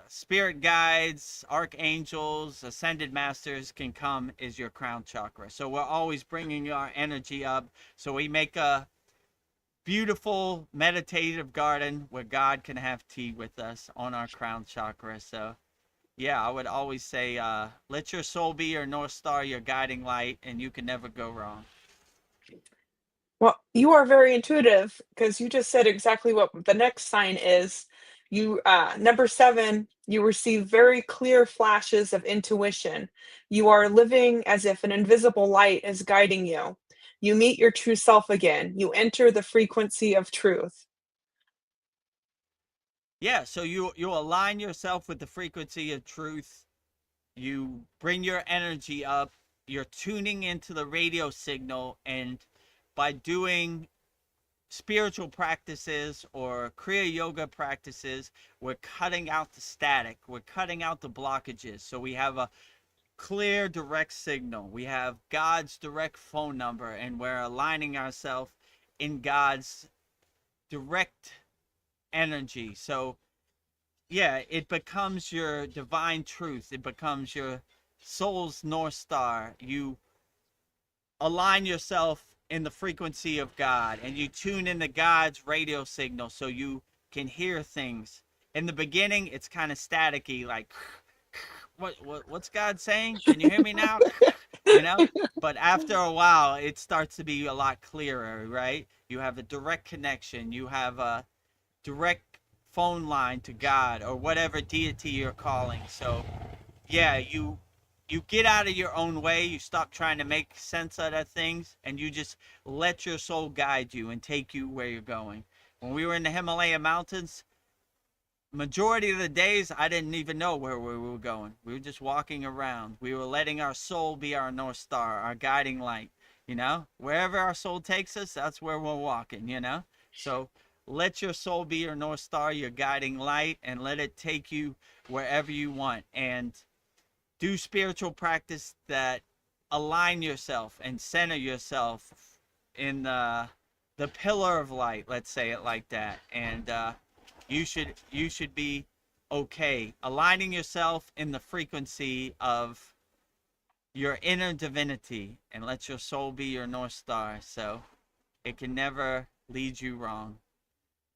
spirit guides, archangels, ascended masters can come is your crown chakra. So we're always bringing our energy up. So we make a beautiful meditative garden where God can have tea with us on our crown chakra. So yeah, I would always say, let your soul be your North Star, your guiding light, and you can never go wrong. Well, you are very intuitive because you just said exactly what the next sign is. You, number 7, you receive very clear flashes of intuition. You are living as if an invisible light is guiding you. You meet your true self again. You enter the frequency of truth. Yeah, so you align yourself with the frequency of truth. You bring your energy up. You're tuning into the radio signal, and by doing spiritual practices or Kriya yoga practices, we're cutting out the static. We're cutting out the blockages. So we have a clear direct signal. We have God's direct phone number, and we're aligning ourselves in God's direct energy. So yeah, it becomes your divine truth. It becomes your soul's North Star. You align yourself in the frequency of God, and you tune into God's radio signal so you can hear things. In the beginning, it's kind of staticky, like what's God saying? Can you hear me now? You know? But after a while, it starts to be a lot clearer, right? You have a direct connection. You have a direct phone line to God or whatever deity you're calling. So yeah, you get out of your own way. You stop trying to make sense out of things, and you just let your soul guide you and take you where you're going. When we were in the Himalayan mountains, majority of the days I didn't even know where we were going. We were just walking around. We were letting our soul be our North Star, our guiding light. You know, wherever our soul takes us, that's where we're walking. You know, so let your soul be your North Star, your guiding light, and let it take you wherever you want. And do spiritual practice that align yourself and center yourself in the pillar of light. Let's say it like that, and you should be okay aligning yourself in the frequency of your inner divinity, and let your soul be your North Star, so it can never lead you wrong.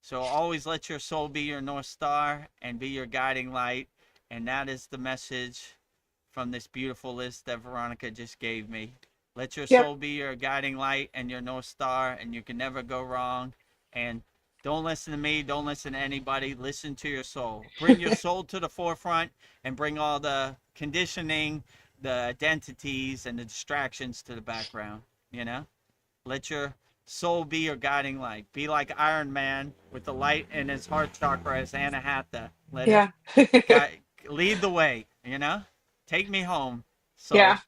So always let your soul be your North Star and be your guiding light. And that is the message from this beautiful list that Veronica just gave me. Let your Yep. soul be your guiding light and your North Star, and you can never go wrong. And don't listen to me. Don't listen to anybody. Listen to your soul. Bring your soul to the forefront and bring all the conditioning, the identities, and the distractions to the background. You know? Let your soul be your guiding light. Be like Iron Man with the light in his heart chakra as Anahata. Let it Yeah. lead the way, you know? Take me home. So Yeah.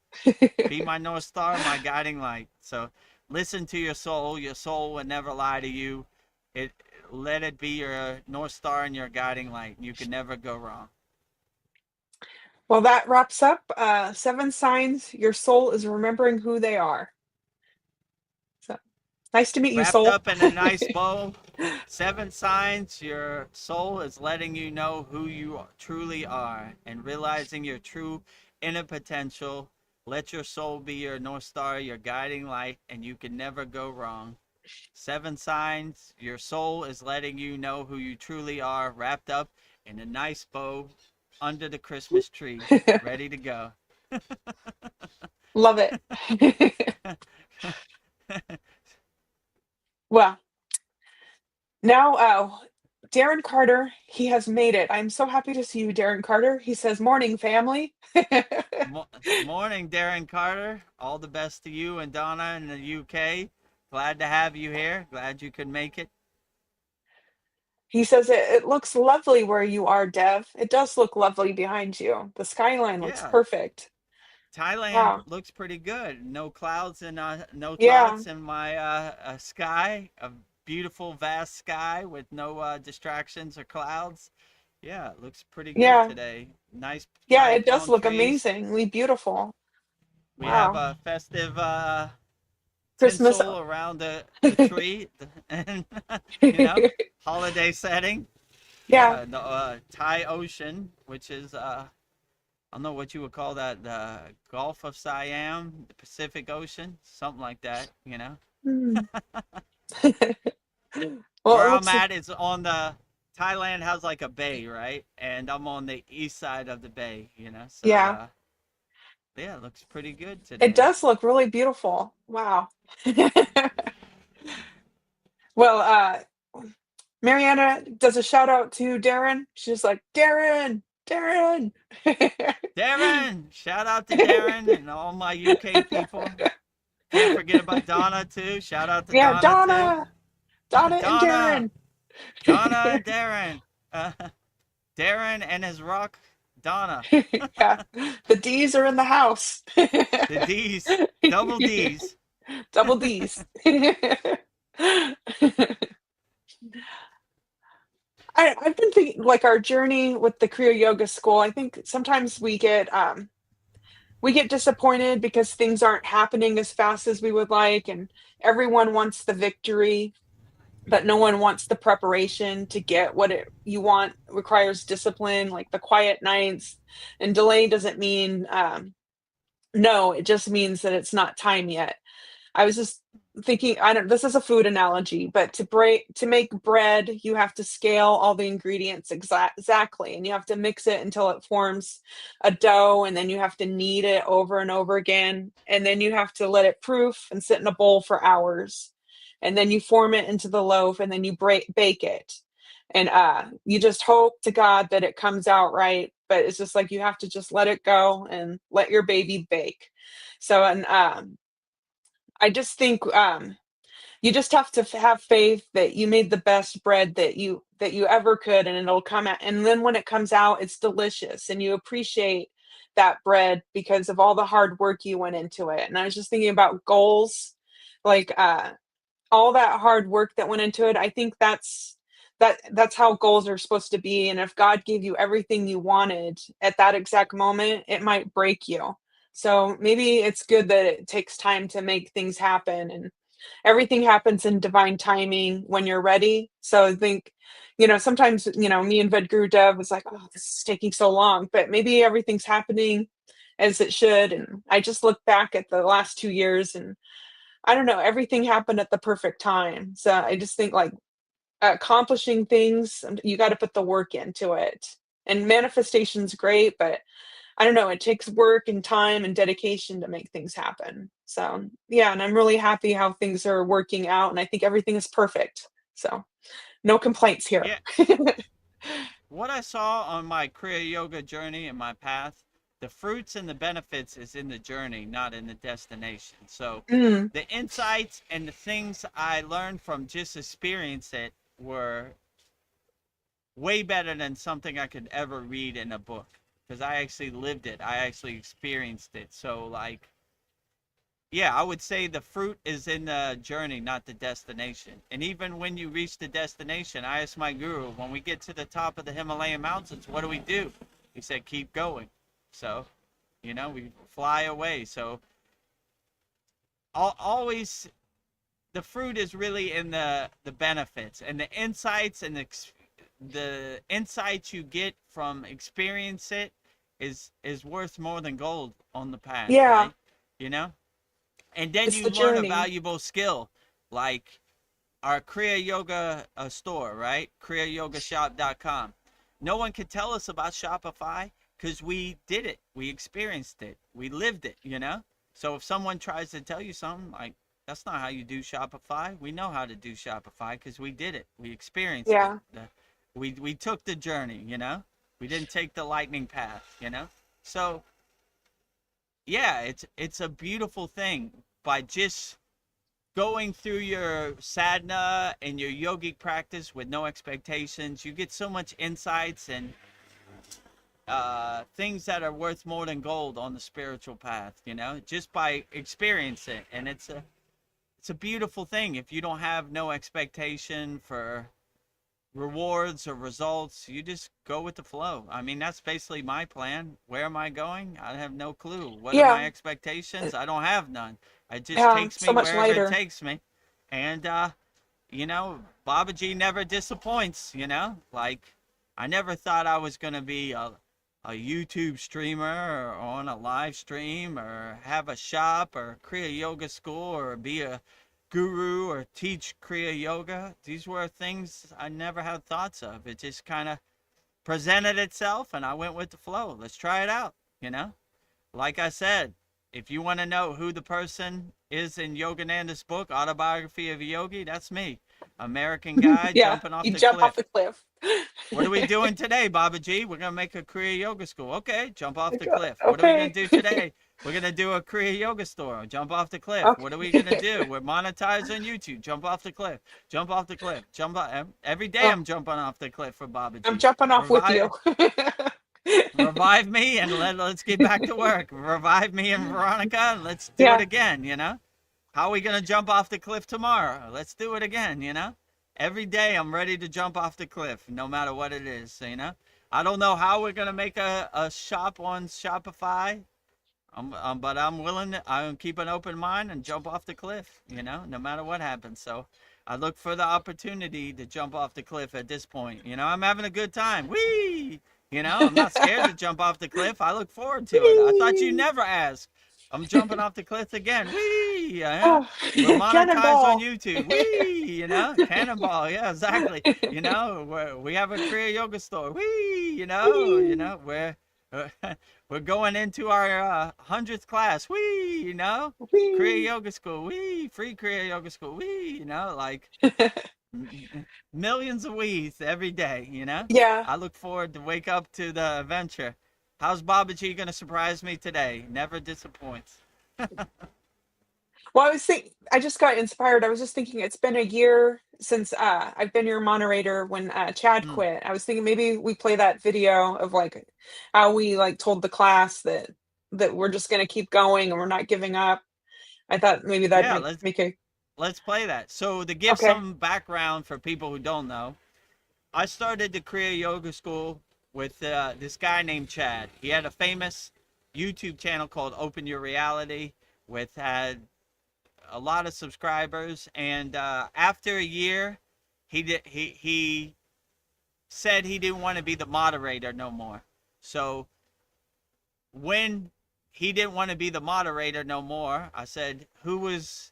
be my North Star, my guiding light. So listen to your soul. Your soul will never lie to you. It let it be your North Star and your guiding light. You can never go wrong. Well, that wraps up 7 signs your soul is remembering who they are. So nice to meet you, Wrapped soul. up in a nice bow. 7 signs your soul is letting you know who you truly are and realizing your true inner potential. Let your soul be your North Star, your guiding light, and you can never go wrong. 7 signs your soul is letting you know who you truly are, wrapped up in a nice bow under the Christmas tree, ready to go. Love it. Well, now, Darren Carter, he has made it. I'm so happy to see you, Darren Carter. He says, "Morning, family." Morning, Darren Carter. All the best to you and Donna in the UK. Glad to have you here. Glad you could make it. He says, it looks lovely where you are, Dev. It does look lovely behind you. The skyline looks Yeah, perfect. Thailand Wow. looks pretty good. No clouds and no Yeah. thoughts in my sky. A beautiful, vast sky with no distractions or clouds. Yeah, it looks pretty good Yeah. today. Nice Yeah, Thai it does palm look trees. amazingly beautiful. We have Wow. a festive Christmas. tinsel around the tree and you know, holiday setting. Yeah. Yeah, the Thai Ocean, which is I don't know what you would call that, the Gulf of Siam, the Pacific Ocean, something like that, you know. Hmm. Well, Where it I'm looks. at is on the Thailand has like a bay, right? And I'm on the east side of the bay, you know. So Yeah. yeah, it looks pretty good It today. does look really beautiful. Wow. Well, Mariana does a shout out to Darren. She's like, Darren, Darren. Darren, shout out to Darren and all my UK people. Can't forget about Donna too. Shout out to Yeah, Donna too. Donna, Donna and Donna, Darren. Donna and Darren. Uh, Darren and his rock, Donna. Yeah, the D's are in the house. The D's, double D's. Double D's. I've been thinking like our journey with the Kriya Yoga School. I think sometimes we get disappointed because things aren't happening as fast as we would like, and everyone wants the victory, but no one wants the preparation to get what you want. Requires discipline, like the quiet nights. And delay doesn't mean no, it just means that it's not time yet. I was just thinking, I don't, this is a food analogy, but to make bread, you have to scale all the ingredients exactly, and you have to mix it until it forms a dough, and then you have to knead it over and over again, and then you have to let it proof and sit in a bowl for hours, and then you form it into the loaf, and then you bake it. And you just hope to God that it comes out right, but it's just like you have to just let it go and let your baby bake. So, and I just think you just have to have faith that you made the best bread that you ever could, and it'll come out. And then when it comes out, it's delicious, and you appreciate that bread because of all the hard work you went into it. And I was just thinking about goals, like all that hard work that went into it. I think that's how goals are supposed to be. And if God gave you everything you wanted at that exact moment, it might break you. So maybe it's good that it takes time to make things happen, and everything happens in divine timing when you're ready. So I think, sometimes, me and Vedagurudev was like, oh, this is taking so long, but maybe everything's happening as it should. And I just look back at the last 2 years, and I don't know, everything happened at the perfect time. So I just think like accomplishing things, you got to put the work into it. And manifestation's great, but I don't know, it takes work and time and dedication to make things happen. So, yeah, and I'm really happy how things are working out, and I think everything is perfect. So, no complaints here. Yeah, what I saw on my Kriya Yoga journey and my path, the fruits and the benefits is in the journey, not in the destination. So Mm, the insights and the things I learned from just experience it were way better than something I could ever read in a book because I actually lived it. I actually experienced it. So like, yeah, I would say the fruit is in the journey, not the destination. And even when you reach the destination, I asked my guru, when we get to the top of the Himalayan mountains, what do? He said, keep going. So, we fly away. So, always the fruit is really in the benefits and the insights and the insights you get from experience it is worth more than gold on the path, yeah, right? You know? And then it's you the learn a journey. valuable skill like our Kriya Yoga store, right? kriyayogashop.com. No one could tell us about Shopify because we did it. We experienced it. We lived it, you know? So if someone tries to tell you something like, that's not how you do Shopify. We know how to do Shopify because we did it. We experienced it. Yeah. We took the journey, you know? We didn't take the lightning path, you know? So yeah, it's a beautiful thing by just going through your sadhana and your yogic practice with no expectations. You get so much insights and things that are worth more than gold on the spiritual path, just by experiencing. And it's a beautiful thing if you don't have no expectation for rewards or results. You just go with the flow. I mean, that's basically my plan. Where am I going? I have no clue. What are my Yeah. expectations? I don't have none. It just Yeah. takes So me much wherever it lighter. takes me. And, you know, Babaji never disappoints, you know? Like, I never thought I was going to be a YouTube streamer or on a live stream or have a shop or Kriya Yoga school or be a guru or teach Kriya Yoga. These were things I never had thoughts of. It just kind of presented itself and I went with the flow. Let's try it out, you know? Like I said, if you want to know who the person is in Yogananda's book, Autobiography of a Yogi, that's me. American guy Yeah. jumping off You the jump off cliff. the cliff. What are we doing today, Babaji? We're going to make a Kriya Yoga school. Okay, jump off the cliff. What are we going Okay. to do today? We're going to do a Kriya Yoga store. Jump off the cliff. What are we going to Okay. do? We're monetized on YouTube. Jump off the cliff. Jump off the cliff. Jump off. Every day Oh, I'm jumping off the cliff for I'm Babaji. jumping off with you. Revive, revive me and let's get back to work. Revive me and Veronica and let's do it Yeah. again, you know? How are we going to jump off the cliff tomorrow? Let's do it again, you know? Every day I'm ready to jump off the cliff, no matter what it is, you know? I don't know how we're going to make a shop on Shopify, but I'm willing to, I'm keep an open mind and jump off the cliff, you know, no matter what happens. So I look for the opportunity to jump off the cliff at this point. You know, I'm having a good time. Whee! You know, I'm not scared to jump off the cliff. I look forward to it. I thought you Whee! never asked. I'm jumping off the cliff again. Whee! Yeah. Oh, We're monetized on cannonball. YouTube. Whee! You know, cannonball. Yeah, exactly. You know, we have a Kriya Yoga store. Whee! You Whee! know, we're going into our 100th class. Whee! You know, Kriya Whee! Yoga school. Whee! Free Kriya Yoga school. Whee! You know, like millions of wees every day, you know? Yeah. I look forward to wake up to the adventure. How's Babaji going to surprise me today? Never disappoints. Well, I just got inspired. I was just thinking it's been a year since I've been your moderator when Chad Hmm. quit. I was thinking maybe we play that video of like how we like told the class that we're just gonna keep going and we're not giving up. I thought maybe that'd Yeah, make a let's play that. So to give okay. some background for people who don't know, I started the Kriya Yoga School with this guy named Chad. He had a famous YouTube channel called Open Your Reality, with had a lot of subscribers. And after a year, he said he didn't want to be the moderator no more. So when he didn't want to be the moderator no more, I said, who was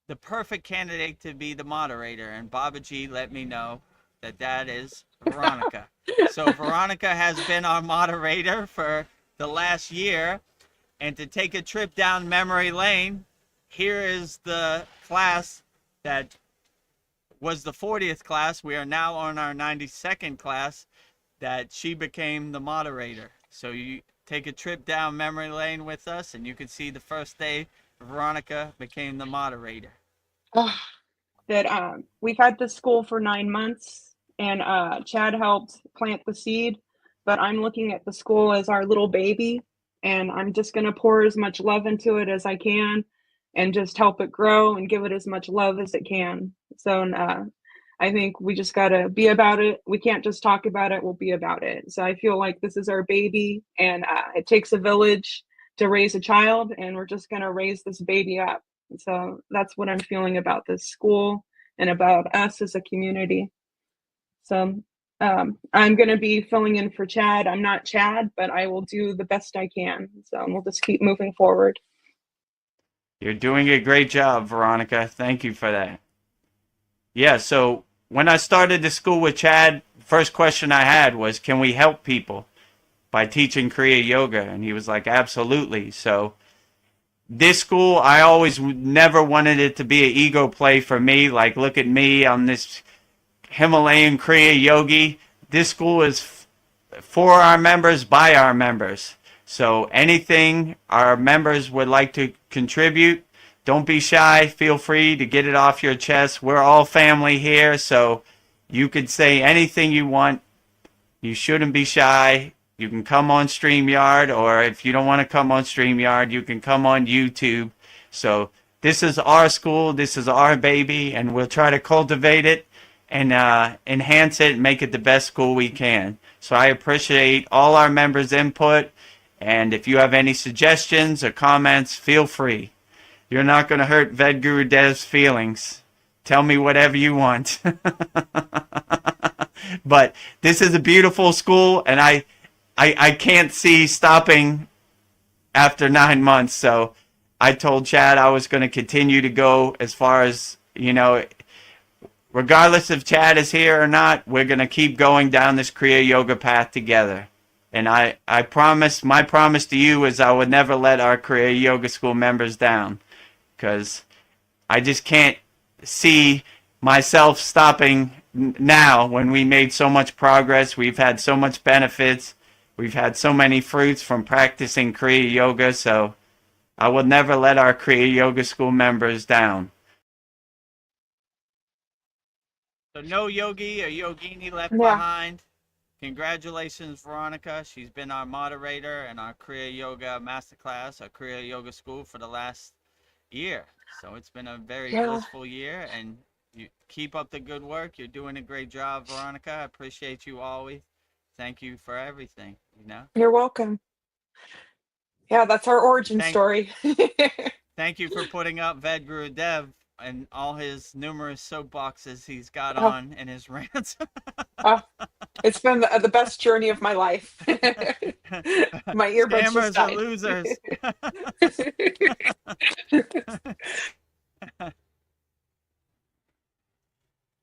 the perfect candidate to be the moderator? And Babaji let me know that is Veronica. So Veronica has been our moderator for the last year. And to take a trip down memory lane, here is the class that was the 40th class. We are now on our 92nd class that she became the moderator. So you take a trip down memory lane with us and you can see the first day Veronica became the moderator. Oh, that we've had this school for 9 months, and Chad helped plant the seed, but I'm looking at the school as our little baby, and I'm just going to pour as much love into it as I can and just help it grow and give it as much love as it can. So I think we just got to be about it. We can't just talk about it, we'll be about it. So I feel like this is our baby, and it takes a village to raise a child, and we're just going to raise this baby up. So that's what I'm feeling about this school and about us as a community. So I'm going to be filling in for Chad. I'm not Chad, but I will do the best I can. So we'll just keep moving forward. You're doing a great job, Veronica. Thank you for that. Yeah, so when I started the school with Chad, first question I had was, can we help people by teaching Kriya Yoga? And he was like, absolutely. So this school, I always never wanted it to be an ego play for me. Like, look at me, I'm this Himalayan Kriya yogi. This school is for our members, by our members. So anything our members would like to contribute, don't be shy. Feel free to get it off your chest. We're all family here, so you could say anything you want. You shouldn't be shy. You can come on StreamYard, or if you don't want to come on StreamYard, you can come on YouTube. So this is our school. This is our baby, and we'll try to cultivate it and enhance it and make it the best school we can. So I appreciate all our members' input. And if you have any suggestions or comments, feel free. You're not going to hurt Vedgurudev's feelings. Tell me whatever you want. But this is a beautiful school, and I can't see stopping after 9 months. So I told Chad I was going to continue to go as far as, regardless if Chad is here or not, we're going to keep going down this Kriya Yoga path together. And I promise, my promise to you is I would never let our Kriya Yoga School members down, because I just can't see myself stopping now when we made so much progress. We've had so much benefits. We've had so many fruits from practicing Kriya Yoga. So I will never let our Kriya Yoga School members down. So no yogi or yogini left behind. Congratulations, Veronica. She's been our moderator in our Kriya Yoga Masterclass, our Kriya Yoga School, for the last year. So it's been a very blissful year, and you keep up the good work. You're doing a great job, Veronica. I appreciate you always. Thank you for everything, You're welcome. Yeah, that's our origin story. Thank you for putting up Vedagurudev and all his numerous soapboxes he's got on in his rants. It's been the best journey of my life. My earbuds Scammers just died. are losers.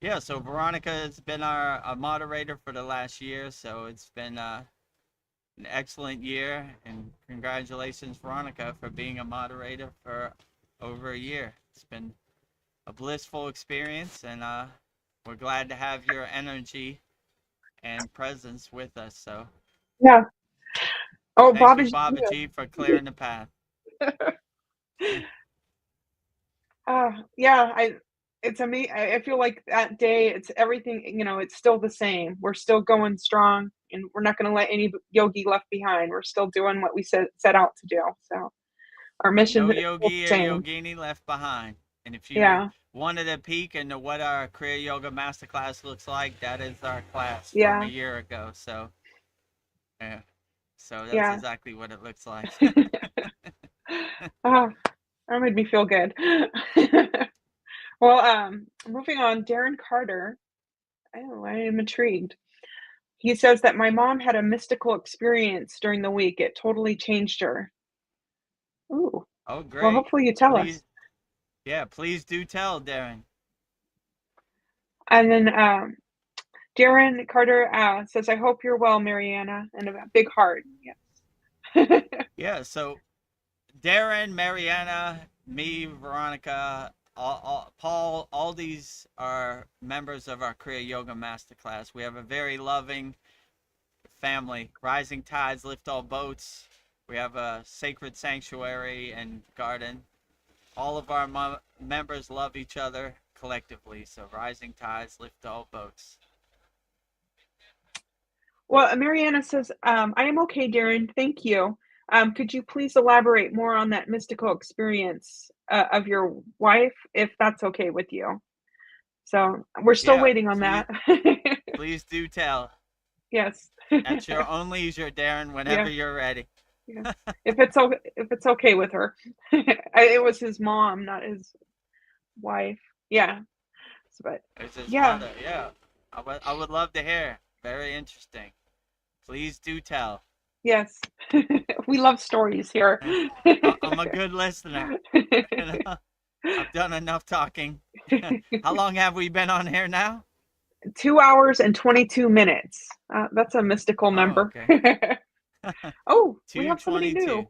Yeah, so Veronica has been our moderator for the last year, so it's been an excellent year, and congratulations, Veronica, for being a moderator for over a year. It's been a blissful experience, and we're glad to have your energy and presence with us. So Yeah. Oh, thank you, Babaji, for clearing the path. It's amazing. I feel like that day, it's everything, it's still the same. We're still going strong, and we're not going to let any yogi left behind. We're still doing what we set out to do. So our mission No is still yogi the or same. yogini left behind. And if you wanted a peek into what our Kriya Yoga Masterclass looks like, that is our class from a year ago. So, so that's exactly what it looks like. That made me feel good. Well, moving on, Darren Carter. I am intrigued. He says that my mom had a mystical experience during the week. It totally changed her. Ooh. Oh, great. Well, hopefully you tell us. Yeah, please do tell, Darren. And then Darren Carter says, I hope you're well, Mariana, and a big heart. Yes. Yeah, so Darren, Mariana, me, Veronica, Paul, all these are members of our Kriya Yoga Masterclass. We have a very loving family. Rising tides lift all boats. We have a sacred sanctuary and garden. All of our members love each other collectively. So rising tides lift all boats. Well, Mariana says, I am okay, Darren. Thank you. Could you please elaborate more on that mystical experience of your wife, if that's okay with you? So we're still waiting on that. Please do tell. Yes. At your own leisure, Darren, whenever you're ready. Yeah. If it's okay with her. It was his mom, not his wife. Yeah. But it's his mother. Yeah. I would love to hear. Very interesting. Please do tell. Yes. We love stories here. I'm a good listener. I've done enough talking. How long have we been on here now? 2 hours and 22 minutes. That's a mystical number. Okay. We have somebody new.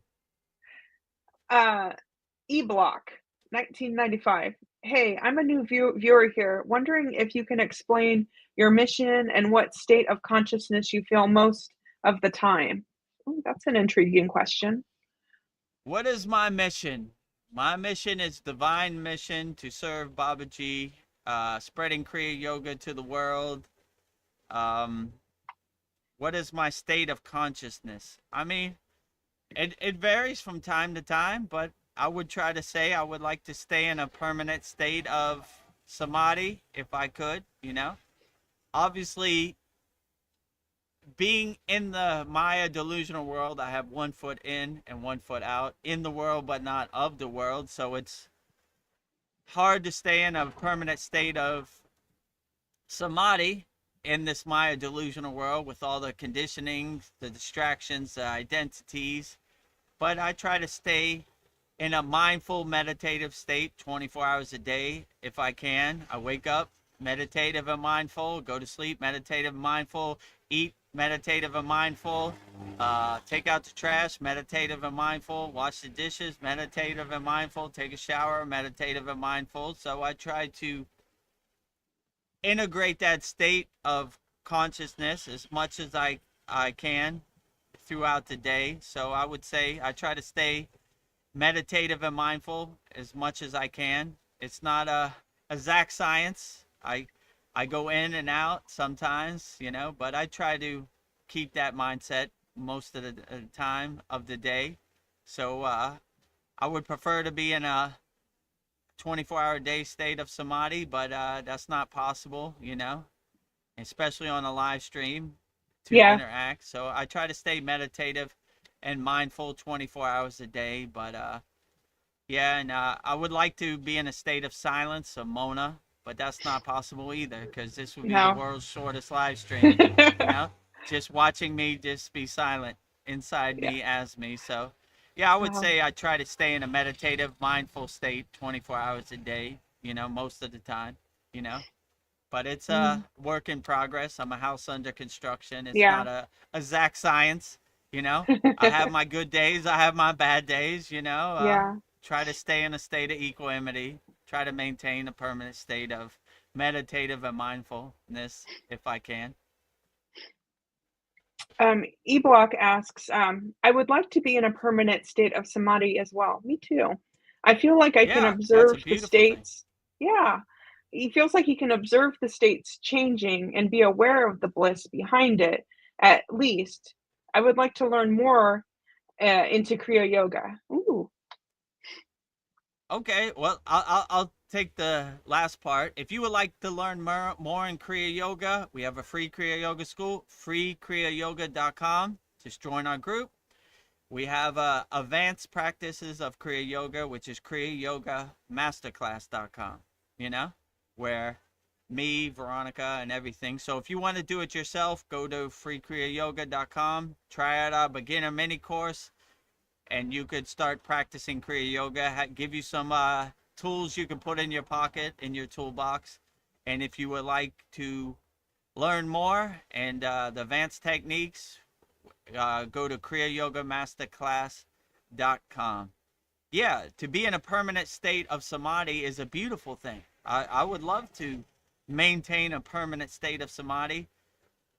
E-Block, 1995. Hey, I'm a new viewer here. Wondering if you can explain your mission and what state of consciousness you feel most of the time. Ooh, that's an intriguing question. What is my mission? My mission is divine mission to serve Babaji, spreading Kriya Yoga to the world. What is my state of consciousness? I mean, it varies from time to time, but I would try to say I would like to stay in a permanent state of samadhi if I could, obviously, being in the Maya delusional world, I have one foot in and one foot out in the world, but not of the world. So it's hard to stay in a permanent state of samadhi in this Maya delusional world with all the conditioning, the distractions, the identities. But I try to stay in a mindful, meditative state 24 hours a day if I can. I wake up meditative and mindful, go to sleep meditative and mindful, eat meditative and mindful, take out the trash meditative and mindful, wash the dishes meditative and mindful, take a shower meditative and mindful. So I try to integrate that state of consciousness as much as I can throughout the day. So I would say I try to stay meditative and mindful as much as I can. It's not a exact science. I go in and out sometimes, but I try to keep that mindset most of the time of the day. So I would prefer to be in a 24-hour day state of samadhi, but that's not possible, especially on a live stream to interact. So I try to stay meditative and mindful 24 hours a day, but and I would like to be in a state of silence, a mona, but that's not possible either, because this would be the world's shortest live stream, just watching me just be silent inside me as me. So I would say I try to stay in a meditative, mindful state 24 hours a day, most of the time, but it's a work in progress. I'm a house under construction. It's not a exact science, I have my good days. I have my bad days, try to stay in a state of equanimity, try to maintain a permanent state of meditative and mindfulness if I can. E-Block asks, I would like to be in a permanent state of samadhi as well. Me too. I feel like I can observe the states. Yeah. He feels like he can observe the states changing and be aware of the bliss behind it, at least. I would like to learn more into Kriya Yoga. Ooh. Okay, well, I'll take the last part. If you would like to learn more in Kriya Yoga, we have a free Kriya Yoga school, freekriyayogamasterclass.com. Just join our group. We have advanced practices of Kriya Yoga, which is kriyayogamasterclass.com, where me, Veronica, and everything. So if you want to do it yourself, go to freekriyayogamasterclass.com, try out our beginner mini course, and you could start practicing Kriya Yoga, give you some tools you can put in your pocket, in your toolbox. And if you would like to learn more and the advanced techniques, go to kriyayogamasterclass.com. Yeah, to be in a permanent state of samadhi is a beautiful thing. I would love to maintain a permanent state of samadhi.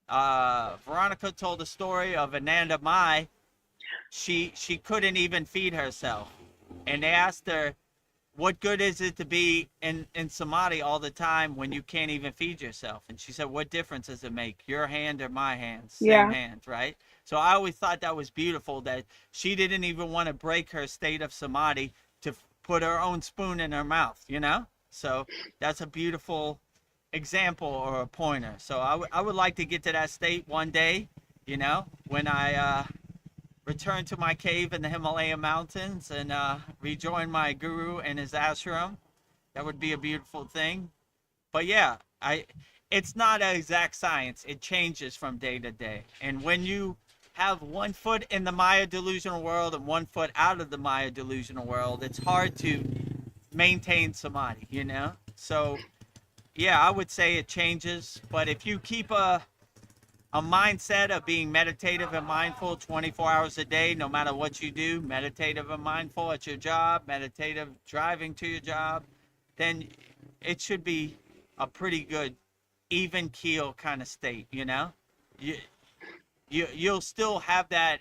Veronica told the story of Ananda Mai. She couldn't even feed herself, and they asked her, what good is it to be in samadhi all the time when you can't even feed yourself? And she said, what difference does it make, your hand or my hand? Same hand, right? So I always thought that was beautiful, that she didn't even want to break her state of samadhi to put her own spoon in her mouth, so that's a beautiful example or a pointer. So I would like to get to that state one day, when I return to my cave in the Himalayan mountains and rejoin my guru and his ashram. That would be a beautiful thing. But it's not an exact science. It changes from day to day. And when you have one foot in the Maya delusional world and one foot out of the Maya delusional world, it's hard to maintain samadhi, So I would say it changes. But if you keep a mindset of being meditative and mindful 24 hours a day, no matter what you do, meditative and mindful at your job, meditative driving to your job, then it should be a pretty good even keel kind of state, you'll still have that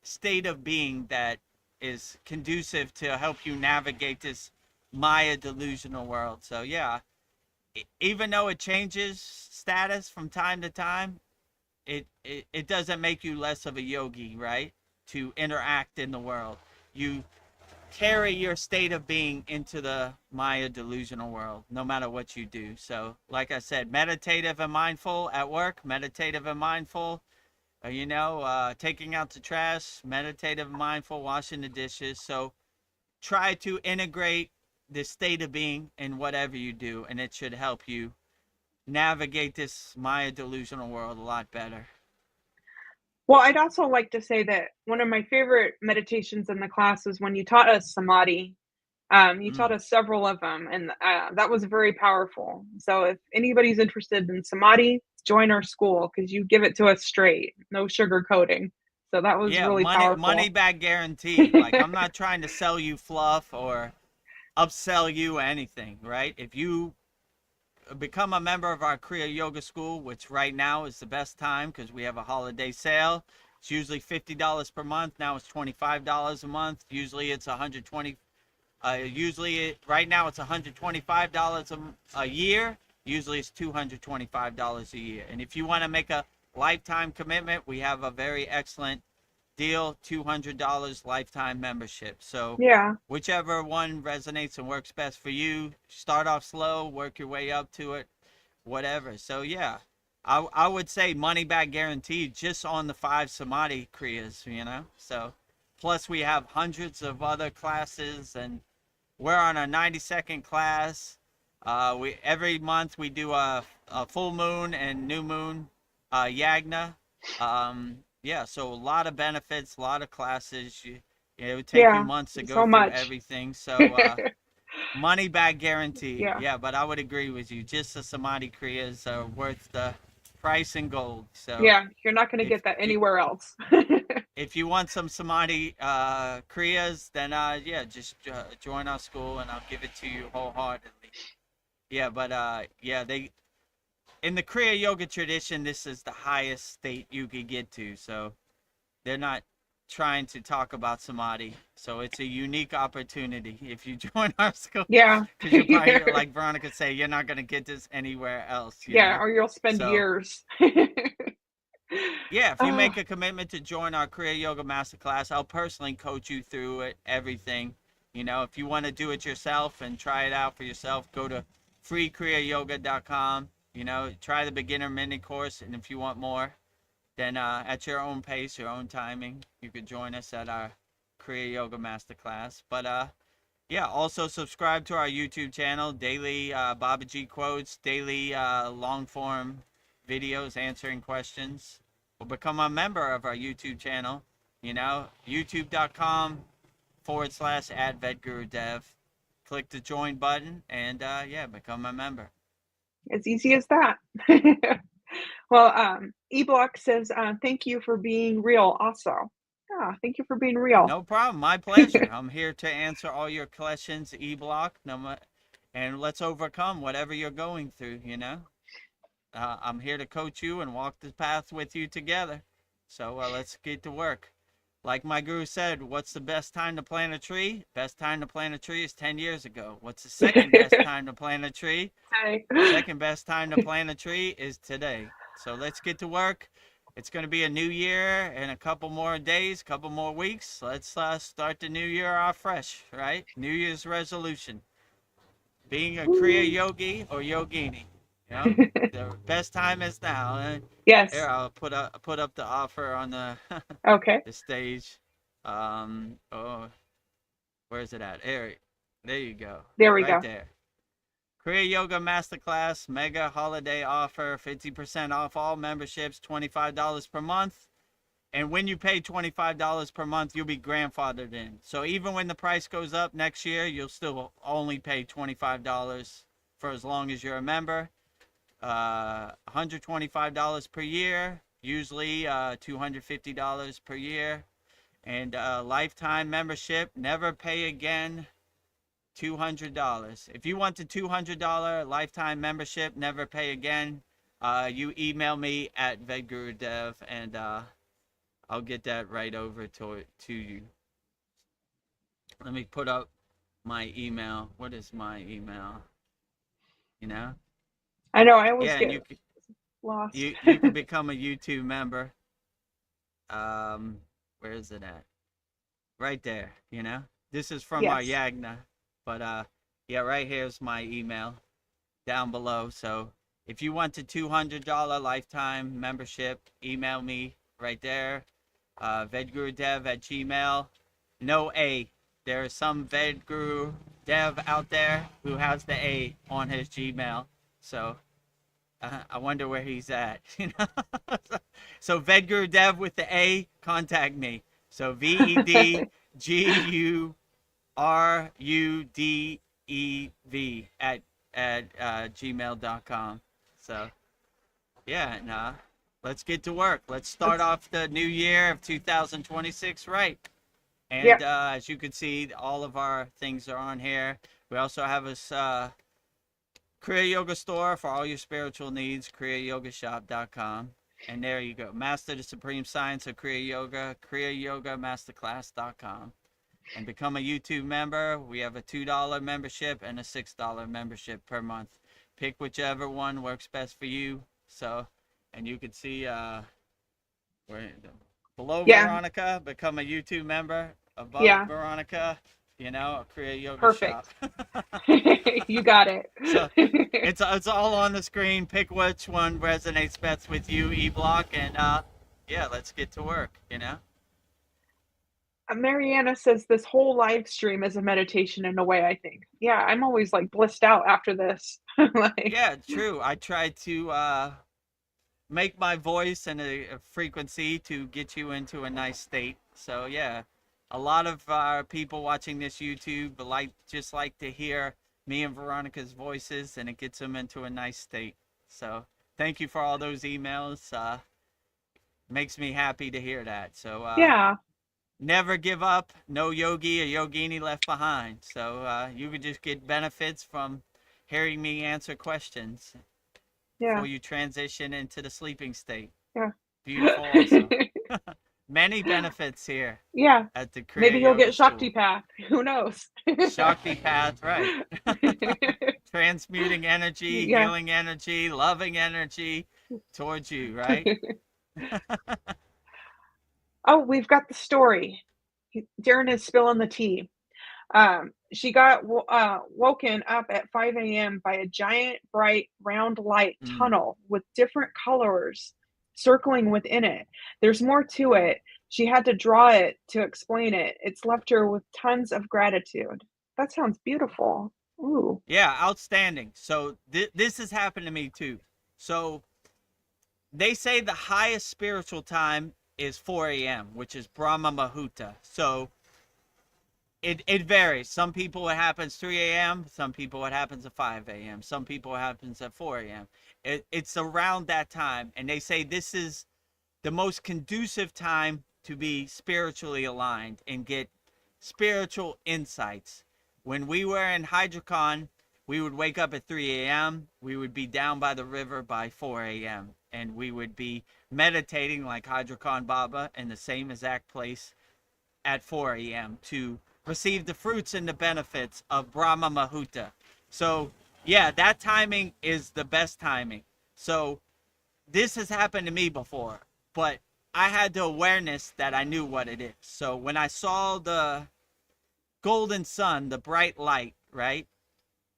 state of being that is conducive to help you navigate this Maya delusional world. So even though it changes status from time to time, it doesn't make you less of a yogi, right? To interact in the world. You carry your state of being into the Maya delusional world, no matter what you do. So, like I said, meditative and mindful at work, meditative and mindful, taking out the trash, meditative and mindful, washing the dishes. So, try to integrate the state of being in whatever you do, and it should help you navigate this Maya delusional world a lot better. Well, I'd also like to say that one of my favorite meditations in the class was when you taught us samadhi. You taught us several of them, and that was very powerful. So if anybody's interested in samadhi, join our school because you give it to us straight, no sugar coating. So that was really powerful. Money back guarantee. Like, I'm not trying to sell you fluff or upsell you anything, right? If you become a member of our Kriya Yoga School, which right now is the best time because we have a holiday sale. It's usually $50 per month. Now it's $25 a month. Usually it's $120. Right now it's $125 a year. Usually it's $225 a year. And if you want to make a lifetime commitment, we have a very excellent deal, $200 lifetime membership. So yeah, whichever one resonates and works best for you, start off slow, work your way up to it, whatever. So yeah, I would say money back guaranteed just on the 5 samadhi kriyas, So plus we have hundreds of other classes, and we're on a 90-second class. Every month we do a full moon and new moon yagna. Yeah, so a lot of benefits, a lot of classes. It would take you months to go through everything. So money back guarantee. Yeah, but I would agree with you. Just the samadhi kriyas are worth the price in gold. So yeah, you're not going to get that anywhere else. If you want some samadhi kriyas, then just join our school and I'll give it to you wholeheartedly. Yeah, but in the Kriya Yoga tradition, this is the highest state you could get to. So they're not trying to talk about samadhi. So it's a unique opportunity if you join our school. Yeah. Because you're probably, like Veronica say, you're not going to get this anywhere else. You know? Or you'll spend years. Yeah, if you make a commitment to join our Kriya Yoga Masterclass, I'll personally coach you through it, everything. If you want to do it yourself and try it out for yourself, go to freekriyayogamasterclass.com. Try the beginner mini course, and if you want more, then at your own pace, your own timing, you could join us at our Kriya Yoga Masterclass. But also subscribe to our YouTube channel, daily Babaji quotes, daily long form videos answering questions, or become a member of our YouTube channel. youtube.com/@Vedagurudev. Click the join button and become a member. As easy as that. Well, eBlock says, thank you for being real also. Yeah, thank you for being real. No problem. My pleasure. I'm here to answer all your questions, eBlock, and let's overcome whatever you're going through, I'm here to coach you and walk the path with you together. So let's get to work. Like my guru said, what's the best time to plant a tree? Best time to plant a tree is 10 years ago. What's the second best time to plant a tree? Second best time to plant a tree is today. So let's get to work. It's going to be a new year in a couple more days, couple more weeks. Let's start the new year off fresh, right? New Year's resolution. Being a Kriya yogi or yogini. The best time is now. Yes. Here, I'll put up the offer on the the stage. Where is it at? There you go. There we go. Right there. Kriya Yoga Masterclass mega holiday offer, 50% off all memberships, $25 per month. And when you pay $25 per month, you'll be grandfathered in. So even when the price goes up next year, you'll still only pay $25 for as long as you're a member. $125 per year, usually $250 per year, and lifetime membership, never pay again, $200. If you want the $200 lifetime membership, never pay again, you email me at Vedagurudev, and I'll get that right over to you. Let me put up my email. What is my email? I know, I always get lost. You can become a YouTube member. Where is it at? Right there, This is from our Yes. Yagna. But yeah, right here's my email down below. So if you want a $200 lifetime membership, email me right there. Vedagurudev at Gmail. No A. There is some Vedagurudev out there who has the A on his Gmail. So I wonder where he's at. You know. So Vedagurudev with the A, contact me. So VEDGURUDEV at gmail.com. So yeah, nah. Let's get to work. Let's start off the new year of 2026 right. And Yeah. as you can see, all of our things are on here. We also have this Kriya Yoga store for all your spiritual needs, kriyayogashop.com. And there you go. Master the Supreme Science of Kriya Yoga, kriyayogamasterclass.com. And become a YouTube member. We have a $2 membership and a $6 membership per month. Pick whichever one works best for you. So, and you can see below Yeah. Veronica, become a YouTube member. Above Yeah. Veronica, you know, a Kriya Yoga Perfect. shop. You got it. So it's all on the screen. Pick which one resonates best with you, E-Block, and yeah, let's get to work, you know. Mariana says this whole live stream is a meditation in a way, I think. Yeah, I'm always like blissed out after this. Like, Yeah, true. I try to make my voice and a frequency to get you into a nice state. So yeah, a lot of people watching this YouTube just like to hear me and Veronica's voices, and it gets them into a nice state. So thank you for all those emails. Makes me happy to hear that. So yeah. never give up. No yogi or yogini left behind. So you could just get benefits from hearing me answer questions Yeah. before you transition into the sleeping state. Yeah. Beautiful also. Many benefits here Yeah. at the Kriya Maybe you'll Yoga get Shakti School. Path. Who knows? Shakti Path, right. Transmuting energy, Yeah. healing energy, loving energy towards you, right? Oh, we've got the story. Darren is spilling the tea. She got woken up at 5 a.m. by a giant, bright, round light tunnel with different colors circling within it. There's more to it. She had to draw it to explain it. It's left her with tons of gratitude. That sounds beautiful. Ooh. Yeah, outstanding. So this has happened to me too. So they say the highest spiritual time is 4 a.m., which is Brahma Muhurta. So it varies. Some people it happens 3 a.m., some people it happens at 5 a.m., some people it happens at 4 a.m. It's around that time, and they say this is the most conducive time to be spiritually aligned and get spiritual insights. When we were in Hydrocon, we would wake up at 3 a.m., we would be down by the river by 4 a.m., and we would be meditating like Hydrocon Baba in the same exact place at 4 a.m. to receive the fruits and the benefits of Brahma Muhurta. So yeah, that timing is the best timing. So this has happened to me before, but I had the awareness that I knew what it is. So when I saw the golden sun, the bright light, right?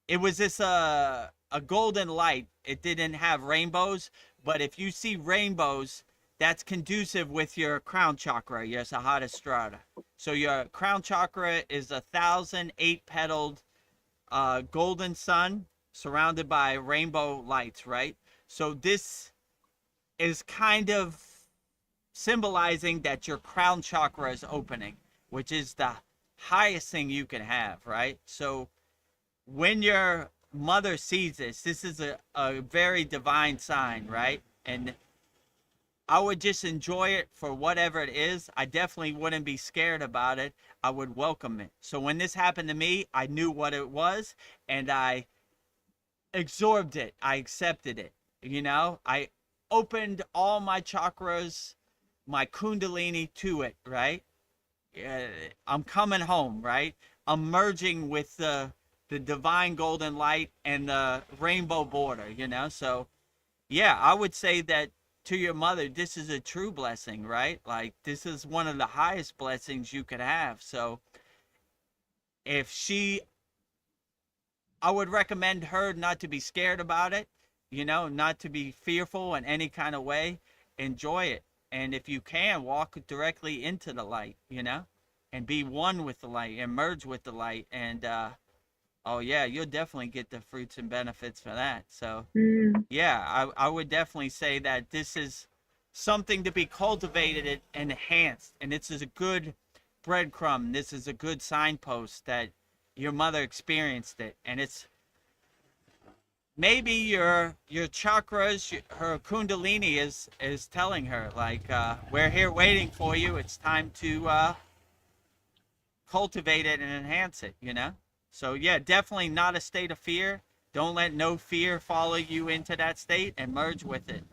It was this a golden light. It didn't have rainbows, but if you see rainbows, that's conducive with your crown chakra, your Sahasrara. So your crown chakra is 1,008 petaled golden sun surrounded by rainbow lights, right? So this is kind of symbolizing that your crown chakra is opening, which is the highest thing you can have, right? So when your mother sees this is a very divine sign, right? And I would just enjoy it for whatever it is. I definitely wouldn't be scared about it. I would welcome it. So when this happened to me, I knew what it was and I absorbed it. I accepted it. You know, I opened all my chakras, my kundalini to it, right? I'm coming home, right? I'm merging with the divine golden light and the rainbow border, you know? So yeah, I would say that to your mother, this is a true blessing, right? Like this is one of the highest blessings you could have. So if she, I would recommend her not to be scared about it, not to be fearful in any kind of way. Enjoy it. And if you can, walk directly into the light, and be one with the light and merge with the light. And, oh, yeah, you'll definitely get the fruits and benefits for that. So, Mm. yeah, I would definitely say that this is something to be cultivated and enhanced. And this is a good breadcrumb. This is a good signpost that your mother experienced it. And it's maybe your chakras, her kundalini is telling her, like, we're here waiting for you. It's time to cultivate it and enhance it, So, yeah, definitely not a state of fear. Don't let no fear follow you into that state, and merge with it.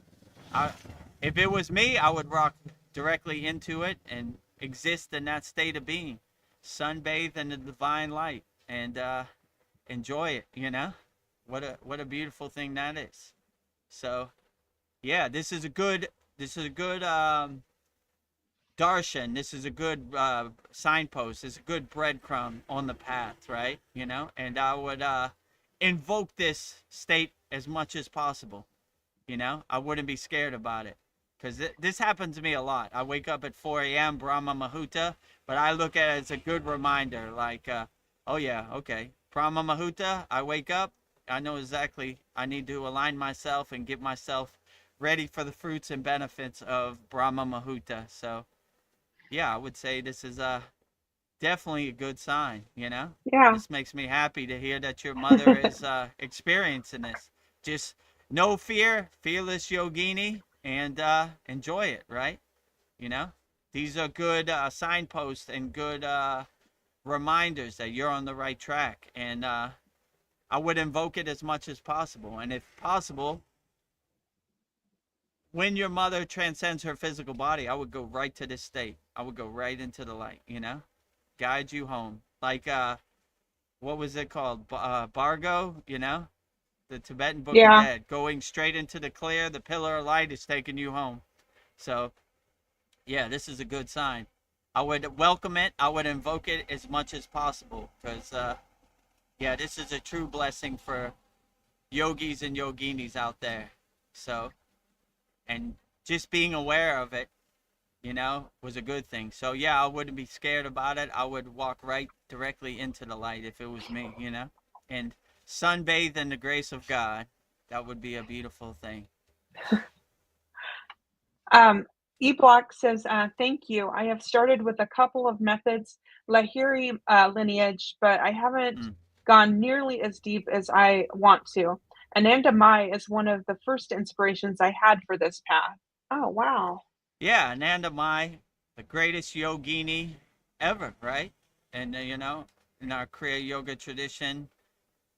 If it was me, I would rock directly into it and exist in that state of being. Sunbathe in the divine light and enjoy it, What a beautiful thing that is. So, yeah, this is a good darshan. This is a good signpost. It's a good breadcrumb on the path, right? And I would invoke this state as much as possible. I wouldn't be scared about it, because this happens to me a lot. I wake up at 4 a.m. Brahma Muhurta, but I look at it as a good reminder, like, oh yeah, okay, Brahma Muhurta, I wake up, I know exactly I need to align myself and get myself ready for the fruits and benefits of Brahma Muhurta. So, yeah, I would say this is definitely a good sign, Yeah. This makes me happy to hear that your mother is experiencing this. Just no fear, fearless yogini, and enjoy it, right? These are good signposts and good reminders that you're on the right track. And I would invoke it as much as possible. And if possible, when your mother transcends her physical body, I would go right to this state. I would go right into the light, guide you home. Like, what was it called? Bargo, the Tibetan Book of Yeah. Dead. Going straight into the clear, the pillar of light is taking you home. So, yeah, this is a good sign. I would welcome it. I would invoke it as much as possible, because, yeah, this is a true blessing for yogis and yoginis out there. So, and just being aware of it, was a good thing. So, yeah, I wouldn't be scared about it. I would walk right directly into the light if it was me, and sunbathe in the grace of God. That would be a beautiful thing. E-Block says, thank you. I have started with a couple of methods, Lahiri lineage, but I haven't gone nearly as deep as I want to. Ananda Mai is one of the first inspirations I had for this path. Oh, wow. Yeah, Ananda Mai, the greatest yogini ever, right? And, in our Kriya Yoga tradition,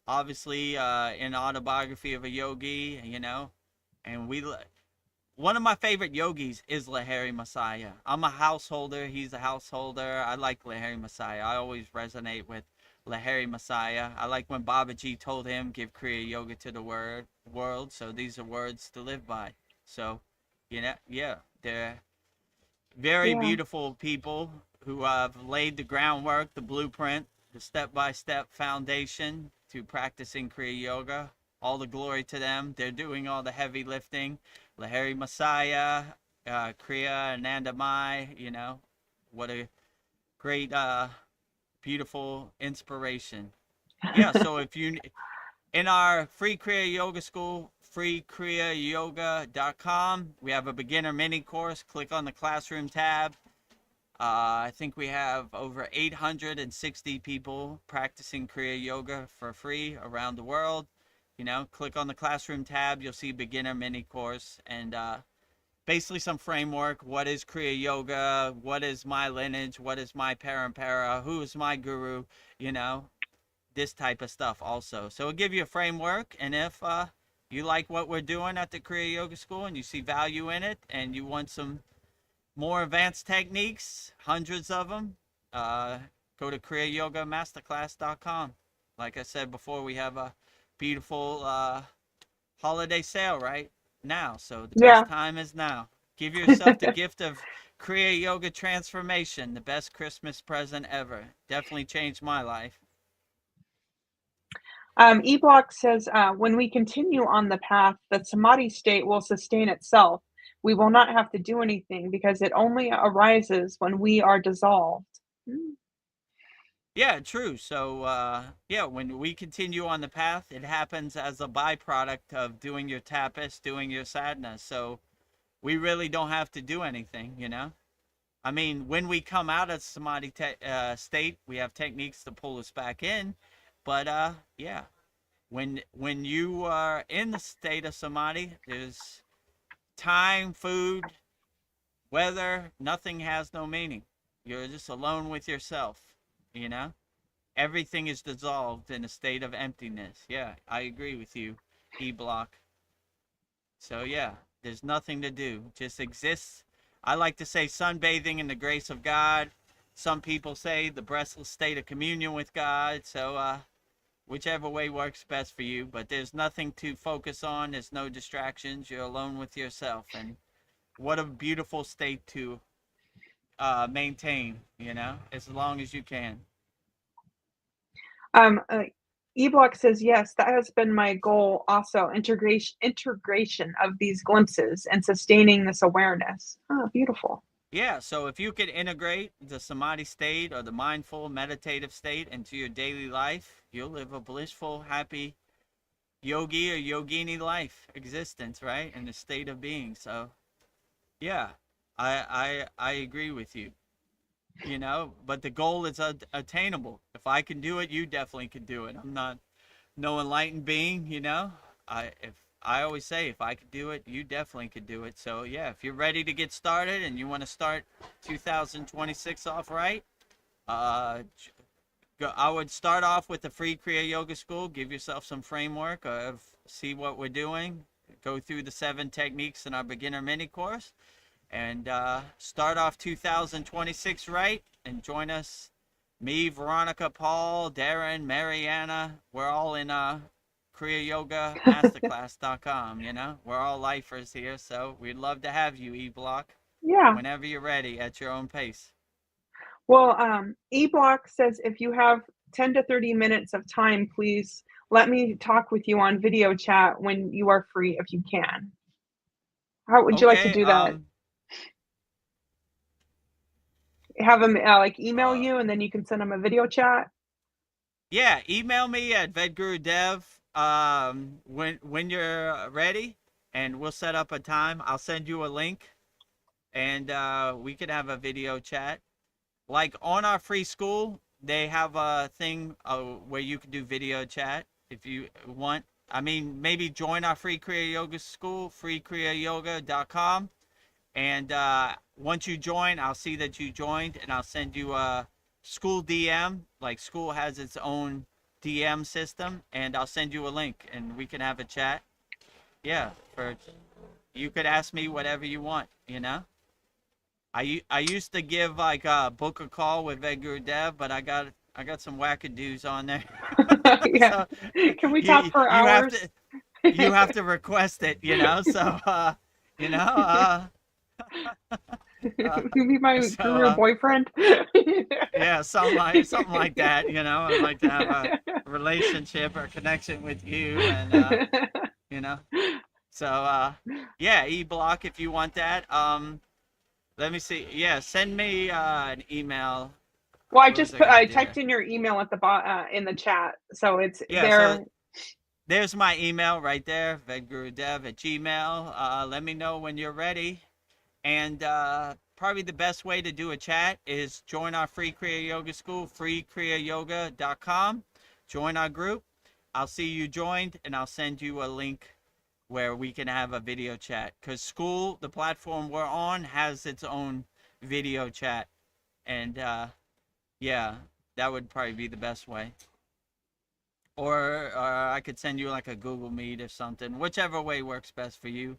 obviously in Autobiography of a Yogi, and one of my favorite yogis is Lahiri Messiah. I'm a householder. He's a householder. I like Lahiri Messiah. I always resonate with Lahiri Messiah. I like when Babaji told him, give Kriya Yoga to the world. So these are words to live by. So, yeah, they're very beautiful people who have laid the groundwork, the blueprint, the step-by-step foundation to practicing Kriya Yoga. All the glory to them. They're doing all the heavy lifting. Lahiri Messiah, Kriya, Ananda Mai, what a great, beautiful inspiration. Yeah, so if you, in our free Kriya Yoga school, freekriyayoga.com, we have a beginner mini course. Click on the classroom tab. I think we have over 860 people practicing Kriya Yoga for free around the world. Click on the classroom tab. You'll see beginner mini course and basically some framework. What is Kriya Yoga? What is my lineage? What is my parampara? Who is my guru? This type of stuff also. So it'll give you a framework. And if you like what we're doing at the Kriya Yoga School and you see value in it and you want some more advanced techniques, hundreds of them, go to kriyayogamasterclass.com. Like I said before, we have a beautiful holiday sale right now. So the best time is now. Give yourself the gift of Kriya Yoga Transformation, the best Christmas present ever. Definitely changed my life. Eblock says, when we continue on the path, the samadhi state will sustain itself. We will not have to do anything because it only arises when we are dissolved. Mm. Yeah, true. So, yeah, when we continue on the path, it happens as a byproduct of doing your tapas, doing your sadhana. So we really don't have to do anything, you know? I mean, when we come out of samadhi state, we have techniques to pull us back in. But, yeah, when you are in the state of samadhi, there's time, food, weather, nothing has no meaning. You're just alone with yourself, you know? Everything is dissolved in a state of emptiness. Yeah, I agree with you, E-Block. So yeah, there's nothing to do. Just exists. I like to say sunbathing in the grace of God. Some people say the breathless state of communion with God. So whichever way works best for you. But there's nothing to focus on. There's no distractions. You're alone with yourself. And what a beautiful state to maintain, you know, as long as you can. Um, uh, Eblock says, yes, that has been my goal also, integration of these glimpses and sustaining this awareness. Oh, beautiful. Yeah, so if you could integrate the samadhi state or the mindful meditative state into your daily life, you'll live a blissful, happy yogi or yogini life existence, right? In the state of being. So, yeah, I agree with you. You know, but the goal is attainable. If I can do it, you definitely can do it. I'm not no enlightened being, you know. I always say if I could do it, you definitely could do it. So yeah, if you're ready to get started and you want to start 2026 off right, I would start off with the free Kriya Yoga School. Give yourself some framework of see what we're doing. Go through the 7 techniques in our beginner mini course, and start off 2026 right. And join us, me, Veronica, Paul, Darren, Mariana. We're all in kriyayogamasterclass.com. You know, we're all lifers here, so we'd love to have you, E-Block, Yeah. whenever you're ready at your own pace. Well, Eblock says, if you have 10 to 30 minutes of time, please let me talk with you on video chat when you are free, if you can. How would you like to Okay. do that? Have them like email you, and then you can send them a video chat. Yeah, email me at Vedagurudev when you're ready, and we'll set up a time. I'll send you a link, and we could have a video chat. Like on our free school, they have a thing where you can do video chat if you want. I mean, maybe join our free Kriya Yoga school, freekriyayoga.com. And once you join, I'll see that you joined, and I'll send you a school DM. Like school has its own DM system, and I'll send you a link, and we can have a chat. Yeah, you could ask me whatever you want, you know. I used to give like book a call with Vedagurudev, but I got some wackadoos on there. Yeah. So Can we talk for hours? You have to request it, you know. So you know. You be my guru boyfriend. Yeah, something like that, you know. I'd like to have a relationship or connection with you, and you know. So yeah, E-Block if you want that. Let me see. Yeah, send me an email. Well, I typed in your email at the in the chat, so it's there. So there's my email right there, vedagurudev@gmail. Let me know when you're ready. And probably the best way to do a chat is join our free Kriya Yoga school, freekriyayoga.com. Join our group. I'll see you joined, and I'll send you a link where we can have a video chat. Because school, the platform we're on, has its own video chat. And yeah, that would probably be the best way. Or I could send you like a Google Meet or something, whichever way works best for you.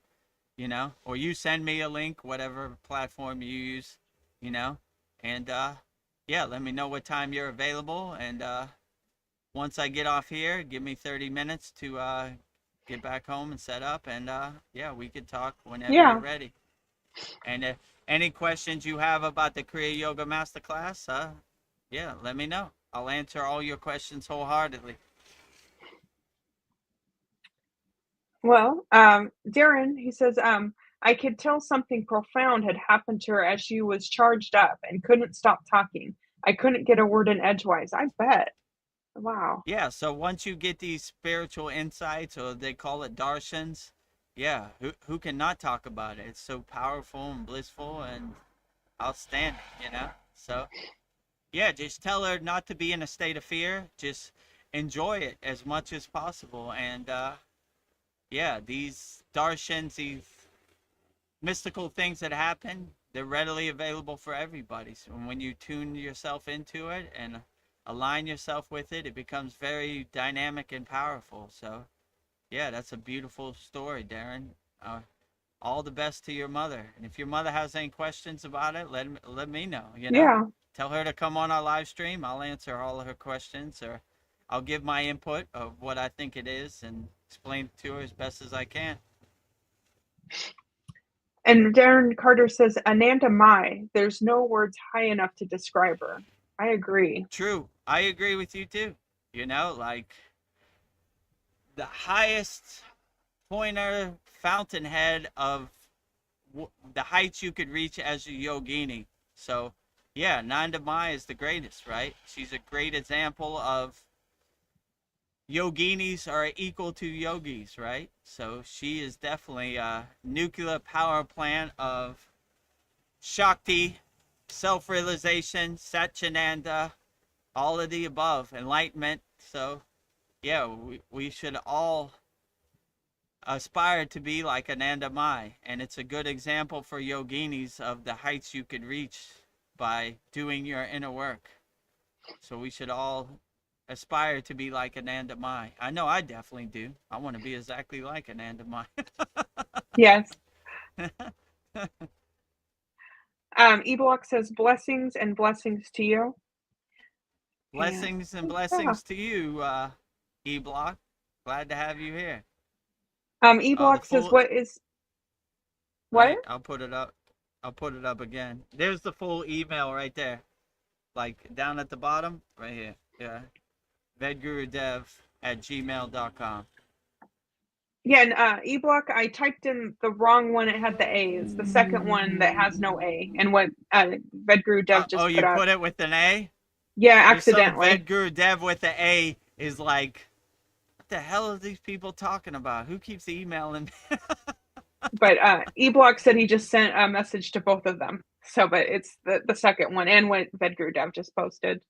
You know, or you send me a link, whatever platform you use, you know, and yeah, let me know what time you're available, and once I get off here, give me 30 minutes to get back home and set up, and yeah, we could talk whenever you're ready. And if any questions you have about the Kriya Yoga Masterclass, yeah, let me know. I'll answer all your questions wholeheartedly. Well, Darren, he says, I could tell something profound had happened to her as she was charged up and couldn't stop talking. I couldn't get a word in edgewise. I bet. Wow. Yeah, so once you get these spiritual insights, or they call it darshans, yeah, who can not talk about it? It's so powerful and blissful and outstanding, you know? So, yeah, just tell her not to be in a state of fear. Just enjoy it as much as possible. And, yeah, these darshans, these mystical things that happen, they're readily available for everybody. So when you tune yourself into it and align yourself with it, it becomes very dynamic and powerful. So, yeah, that's a beautiful story, Darren. All the best to your mother. And if your mother has any questions about it, let me know, you know? Yeah. Tell her to come on our live stream. I'll answer all of her questions, or I'll give my input of what I think it is and explain it to her as best as I can. And Darren Carter says, Ananda Mai, there's no words high enough to describe her. I agree. True. I agree with you too. You know, like the highest pointer fountainhead of the heights you could reach as a yogini. So, yeah, Nanda Mai is the greatest, right? She's a great example of yoginis are equal to yogis, right? So she is definitely a nuclear power plant of Shakti, self-realization, Satchinanda, all of the above, enlightenment. So, yeah, we should all aspire to be like Ananda Mai. And it's a good example for yoginis of the heights you could reach by doing your inner work. So we should all aspire to be like Ananda Mai. I know I definitely do. I want to be exactly like Ananda Mai. Yes. Eblock says, blessings and blessings to you. Blessings and blessings to you, E-Block. Glad to have you here. Eblock says, what is... What? Right, I'll put it up. I'll put it up again. There's the full email right there. Like down at the bottom, right here. Yeah. Vedagurudev@gmail.com. Yeah, and Eblock, I typed in the wrong one. It had the A. It's the second one that has no A. And what Vedagurudev just put you up. put it with an A? Yeah, accidentally. Vedagurudev with the A is like, what the hell are these people talking about? Who keeps emailing me? But Eblock said he just sent a message to both of them. So, but it's the second one and what Vedagurudev just posted.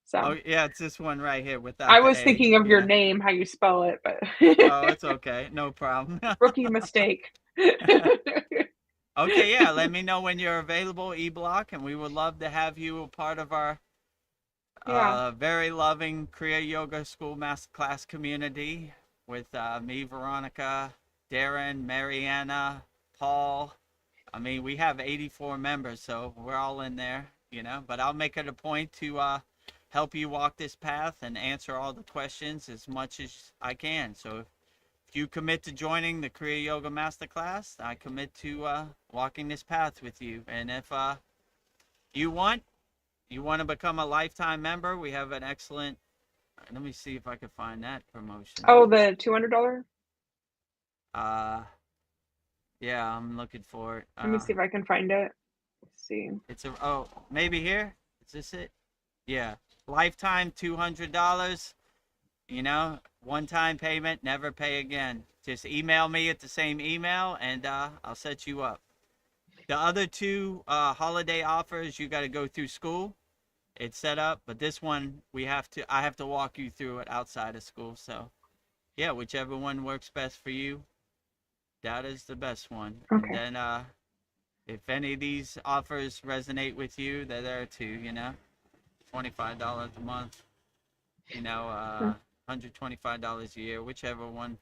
So. Oh yeah, it's this one right here without. I was the A, thinking of your name, how you spell it, but. Oh, it's okay, no problem. Rookie mistake. Okay, yeah. Let me know when you're available, E-Block, and we would love to have you a part of our very loving Kriya Yoga School Masterclass community with me, Veronica, Darren, Mariana, Paul. I mean, we have 84 members, so we're all in there, you know. But I'll make it a point to help you walk this path and answer all the questions as much as I can. So if you commit to joining the Kriya Yoga Masterclass, I commit to walking this path with you. And if you want to become a lifetime member, we have an excellent, let me see if I can find that promotion. Oh, the $200? Yeah, I'm looking for it. Let me see if I can find it. Let's see. It's maybe here? Is this it? Yeah. Lifetime $200. You know, one-time payment, never pay again. Just email me at the same email and I'll set you up. The other two holiday offers, you got to go through SKOOL. It's set up, but this one I have to walk you through it outside of SKOOL. So, yeah, whichever one works best for you, that is the best one. Okay. And then if any of these offers resonate with you, they're there too, you know. $25 a month, you know, $125 a year, whichever one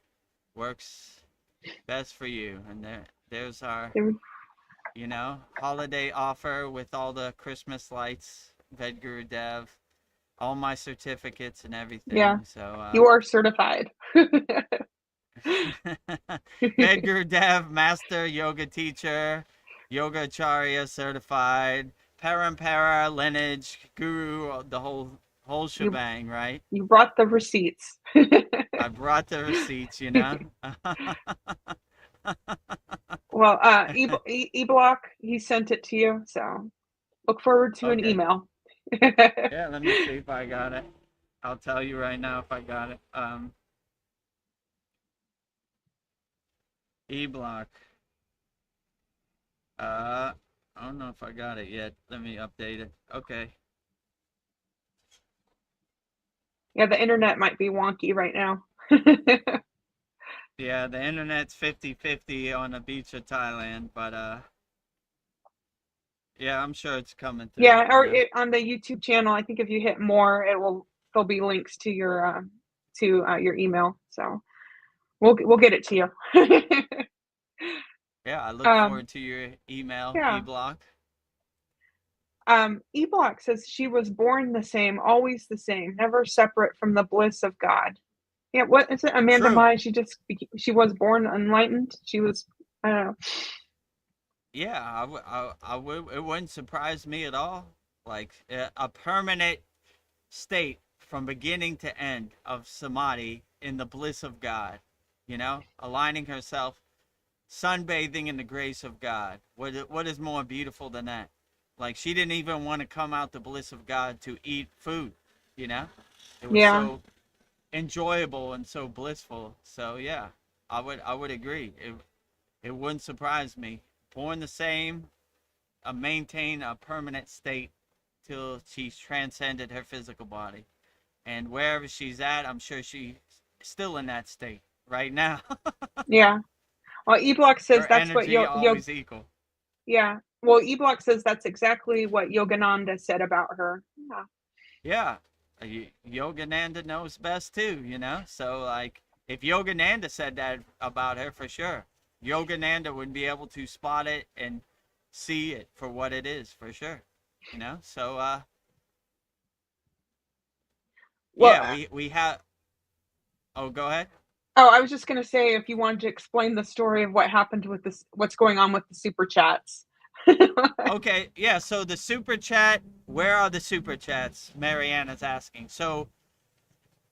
works best for you. And there's our, you know, holiday offer with all the Christmas lights, Vedagurudev, all my certificates and everything. Yeah, so you are certified. Vedagurudev, master yoga teacher, Yogacharya certified, Parampara, lineage, guru, the whole You shebang, right? you brought the receipts. I brought the receipts, you know. Well, E-Block, he sent it to you, so look forward to an Okay. email. Yeah, let me see if I got it. I'll tell you right now if I got it. E-block. I don't know if I got it yet. Let me update it. Okay. Yeah, the internet might be wonky right now. Yeah, the internet's 50-50 on the beach of Thailand, but yeah, I'm sure it's coming through. Yeah, or You know? on the YouTube channel, I think if you hit more, there'll be links to your email. So we'll get it to you. Yeah, I look um, forward to your email, yeah. E-block. E-Block says she was born the same, always the same, never separate from the bliss of God. Yeah, what is it? Amanda True. Mai, she was born enlightened. She was, I don't know. Yeah, I would. It wouldn't surprise me at all. Like a permanent state from beginning to end of samadhi in the bliss of God. You know, aligning herself, sunbathing in the grace of God. What is more beautiful than that? Like she didn't even want to come out the bliss of God to eat food. You know, it was Yeah, so enjoyable and so blissful. So yeah, I would agree. It wouldn't surprise me. Born the same, maintain a permanent state till she's transcended her physical body. And wherever she's at, I'm sure she's still in that state right now. yeah. Well, E-Block says Her that's what energy always equal. yeah. Well, E-Block says that's exactly what Yogananda said about her. Yeah. Yeah, Yogananda knows best too, you know. So like, if Yogananda said that about her, for sure, Yogananda would be able to spot it and see it for what it is, for sure. You know. So Well, yeah, we have. Oh, go ahead. I was just gonna say if you wanted to explain the story of what happened with this, what's going on with the super chats. Okay, yeah. So the super chat. Where are the super chats? Mariana's asking. So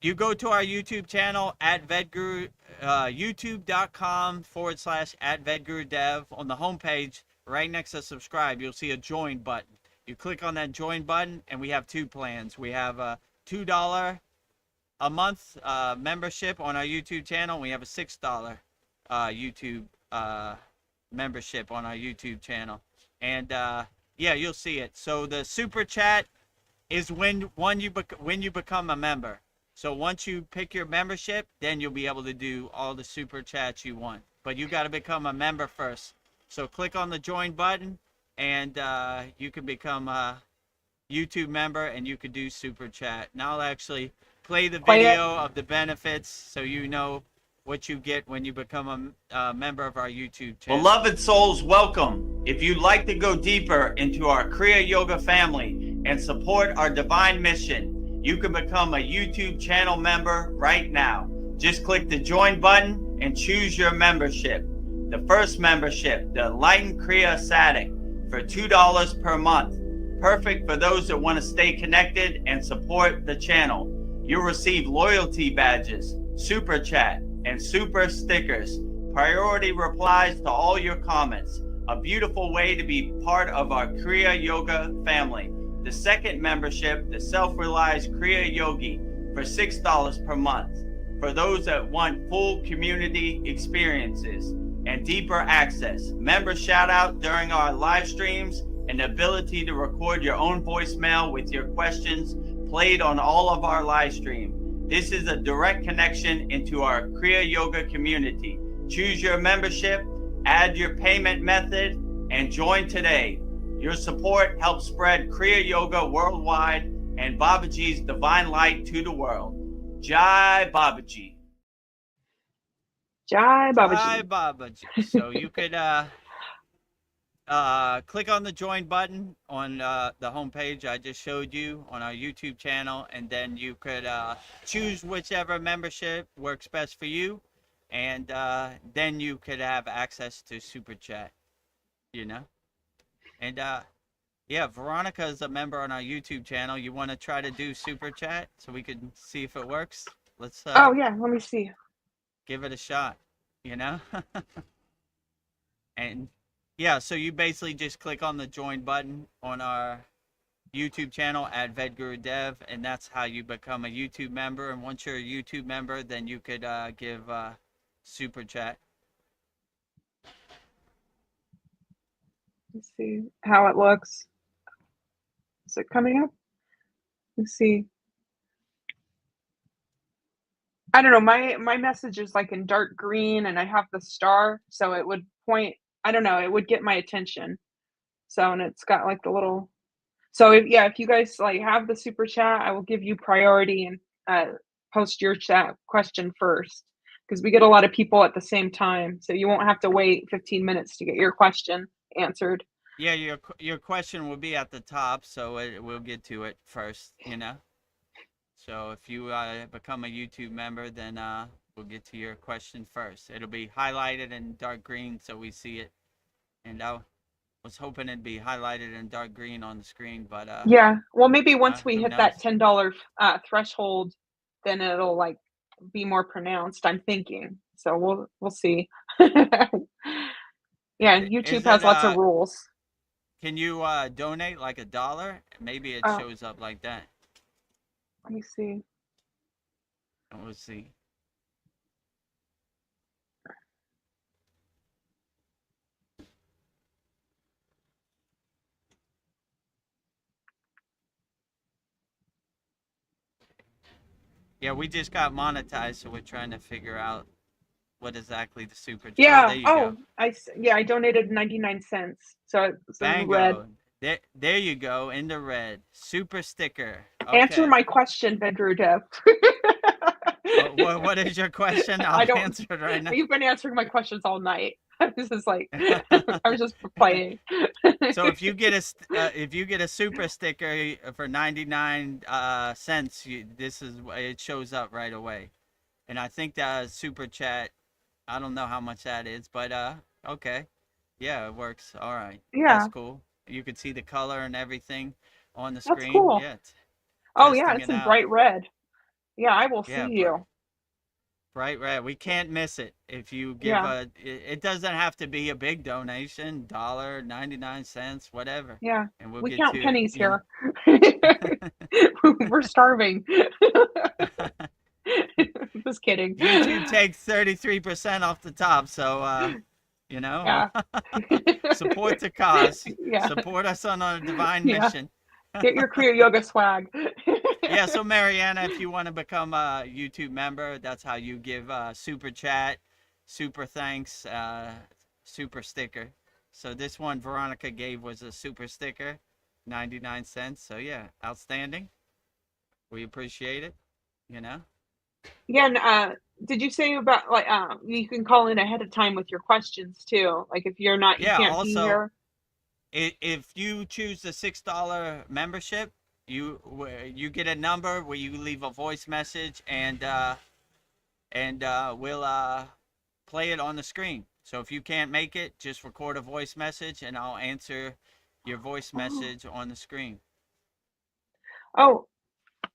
you go to our YouTube channel at Vedguru, youtube.com/at Vedgurudev. On the homepage, right next to subscribe, you'll see a join button. You click on that join button, and we have two plans. We have a $2 a month membership on our YouTube channel. We have a $6 YouTube membership on our YouTube channel. And yeah, you'll see it. So the super chat is when you become a member. So once you pick your membership, then you'll be able to do all the super chats you want. But you got to become a member first. So click on the join button, and you can become a YouTube member, and you could do super chat. Now I'll actually play the video of the benefits so you know what you get when you become a member of our YouTube channel. Beloved souls, welcome. If you'd like to go deeper into our Kriya Yoga family and support our divine mission, you can become a YouTube channel member right now. Just click the join button and choose your membership. The first membership, the Enlightened Kriya Sadik, for $2 per month. Perfect for those that want to stay connected and support the channel. You'll receive loyalty badges, super chat, and super stickers, priority replies to all your comments. A beautiful way to be part of our Kriya Yoga family. The second membership, the Self-Realized Kriya Yogi, for $6 per month. For those that want full community experiences and deeper access, member shout out during our live streams, and the ability to record your own voicemail with your questions played on all of our live stream. This is a direct connection into our Kriya Yoga community. Choose your membership, add your payment method, and join today. Your support helps spread Kriya Yoga worldwide and Babaji's divine light to the world. Jai Babaji. Jai Babaji. Jai Babaji. So you could click on the join button on the homepage I just showed you on our YouTube channel, and then you could choose whichever membership works best for you, and then you could have access to super chat, you know. And yeah, Veronica is a member on our YouTube channel. You want to try to do super chat so we can see if it works? Let's Oh yeah, let me see. give it a shot, you know? And yeah, so you basically just click on the join button on our YouTube channel at Vedagurudev, and that's how you become a YouTube member. And once you're a YouTube member, then you could give super chat. Let's see how it looks. Is it coming up? Let's see. I don't know. My message is like in dark green, and I have the star, so it would point. I don't know. It would get my attention. So, and it's got like the little. So if you guys like have the super chat, I will give you priority and post your chat question first, because we get a lot of people at the same time, so you won't have to wait 15 minutes to get your question answered. Yeah, your question will be at the top, so we'll get to it first, you know? So if you become a YouTube member, then we'll get to your question first. It'll be highlighted in dark green so we see it. And I was hoping it'd be highlighted in dark green on the screen, but Yeah, well, maybe once we who hit knows? that $10 threshold, then it'll like be more pronounced, I'm thinking. So we'll see. Yeah, YouTube Is has it lots of rules. can you donate like $1? Maybe it shows up like that. Let me see. We'll see. Yeah, we just got monetized, so we're trying to figure out what exactly the super. Yeah. Oh, there you go. I donated 99 cents. So it's in red. Bango. There you go, in the red. Super sticker. Answer Okay. my question, Vedagurudev. What is your question? I I'll don't. answer it right now. You've been answering my questions all night. This is like I was just playing. So if you get a super sticker for 99 cents, it shows up right away. And I think that super chat, I don't know how much that is, but okay. Yeah, it works. All right. Yeah, That's cool. You can see the color and everything on the that's screen. cool. Yeah. Oh yeah, Testing it's it in out. bright red. Yeah, I will see Yeah, you. bright red. We can't miss it. If you give Yeah, it doesn't have to be a big donation, dollar, 99 cents, whatever. yeah. And we'll We get count to it, pennies you know. here. We're starving. Just kidding. YouTube takes 33% off the top, so you know, Yeah. support the cause. Yeah. Support us on our divine Yeah. mission. Get your Kriya yoga swag. Yeah, so Mariana, if you want to become a YouTube member, that's how you give super chat, super thanks, super sticker. So this one Veronica gave was a super sticker, 99 cents. So yeah, outstanding. We appreciate it, you know. Yeah, and did you say about like you can call in ahead of time with your questions too? Like if you Yeah, can't be also here. if you choose the $6 membership, you get a number where you leave a voice message, and we'll play it on the screen. So if you can't make it, just record a voice message, and I'll answer your voice message on the screen. Oh,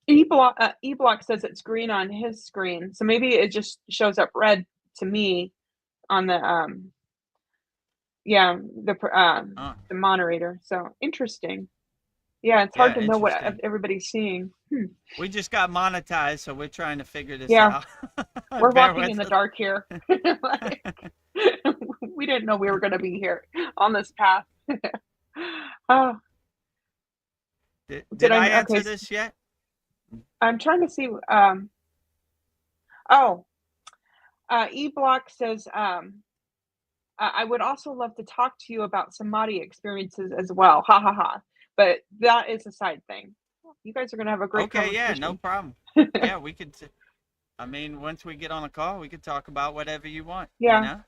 E-block says it's green on his screen, so maybe it just shows up red to me on the the moderator. So interesting. Yeah, it's hard Yeah, to know what interesting. everybody's seeing. We just got monetized, so we're trying to figure this Yeah, out. we're Bear walking in with the us. dark here. Like, we didn't know we were going to be here on this path. Oh, Did I answer okay? this yet? I'm trying to see. E-block says, I would also love to talk to you about samadhi experiences as well. Ha ha ha. But that is a side thing. You guys are going to have a great Okay, yeah, conversation. no problem. Yeah, we could. I mean, once we get on a call, we could talk about whatever you want. Yeah. You know.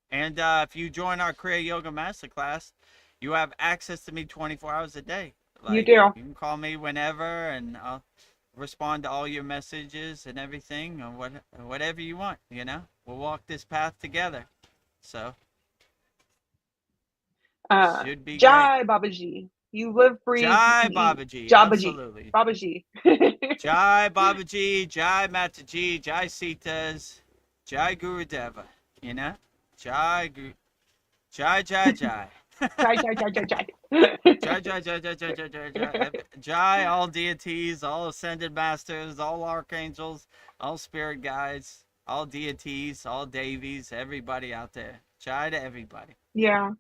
And if you join our Kriya Yoga Masterclass, you have access to me 24 hours a day. Like, you do. You can call me whenever, and I'll respond to all your messages and everything, or whatever you want. You know, we'll walk this path together. So. Should be great. Jai Babaji. You live, breathe, Jai and eat. Babaji, Jabaji. absolutely. Babaji. Jai Babaji, Jai Mataji, Jai Sitas, Jai Gurudeva. You know? Jai Guru. Jai. Jai, Jai, Jai, Jai, Jai. Jai, Jai, Jai, Jai, Jai, Jai, Jai, Jai. Jai, all deities, all ascended masters, all archangels, all spirit guides, all deities, all devis, everybody out there. Jai to everybody. Yeah.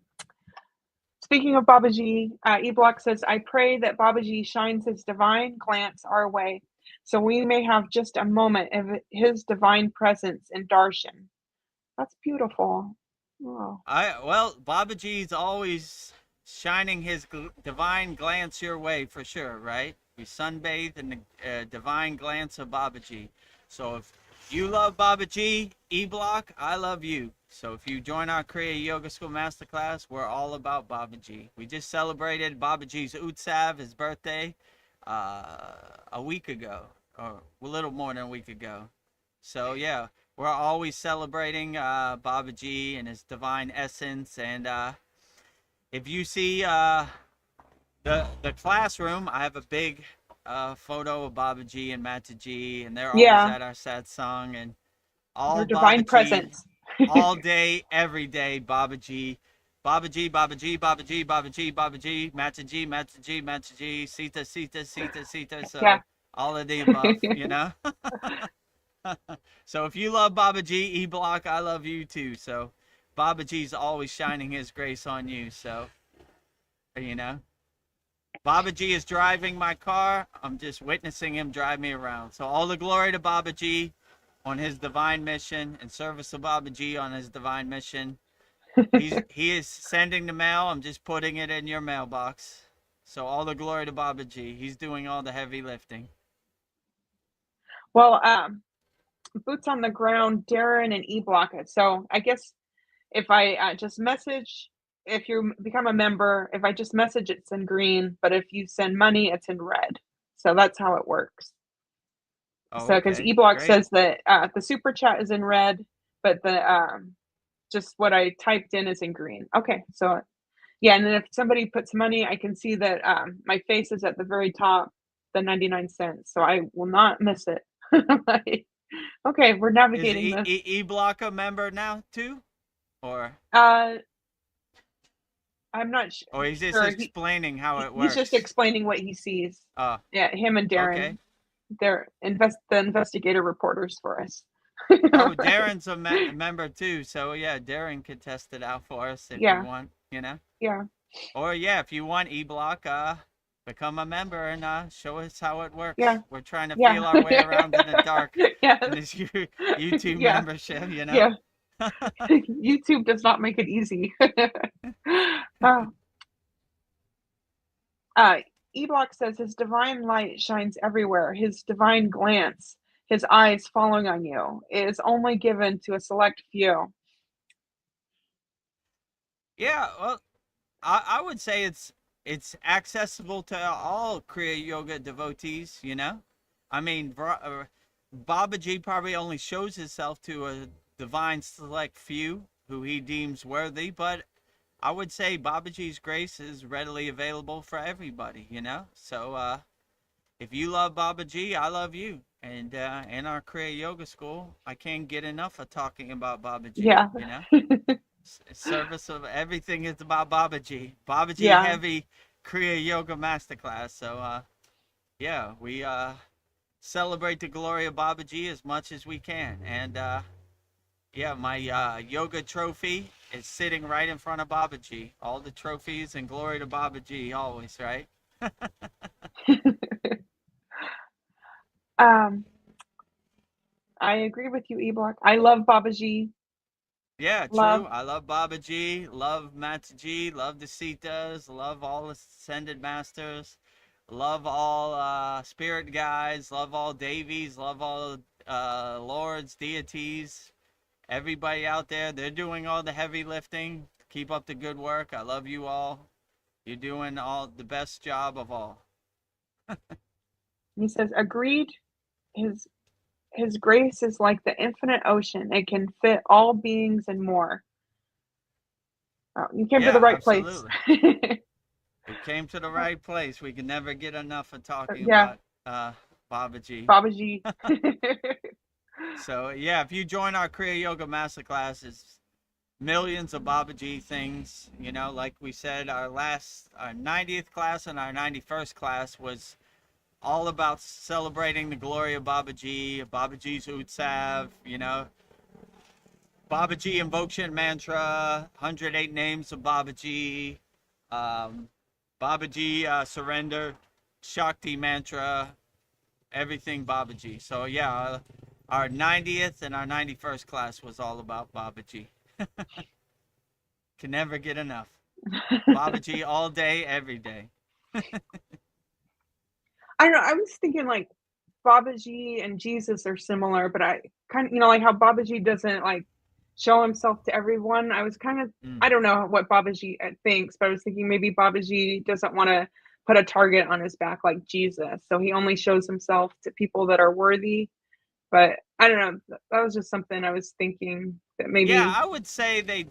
Speaking of Babaji, E-Block says, I pray that Babaji shines his divine glance our way so we may have just a moment of his divine presence in darshan. That's beautiful. Oh. Well, Babaji's always shining his divine glance your way for sure, right? We sunbathe in the divine glance of Babaji. So if you love Babaji, E-Block, I love you. So if you join our Kriya Yoga School Masterclass, we're all about Babaji. We just celebrated Babaji's Utsav, his birthday, a week ago, or a little more than a week ago. So yeah, we're always celebrating Babaji and his divine essence. And if you see the classroom, I have a big photo of Babaji and Mataji, and they're always at our satsang, and all your divine Babaji, presence. all day, every day, Babaji. Babaji, Babaji, Babaji, Babaji, Babaji, Mataji, Mataji, Mataji, Sita, Sita, Sita, Sita. So Yeah. all of the above, you know? So if you love Babaji, E-Block, I love you too. So Babaji's always shining his grace on you. So, you know, Babaji is driving my car. I'm just witnessing him drive me around. So all the glory to Babaji on his divine mission, and service of Babaji on his divine mission. He is sending the mail. I'm just putting it in your mailbox. So all the glory to Babaji. He's doing all the heavy lifting. Well, boots on the ground, Darren and E-Block. So I guess if I just message, if you become a member, if I just message, it's in green, but if you send money, it's in red. So that's how it works. Oh, so because okay. E-Block Great. says that the super chat is in red, but the just what I typed in is in green. Okay, so yeah, and then if somebody puts money, I can see that my face is at the very top, the 99 cents, so I will not miss it. Like, okay, we're navigating this. Is E-Block a member now too, or I'm not sure. or he's just explaining how it works? He's just explaining what he sees. Yeah, him and Darren. Okay. They're the investigator reporters for us. Oh, Darren's a member too, so yeah, Darren could test it out for us if you want, you know? Yeah. Or yeah, if you want, E-Block, become a member and show us how it works. Yeah. We're trying to feel our way around in the dark in this YouTube membership, you know? Yeah. YouTube does not make it easy. E-Block says his divine light shines everywhere. His divine glance, his eyes following on you, is only given to a select few. Yeah, well, I would say it's accessible to all Kriya Yoga devotees, you know? I mean, Babaji probably only shows himself to a divine select few who he deems worthy, but I would say Babaji's grace is readily available for everybody, you know? So if you love Babaji, I love you. And in our Kriya Yoga School, I can't get enough of talking about Babaji, you know? Service of everything is about Babaji. Babaji heavy Kriya Yoga Masterclass. So yeah, we celebrate the glory of Babaji as much as we can. And yeah, my yoga trophy is sitting right in front of Babaji. All the trophies and glory to Babaji always, right? I agree with you, E-Block. I love Babaji. Yeah, true. I love Babaji, love Mataji, love the Sitas, love all ascended masters, love all spirit guides, love all devis, love all lords, deities, everybody out there. They're doing all the heavy lifting. Keep up the good work. I love you all. You're doing all the best job of all. He says, agreed. His grace is like the infinite ocean. It can fit all beings and more. You came to the Yeah, right place. absolutely. We came to the right place. We can never get enough of talking Yeah, about Babaji. Babaji. So yeah, if you join our Kriya Yoga Masterclass, it's millions of Babaji things. You know, like we said, our 90th class and our 91st class was all about celebrating the glory of Babaji, Babaji's Utsav, you know, Babaji invocation mantra, 108 names of Babaji, um, Babaji surrender, Shakti mantra, everything Babaji. So yeah, our 90th and our 91st class was all about Babaji. Can never get enough. Babaji all day, every day. I don't know. I was thinking like Babaji and Jesus are similar, but I kind of, like how Babaji doesn't like show himself to everyone. I was kind of, Mm. I don't know what Babaji thinks, but I was thinking maybe Babaji doesn't want to put a target on his back like Jesus. So he only shows himself to people that are worthy. But I don't know. That was just something I was thinking that Yeah, maybe, I would say they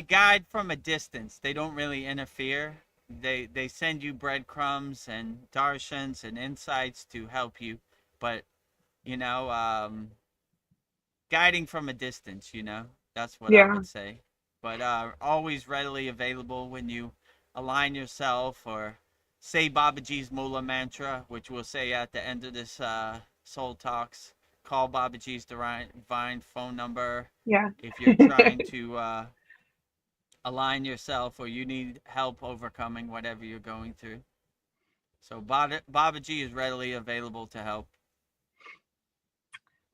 guide from a distance. They don't really interfere. They send you breadcrumbs and darshans and insights to help you, but you know, guiding from a distance, you know. That's what I yeah, would say. But always readily available when you align yourself or say Babaji's Mula mantra, which we'll say at the end of this Soul Talks. Call Babaji's divine phone number yeah. if you're trying to align yourself or you need help overcoming whatever you're going through. So Babaji is readily available to help.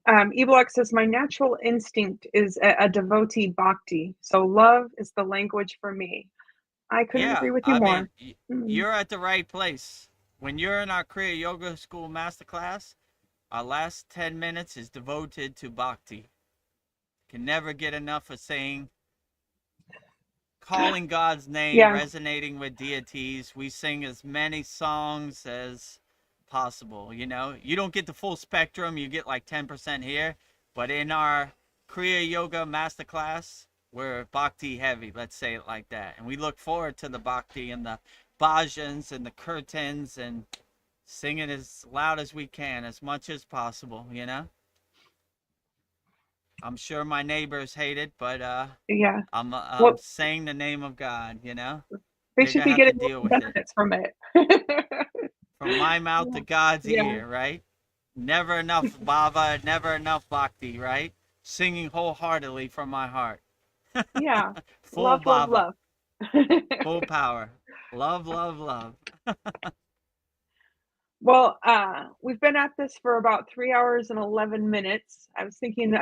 Eblock says, my natural instinct is a devotee bhakti. So love is the language for me. I couldn't Yeah, agree with you I mean, more. Mm. you're at the right place. When you're in our Kriya Yoga School Masterclass, our last 10 minutes is devoted to bhakti. Can never get enough of saying, calling God's name, Yeah, resonating with deities. We sing as many songs as possible. You know, you don't get the full spectrum. You get like 10% here, but in our Kriya Yoga Masterclass, we're bhakti heavy. Let's say it like that, and we look forward to the bhakti and the bhajans and the kirtans and singing as loud as we can, as much as possible. You know, I'm sure my neighbors hate it, but yeah. I'm Well, saying the name of God. You know, they they're should gonna be have to getting deal with it. benefits from it. From my mouth to God's Yeah, ear, right? Never enough bhava, never enough bhakti, right? Singing wholeheartedly from my heart. yeah. Full Love, love, bhava, love. full power. Love, love, love. Well, we've been at this for about 3 hours and 11 minutes. I was thinking,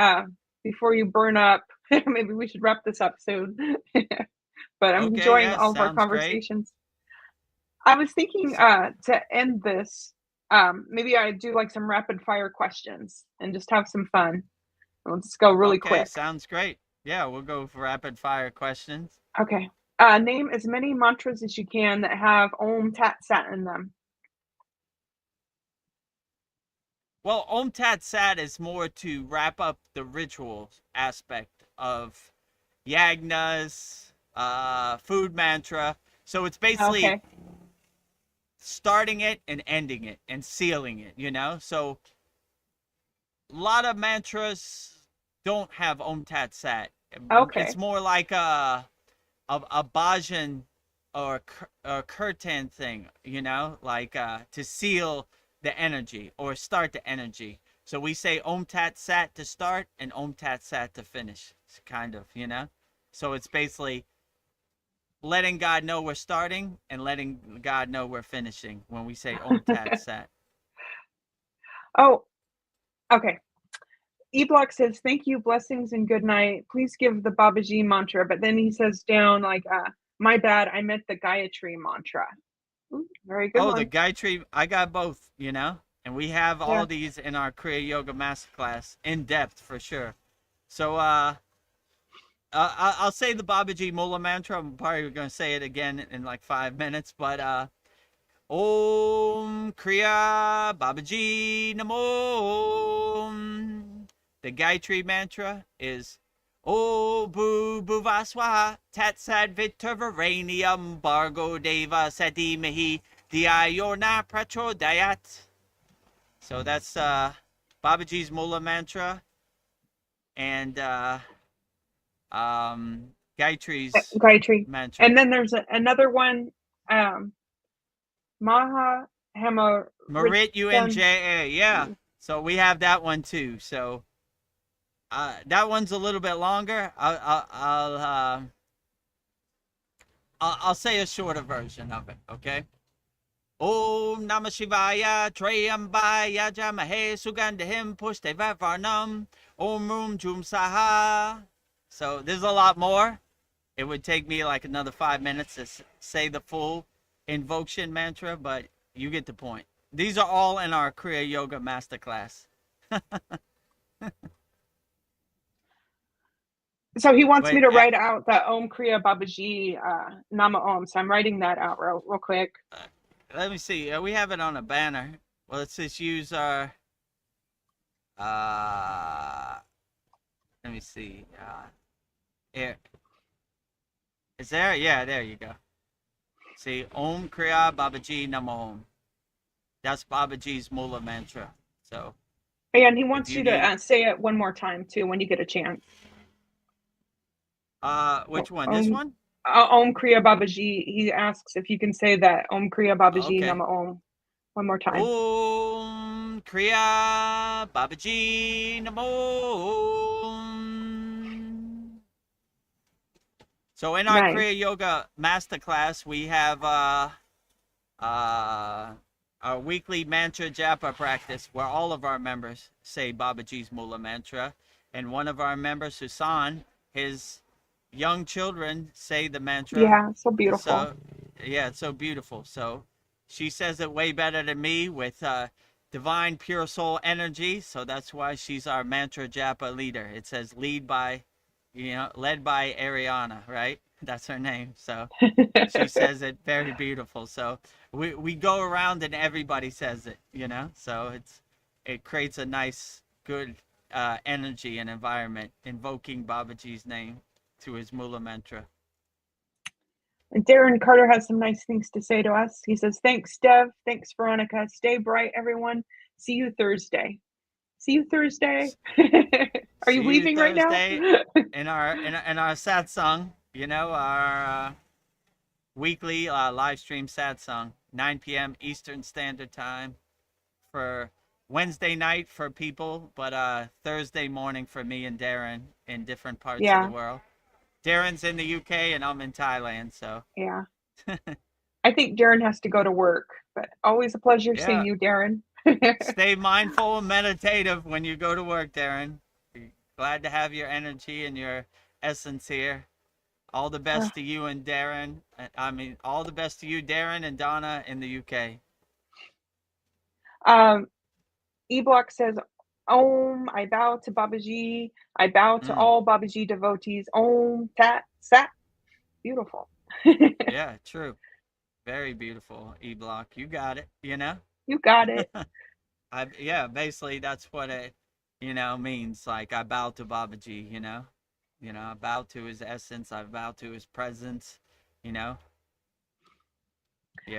before you burn up, maybe we should wrap this up soon. But I'm Okay, enjoying yes, all of our sounds great. S- conversations. I was thinking, to end this, maybe I do like some rapid fire questions and just have some fun. We'll just go really Okay, quick. sounds great. Yeah, we'll go for rapid fire questions. Okay. Name as many mantras as you can that have Om Tat Sat in them. Well, Om Tat Sat is more to wrap up the ritual aspect of yagnas, food mantra. So it's basically Okay. starting it and ending it and sealing it, you know? So a lot of mantras don't have Om Tat Sat. It's Okay. more like a bhajan or a kirtan thing, you know, like to seal the energy or start the energy. So we say Om Tat Sat to start and Om Tat Sat to finish, kind of, you know? So it's basically letting God know we're starting and letting God know we're finishing when we say Om Tat Sat. Oh, okay. E-Block says, thank you, blessings, and good night. Please give the Babaji mantra. But then he says down, like, my bad, I meant the Gayatri mantra. Ooh, very good Oh, the one. Gayatri, I got both, you know? And we have Yeah. all these in our Kriya Yoga Masterclass in depth for sure. So I'll say the Babaji Mula mantra. I'm probably going to say it again in like 5 minutes, but Om Kriya Babaji Namo. The Gayatri mantra is O bu buvaswaha tat sad viturvaranium bargo deva sadimahi diayorna prachodayat. So that's Babaji's Mula mantra and Gayatri's Gayatri. mantra. And then there's another one, Maha Hema Marit UNJA, yeah. So we have that one too. So that one's a little bit longer. I'll say a shorter version of it. Okay. Om Namah Shivaya Trayambaya Jamahe Sugandhim Pushte Varnam Om Rum Jum Saha. So there's a lot more. It would take me like another 5 minutes to say the full invocation mantra, but you get the point. These are all in our Kriya Yoga Masterclass. So he wants me Wait, to write out the Om Kriya Babaji Nama Om. So I'm writing that out real quick. let me see. We have it on a banner. Well, let's just use our. Let me see. Here. Is there? Yeah, there you go. See, Om Kriya Babaji Namo Om. That's Babaji's Mula mantra. So. And he wants you you to say it one more time too when you get a chance. Which one? This one? Om Kriya Babaji. He asks if you can say that Om Kriya Babaji Okay. Nama Om one more time. Om Kriya Babaji Namo Om. So in our Nice. Kriya Yoga Masterclass, we have our weekly mantra japa practice where all of our members say Babaji's Mula mantra, and one of our members, Susan, his young children say the mantra. Yeah, so beautiful. So, yeah, it's so beautiful. So she says it way better than me with divine pure soul energy. So that's why she's our mantra japa leader. It says led by Ariana, right? That's her name. So she says it very beautiful. So we go around and everybody says it, so it creates a nice, good energy and environment, invoking Babaji's name to his Mula mantra. And Darren Carter has some nice things to say to us. He says, thanks, Dev. Thanks, Veronica. Stay bright, everyone. See you Thursday. See you Thursday. Are you leaving right now? in our satsang, our weekly live stream satsang, 9 p.m. Eastern Standard Time for Wednesday night for people, but Thursday morning for me and Darren in different parts of the world. Darren's in the UK and I'm in Thailand, so. Yeah. I think Darren has to go to work, but always a pleasure seeing you, Darren. Stay mindful and meditative when you go to work, Darren. Glad to have your energy and your essence here. All the best to you and Darren. All the best to you, Darren and Donna in the UK. E-Block says, Om, I bow to Babaji. I bow to all Babaji devotees. Om, Tat, Sat. Beautiful. Yeah, true. Very beautiful, E-Block. You got it, You got it. Basically that's what it, means. Like I bow to Babaji, I bow to his essence. I bow to his presence, Yeah.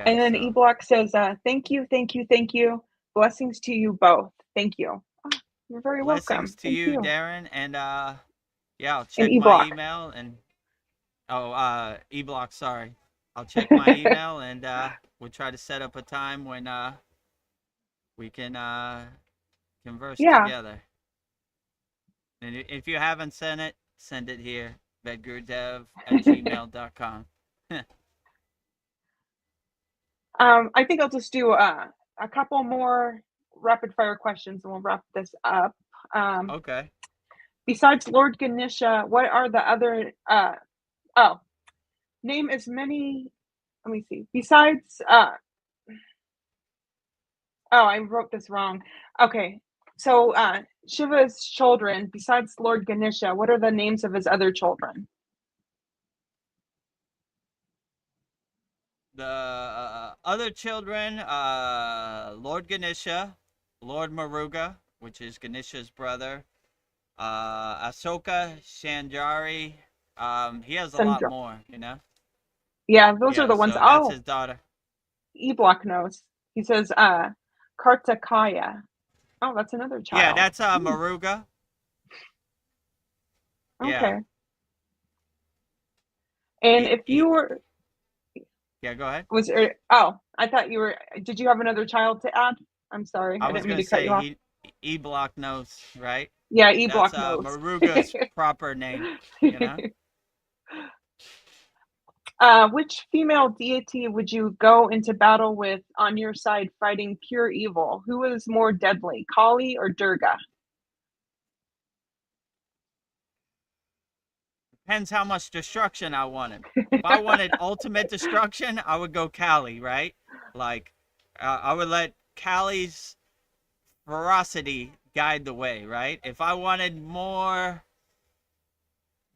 And then E-Block says, thank you, thank you, thank you. Blessings to you both. Thank you. Oh, you're very welcome. Blessings to you, Darren. And I'll check my email and E-Block, sorry. I'll check my email and we'll try to set up a time when we can converse together. And if you haven't sent it, send it here, Vedagurudev@gmail.com. I think I'll just do a couple more rapid fire questions and we'll wrap this up. Okay. Besides Lord Ganesha, what are the other, name as many, let me see, besides, I wrote this wrong. Okay, so Shiva's children, besides Lord Ganesha, what are the names of his other children? The other children, Lord Ganesha, Lord Muruga, which is Ganesha's brother, Asoka Shanjari. He has a lot Sandra. more, you know. Yeah, those are Yeah, the ones. so that's Oh, his daughter. E-Block knows. He says, Kartakaya. Oh, that's another Yeah, child. that's Maruga. Yeah. Okay. And He, if he, you were, yeah, go ahead. I thought you were, did you have another child to add? I'm sorry, I I was didn't mean gonna to cut you say off. E-Block knows, right? Yeah, That's E-Block knows. Maruga's proper name, you know? Which female deity would you go into battle with on your side fighting pure evil? Who is more deadly, Kali or Durga? Depends how much destruction I wanted. If I wanted ultimate destruction, I would go Kali, right? Like, I would let Kali's ferocity guide the way, right? If I wanted more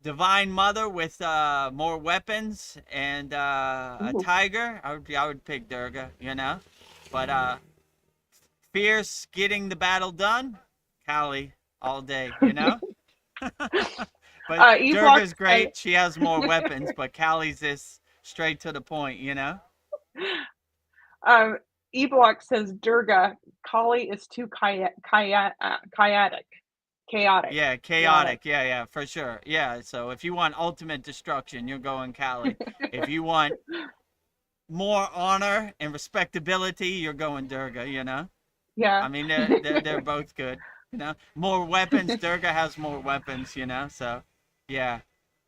Divine Mother with more weapons and a Ooh. tiger, I would pick Durga, you know? But fierce getting the battle done, Kali all day, you know? But E-Block, Durga's great. She has more weapons, but Kali's just straight to the point, you know? um, E-Block says Durga, Kali is too chaotic. Chaotic. Yeah, Chaotic. chaotic. Yeah, for sure. Yeah, so if you want ultimate destruction, you're going Kali. If you want more honor and respectability, you're going Durga, you know? Yeah. I mean, they're both good, you know? More weapons. Durga has more weapons, you know? So, yeah.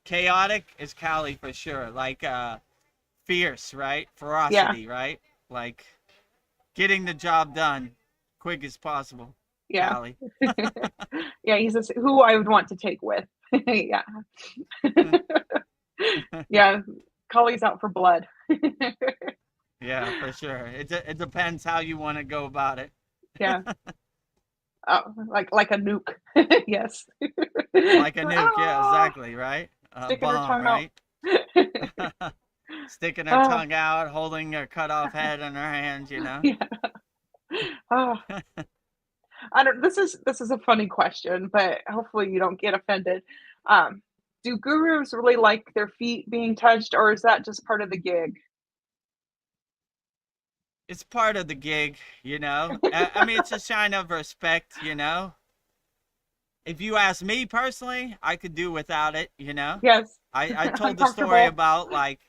Chaotic is Kali for sure. Like, fierce, right? Yeah. Ferocity, right? Like, getting the job done quick as possible. Yeah. Kali. Yeah, he says who I would want to take with. Yeah. Yeah, Kali's out for blood. Yeah, for sure. It depends how you want to go about it. Yeah. Oh, like a nuke. Yes. Like a nuke. Yeah, Ah, exactly. Right. A sticking her bomb. tongue out. Right. Sticking her Oh, tongue out, holding her cut off head in her hands. You know. yeah. Oh, I don't. This is a funny question, but hopefully you don't get offended. Um, do gurus really like their feet being touched, or is that just part of the gig? It's part of the gig. You know. I mean, it's a sign of respect. You know. If you ask me personally, I could do without it. You know. Yes. I told the story Uncomfortable. about like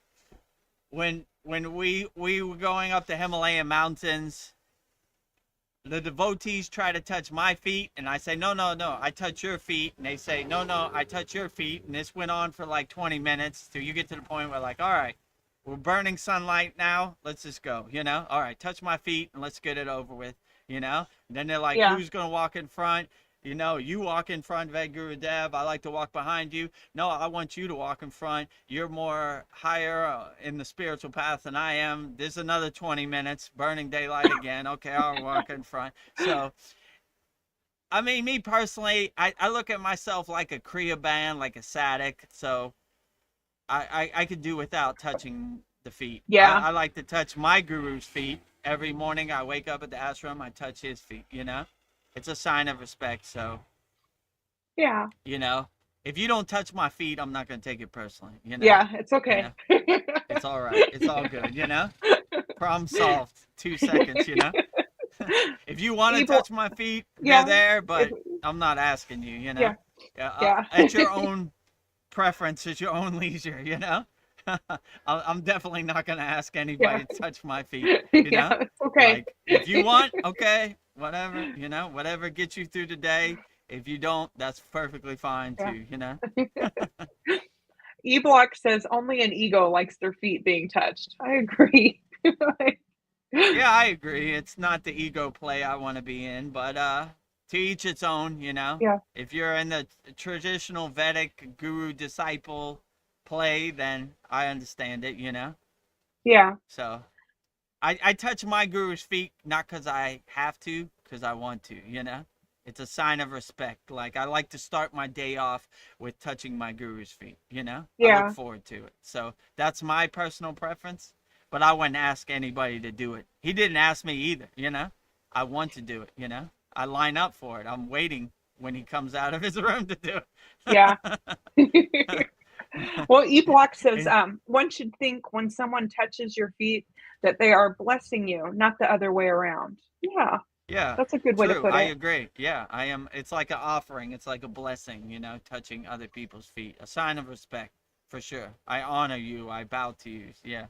when we were going up the Himalayan mountains, the devotees try to touch my feet, and I say, no, no, no, I touch your feet. And they say, no, no, I touch your feet. And this went on for like 20 minutes till you get to the point where like, all right, we're burning sunlight now. Let's just go, you know? All right, touch my feet and let's get it over with, you know? And then they're like, Yeah. who's going to walk in front? You know, you walk in front, Vedagurudev. I like to walk behind you. No, I want you to walk in front. You're more higher in the spiritual path than I am. There's another 20 minutes, burning daylight again. Okay, I'll walk in front. So, I mean, me personally, I look at myself like a Kriya band, like a Sadik. So, I could do without touching the feet. Yeah. I like to touch my guru's feet. Every morning I wake up at the ashram, I touch his feet, you know? It's a sign of respect. So, Yeah. you know, if you don't touch my feet, I'm not going to take it personally, you know? Yeah, it's You okay. know? It's all right. It's all good, you know? Problem solved. 2 seconds, you know? If you want to Evil. touch my feet, Yeah. they're there, but If- I'm not asking you, you know? Yeah. Yeah. At your own preference, at your own leisure, you know? I'm definitely not going to ask anybody Yeah. to touch my feet, you Yeah, know? it's okay. Like, if you want, okay, whatever, you know, whatever gets you through the day. If you don't, that's perfectly fine Yeah. too, you know? E-Block says only an ego likes their feet being touched. I agree. Yeah, I agree. It's not the ego play I want to be in, but to each its own, you know? Yeah. If you're in the traditional Vedic guru disciple play, then I understand it, you know? Yeah. So I touch my guru's feet not because I have to, because I want to, you know? It's a sign of respect. Like, I like to start my day off with touching my guru's feet, you know? I Yeah. look forward to it. So that's my personal preference, but I wouldn't ask anybody to do it. He didn't ask me either, you know? I want to do it, you know? I line up for it. I'm waiting when he comes out of his room to do Yeah. it. Well, E-Block says And- one should think when someone touches your feet that they are blessing you, not the other way around. Yeah, yeah, that's a good way to true. put I it. agree. Yeah, I am. It's like an offering. It's like a blessing, touching other people's feet. A sign of respect, for sure. I honor you. I bow to you. Yeah,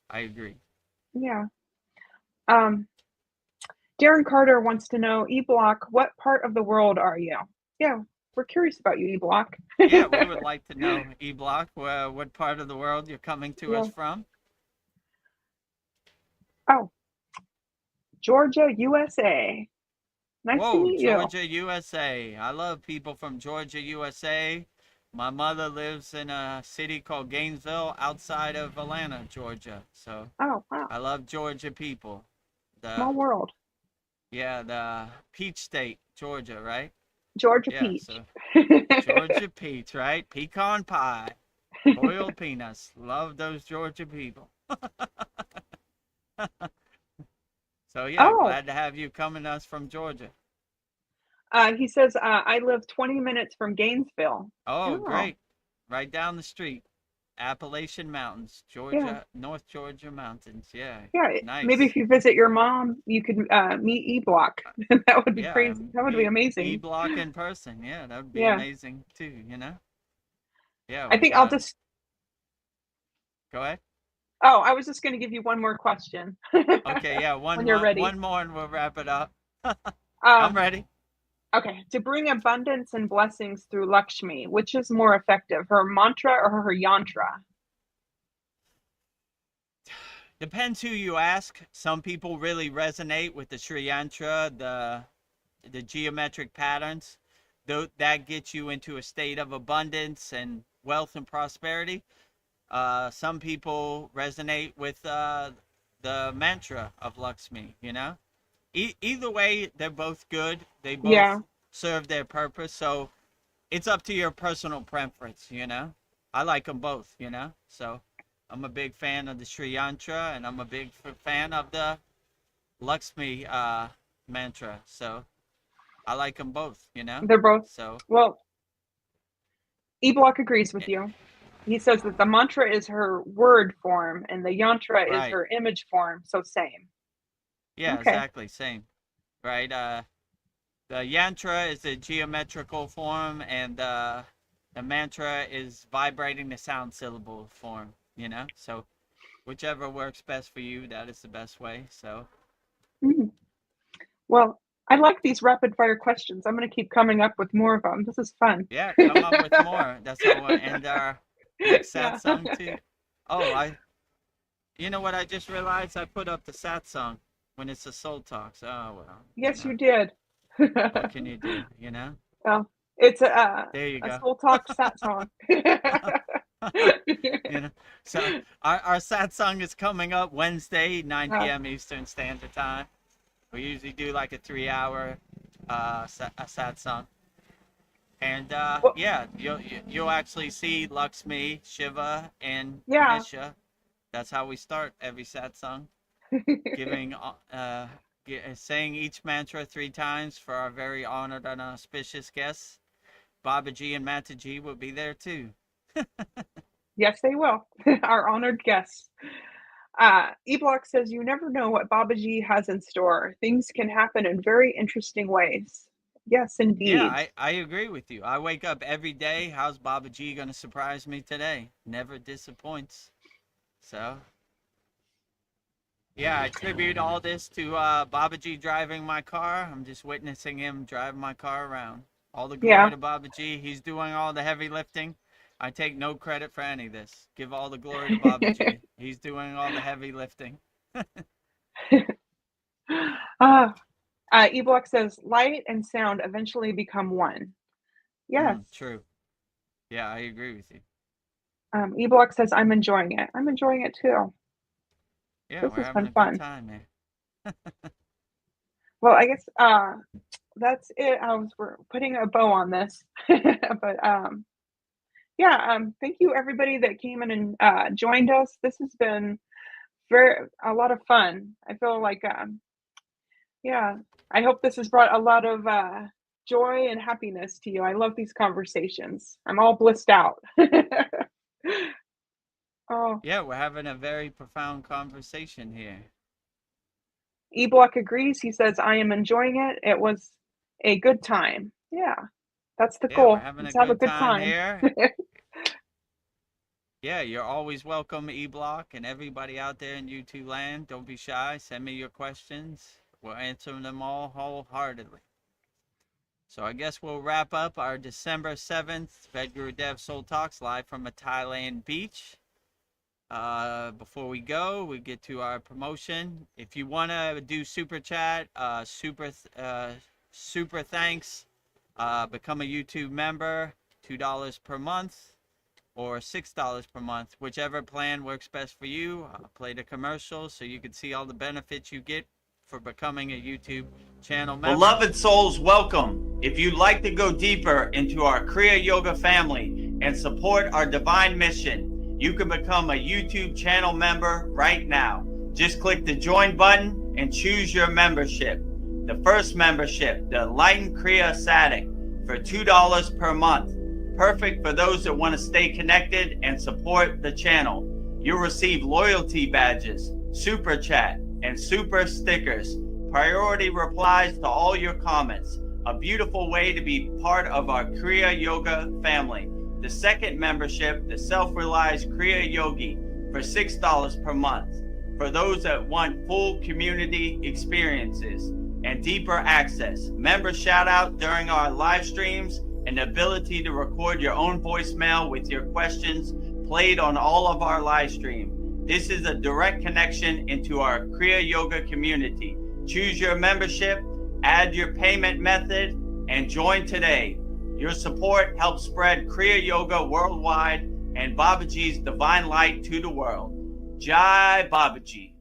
I agree. Yeah. Um, Darren Carter wants to know, E-Block, what part of the world are you? Yeah, we're curious about you, E-Block. Yeah, we would like to know, E Block, what part of the world you're coming to us Yeah. from. Oh, Georgia, USA. Nice to Whoa, meet you. Georgia, USA. I love people from Georgia, USA. My mother lives in a city called Gainesville outside of Atlanta, Georgia. So Oh, wow. I love Georgia people. The Small world. Yeah, the Peach State, Georgia, right? Georgia Yeah, Peach. so Georgia peach, right? Pecan pie, boiled peanuts. Love those Georgia people. So yeah, Oh, glad to have you coming to us from Georgia. he says, I live 20 minutes from Gainesville. Oh, Oh, great. Right down the street. Appalachian Mountains, yeah. Georgia, North Georgia Mountains. Yeah, Yeah, maybe if nice. you visit your mom, you could meet E-Block. That would be Yeah, crazy. That would be E amazing. Block in person. Yeah, that would be Yeah. amazing too. Yeah, I we think I'll got. just, Go ahead. oh, I was just going to give you one more question Okay, yeah, when you're ready. one more and we'll wrap it up. Uh, I'm ready. okay, to bring abundance and blessings through Lakshmi, which is more effective, her mantra or her yantra? Depends who you ask. Some people really resonate with the Sri Yantra, the geometric patterns. Though that gets you into a state of abundance and wealth and prosperity. Some people resonate with the mantra of Lakshmi. Either way, they're both good. They Yeah, both serve their purpose. So it's up to your personal preference. I like them both. So I'm a big fan of the Sri Yantra and I'm a big fan of the Lakshmi mantra. So I like them both. they're both. So, Well, E-Block agrees with you. He says that the mantra is her word form and the yantra is right. her image form, so same. Yeah, Okay. exactly. Same. Right. The yantra is the geometrical form and the mantra is vibrating the sound syllable form. So whichever works best for you, that is the best way. So, Mm. Well, I like these rapid fire questions. I'm going to keep coming up with more of them. This is fun. yeah, come up with more. That's how we'll end our next Yeah. song too. Oh, you know what? I just realized I put up the sat song when it's a soul talks. Oh well, Yes, you did. what can you do? Well, it's There you a go. soul talk sat song. you know, so our sat song is coming up Wednesday, 9 Uh, p.m. Eastern Standard Time. We usually do like a 3 hour a sat song. And well, yeah, you'll actually see Lakshmi, Shiva, and yeah. Ganesha. That's how we start every satsang, giving saying each mantra 3 times for our very honored and auspicious guests. Babaji and Mataji will be there too. Yes, they will. Our honored guests. E-Block says, you never know what Babaji has in store. Things can happen in very interesting ways. Yes, Yeah, indeed. I agree with you. I wake up every day. How's Babaji gonna surprise me today? Never disappoints. So yeah, I attribute all this to Babaji driving my car. I'm just witnessing him driving my car around. All the glory Yeah. to Babaji. He's doing all the heavy lifting. I take no credit for any of this. Give all the glory to Babaji. He's doing all the heavy lifting. uh, E-Block says, light and sound eventually become one. Yes. True. Yeah, I agree with you. E-Block says, I'm enjoying it. I'm enjoying it too. Yeah, This we're has having been a good fun. time here. Well, I guess that's it. We're putting a bow on this. But yeah, thank you everybody that came in and joined us. This has been a lot of fun. I feel like yeah, I hope this has brought a lot of joy and happiness to you. I love these conversations. I'm all blissed out. Oh, Yeah, we're having a very profound conversation here. E-Block agrees. He says, I am enjoying it. It was a good time. Yeah, that's the Yeah, we're goal. having a Let's have a good good time time. here. Yeah, you're always welcome, E-Block, and everybody out there in YouTube land. Don't be shy. Send me your questions. We'll answer them all wholeheartedly. So I guess we'll wrap up our December 7th Vedagurudev Soul Talks live from a Thailand beach. Before we go, we get to our promotion. If you want to do super chat, super thanks, become a YouTube member, $2 per month or $6 per month, whichever plan works best for you. I'll play the commercial so you can see all the benefits you get for becoming a YouTube channel member. Beloved souls, welcome. If you'd like to go deeper into our Kriya Yoga family and support our divine mission, you can become a YouTube channel member right now. Just click the join button and choose your membership. The first membership, the Enlightened Kriya Sadik, for $2 per month. Perfect for those that want to stay connected and support the channel. You'll receive loyalty badges, super chat, and super stickers. Priority replies to all your comments. A beautiful way to be part of our Kriya Yoga family. The second membership, the Self-Realized Kriya Yogi, for $6 per month. For those that want full community experiences and deeper access, member shout out during our live streams, and the ability to record your own voicemail with your questions played on all of our live stream. This is a direct connection into our Kriya Yoga community. Choose your membership, add your payment method, and join today. Your support helps spread Kriya Yoga worldwide and Babaji's divine light to the world. Jai Babaji.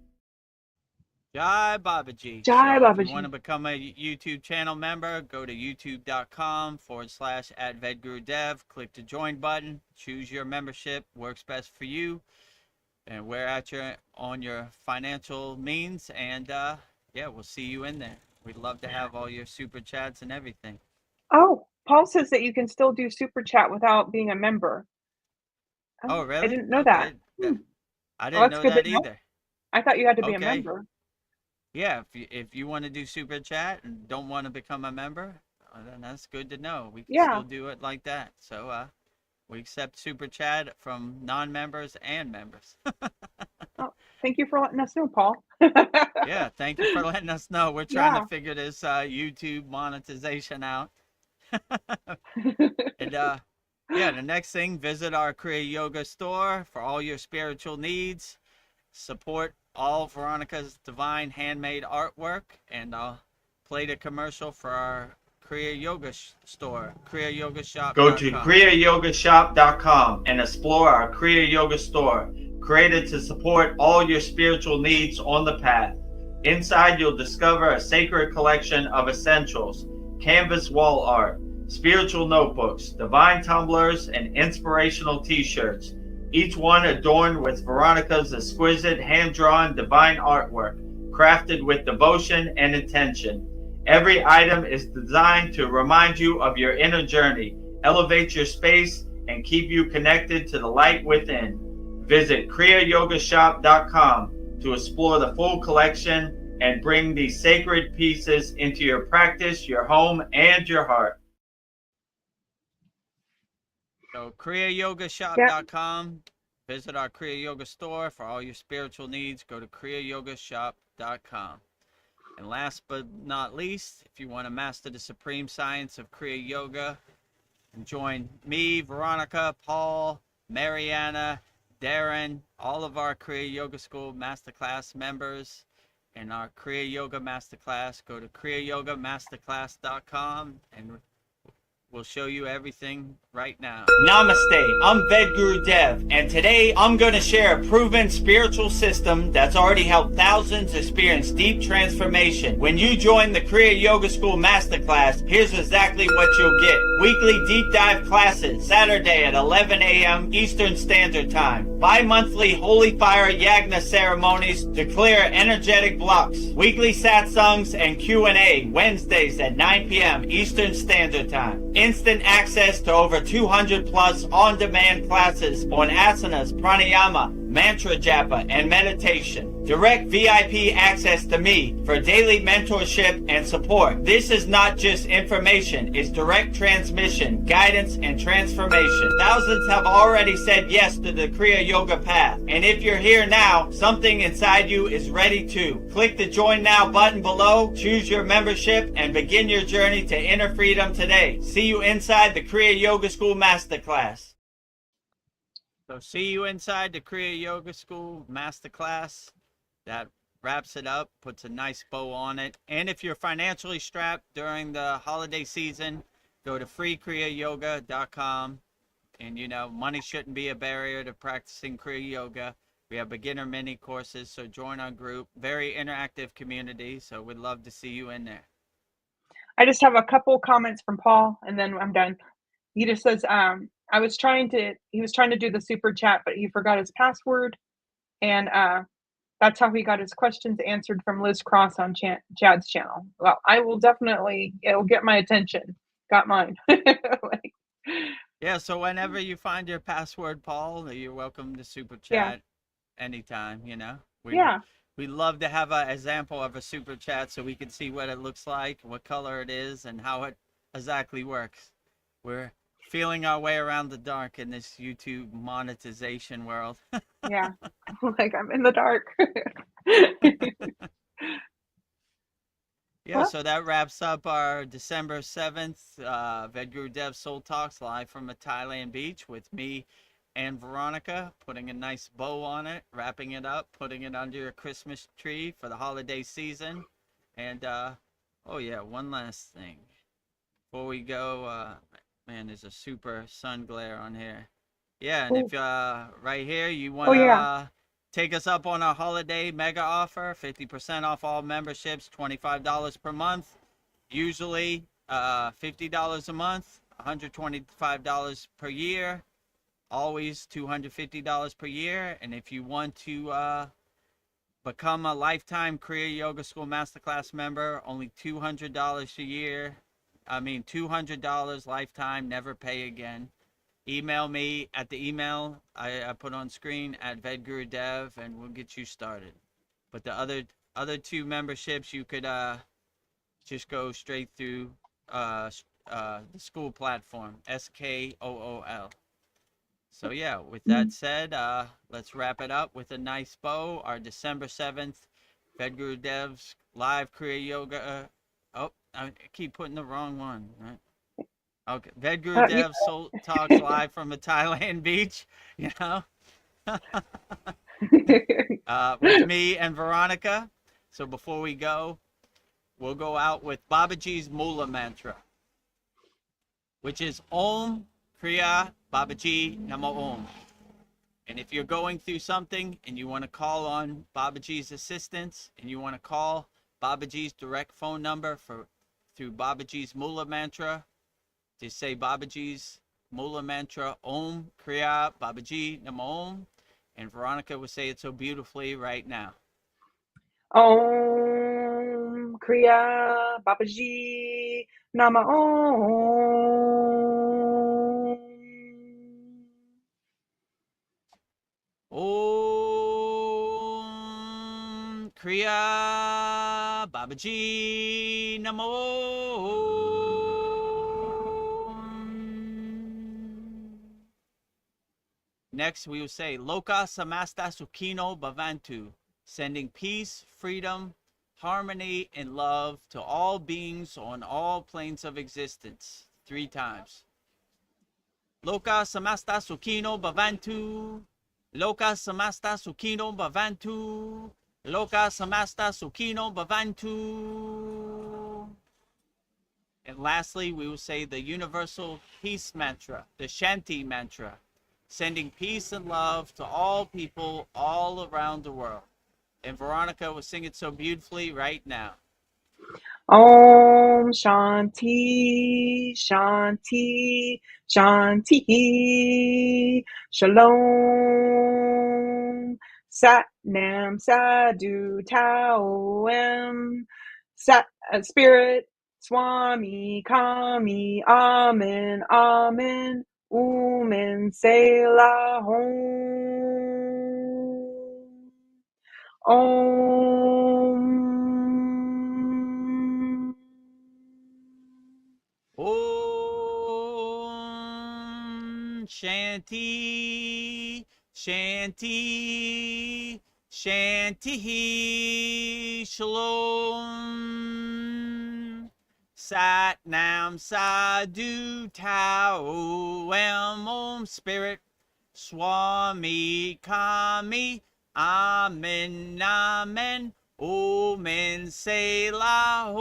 Jai Babaji. Jai So if Babaji. you want to become a YouTube channel member, go to youtube.com/@Vedagurudev. Click the join button. Choose your membership. Works best for you. And we're at on your financial means. And yeah, we'll see you in there. We'd love to have all your super chats and everything. Oh, Paul says that you can still do super chat without being a member. Oh, really? I didn't know that. I didn't know that either. I thought you had to be a Okay. member. Yeah, if you want to do super chat and don't want to become a member, then that's good to know. We can still do it like that. So we accept super chat from non-members and members. Oh, thank you for letting us know, Paul. Yeah, thank you for letting us know. We're trying to figure this YouTube monetization out. And yeah, the next thing, visit our Kriya Yoga store for all your spiritual needs. Support all Veronica's divine handmade artwork, and I'll play the commercial for our Kriya Yoga store, kriyayogashop.com. Go to kriyayogashop.com and explore our Kriya Yoga store, created to support all your spiritual needs on the path. Inside, you'll discover a sacred collection of essentials, canvas wall art, spiritual notebooks, divine tumblers, and inspirational t-shirts. Each one adorned with Veronica's exquisite hand-drawn divine artwork, crafted with devotion and intention. Every item is designed to remind you of your inner journey, elevate your space, and keep you connected to the light within. Visit kriyayogashop.com to explore the full collection and bring these sacred pieces into your practice, your home, and your heart. So kriyayogashop.com. Visit our Kriya Yoga store for all your spiritual needs. Go to kriyayogashop.com. And last but not least, if you want to master the supreme science of Kriya Yoga and join me, Veronica, Paul, Mariana, Darren, all of our Kriya Yoga School Masterclass members and our Kriya Yoga Masterclass, go to kriyayogamasterclass.com and we'll show you everything right now. Namaste, I'm Vedagurudev, and today I'm going to share a proven spiritual system that's already helped thousands experience deep transformation. When you join the Kriya Yoga School Masterclass, here's exactly what you'll get. Weekly deep dive classes, Saturday at 11 a.m. Eastern Standard Time. Bi-monthly Holy Fire Yagna ceremonies to clear energetic blocks. Weekly satsangs and Q&A Wednesdays at 9 p.m. Eastern Standard Time. Instant access to over 200 plus on-demand classes on asanas, pranayama, mantra japa, and meditation. Direct VIP access to me for daily mentorship and support. This is not just information, it's direct transmission, guidance, and transformation. Thousands have already said yes to the Kriya Yoga path. And if you're here now, something inside you is ready to. Click the Join Now button below, choose your membership, and begin your journey to inner freedom today. See you inside the Kriya Yoga School Masterclass. So see you inside the Kriya Yoga School Masterclass. That wraps it up, puts a nice bow on it. And if you're financially strapped during the holiday season, go to freekriyayoga.com. And you know, money shouldn't be a barrier to practicing Kriya Yoga. We have beginner mini courses, so join our group. Very interactive community, so we'd love to see you in there. I just have a couple comments from Paul, and then I'm done. He just says, he was trying to do the super chat, but he forgot his password. And that's how he got his questions answered from Liz Cross on Chad's channel. Well, I will definitely, it'll get my attention. Got mine. Yeah, so whenever you find your password, Paul, you're welcome to super chat anytime, you know. We love to have an example of a super chat so we can see what it looks like, what color it is, and how it exactly works. We're feeling our way around the dark in this YouTube monetization world. Yeah, like I'm in the dark. Yeah, so that wraps up our December 7th Vedagurudev Soul Talks live from a Thailand beach with me and Veronica, putting a nice bow on it, wrapping it up, putting it under your Christmas tree for the holiday season. And, oh yeah, one last thing. Before we go, man, there's a super sun glare on here. Yeah, and if right here you want to take us up on our holiday mega offer, 50% off all memberships, $25 per month. Usually $50 a month, $125 per year. Always $250 per year. And if you want to become a lifetime Kriya Yoga School Masterclass member, only $200 a year. I mean, $200 lifetime, never pay again. Email me at the email I put on screen at Vedagurudev, and we'll get you started. But the other two memberships, you could just go straight through the school platform, SKOOL. So yeah, with that said, let's wrap it up with a nice bow. Our December 7th Vedagurudev's live Kriya Yoga. Oh, I keep putting the wrong one. Right? Okay, Vedagurudev Soul Talks live from a Thailand beach. You know, with me and Veronica. So before we go, we'll go out with Babaji's Mula mantra, which is Om Kriya Babaji Namo Om. And if you're going through something and you want to call on Babaji's assistance and you want to call Babaji's direct phone number through Babaji's Mula mantra, just say Babaji's Mula mantra, Om Kriya Babaji Namo Om. And Veronica will say it so beautifully right now. Om Kriya Babaji Nama Om. Om Kriya Babaji Namo Om. Next, we will say Loka Samasta Sukhino Bhavantu, sending peace, freedom, harmony, and love to all beings on all planes of existence. 3 times. Loka Samasta Sukhino Bhavantu. Loka Samasta Sukhino Bhavantu. Loka Samasta Sukhino Bhavantu. And lastly, we will say the universal peace mantra, the Shanti mantra, sending peace and love to all people all around the world. And Veronica will sing it so beautifully right now. Om Shanti Shanti Shanti Shalom Sat Nam Sadhu Tao Em Sat Spirit Swami Kami Amen Amen Umen Selah Om Om Shanti Shanti Shanti Shalom Sat Nam Sadhu Tao Om Spirit Swami Kami Amen Amen Omen Selah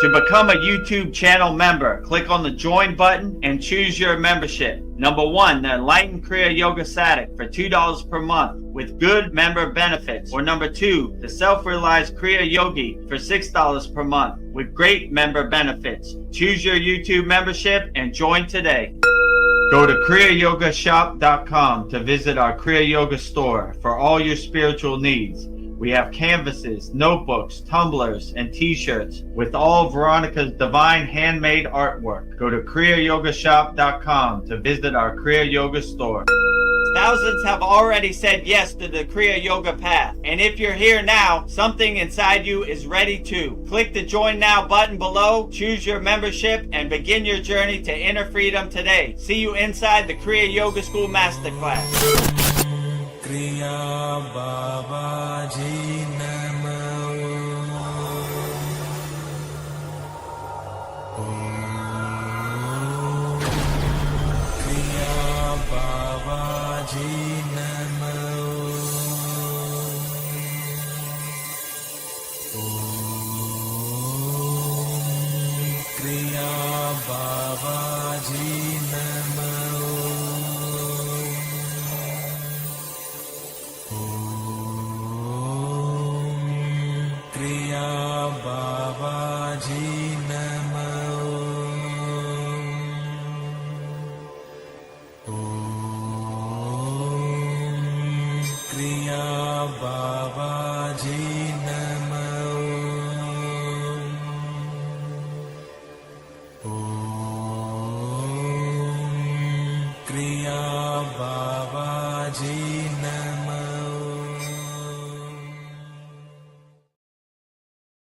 To become a YouTube channel member, click on the join button and choose your membership. Number 1, the Enlightened Kriya Yoga Satic for $2 per month with good member benefits. Or number 2, the Self-Realized Kriya Yogi for $6 per month with great member benefits. Choose your YouTube membership and join today. Go to kriyayogamasterclass.com to visit our Kriya Yoga store for all your spiritual needs. We have canvases, notebooks, tumblers, and t-shirts with all Veronica's divine handmade artwork. Go to kriyayogamasterclass.com to visit our Kriya Yoga store. Thousands have already said yes to the Kriya Yoga path. And if you're here now, something inside you is ready to. Click the Join Now button below, choose your membership, and begin your journey to inner freedom today. See you inside the Kriya Yoga School Masterclass. Kriya Babaji Namo Kriya Babaji Namo Kriya Babaji Namo Kriya Babaji Namo Kriya Babaji Namo Kriya Babaji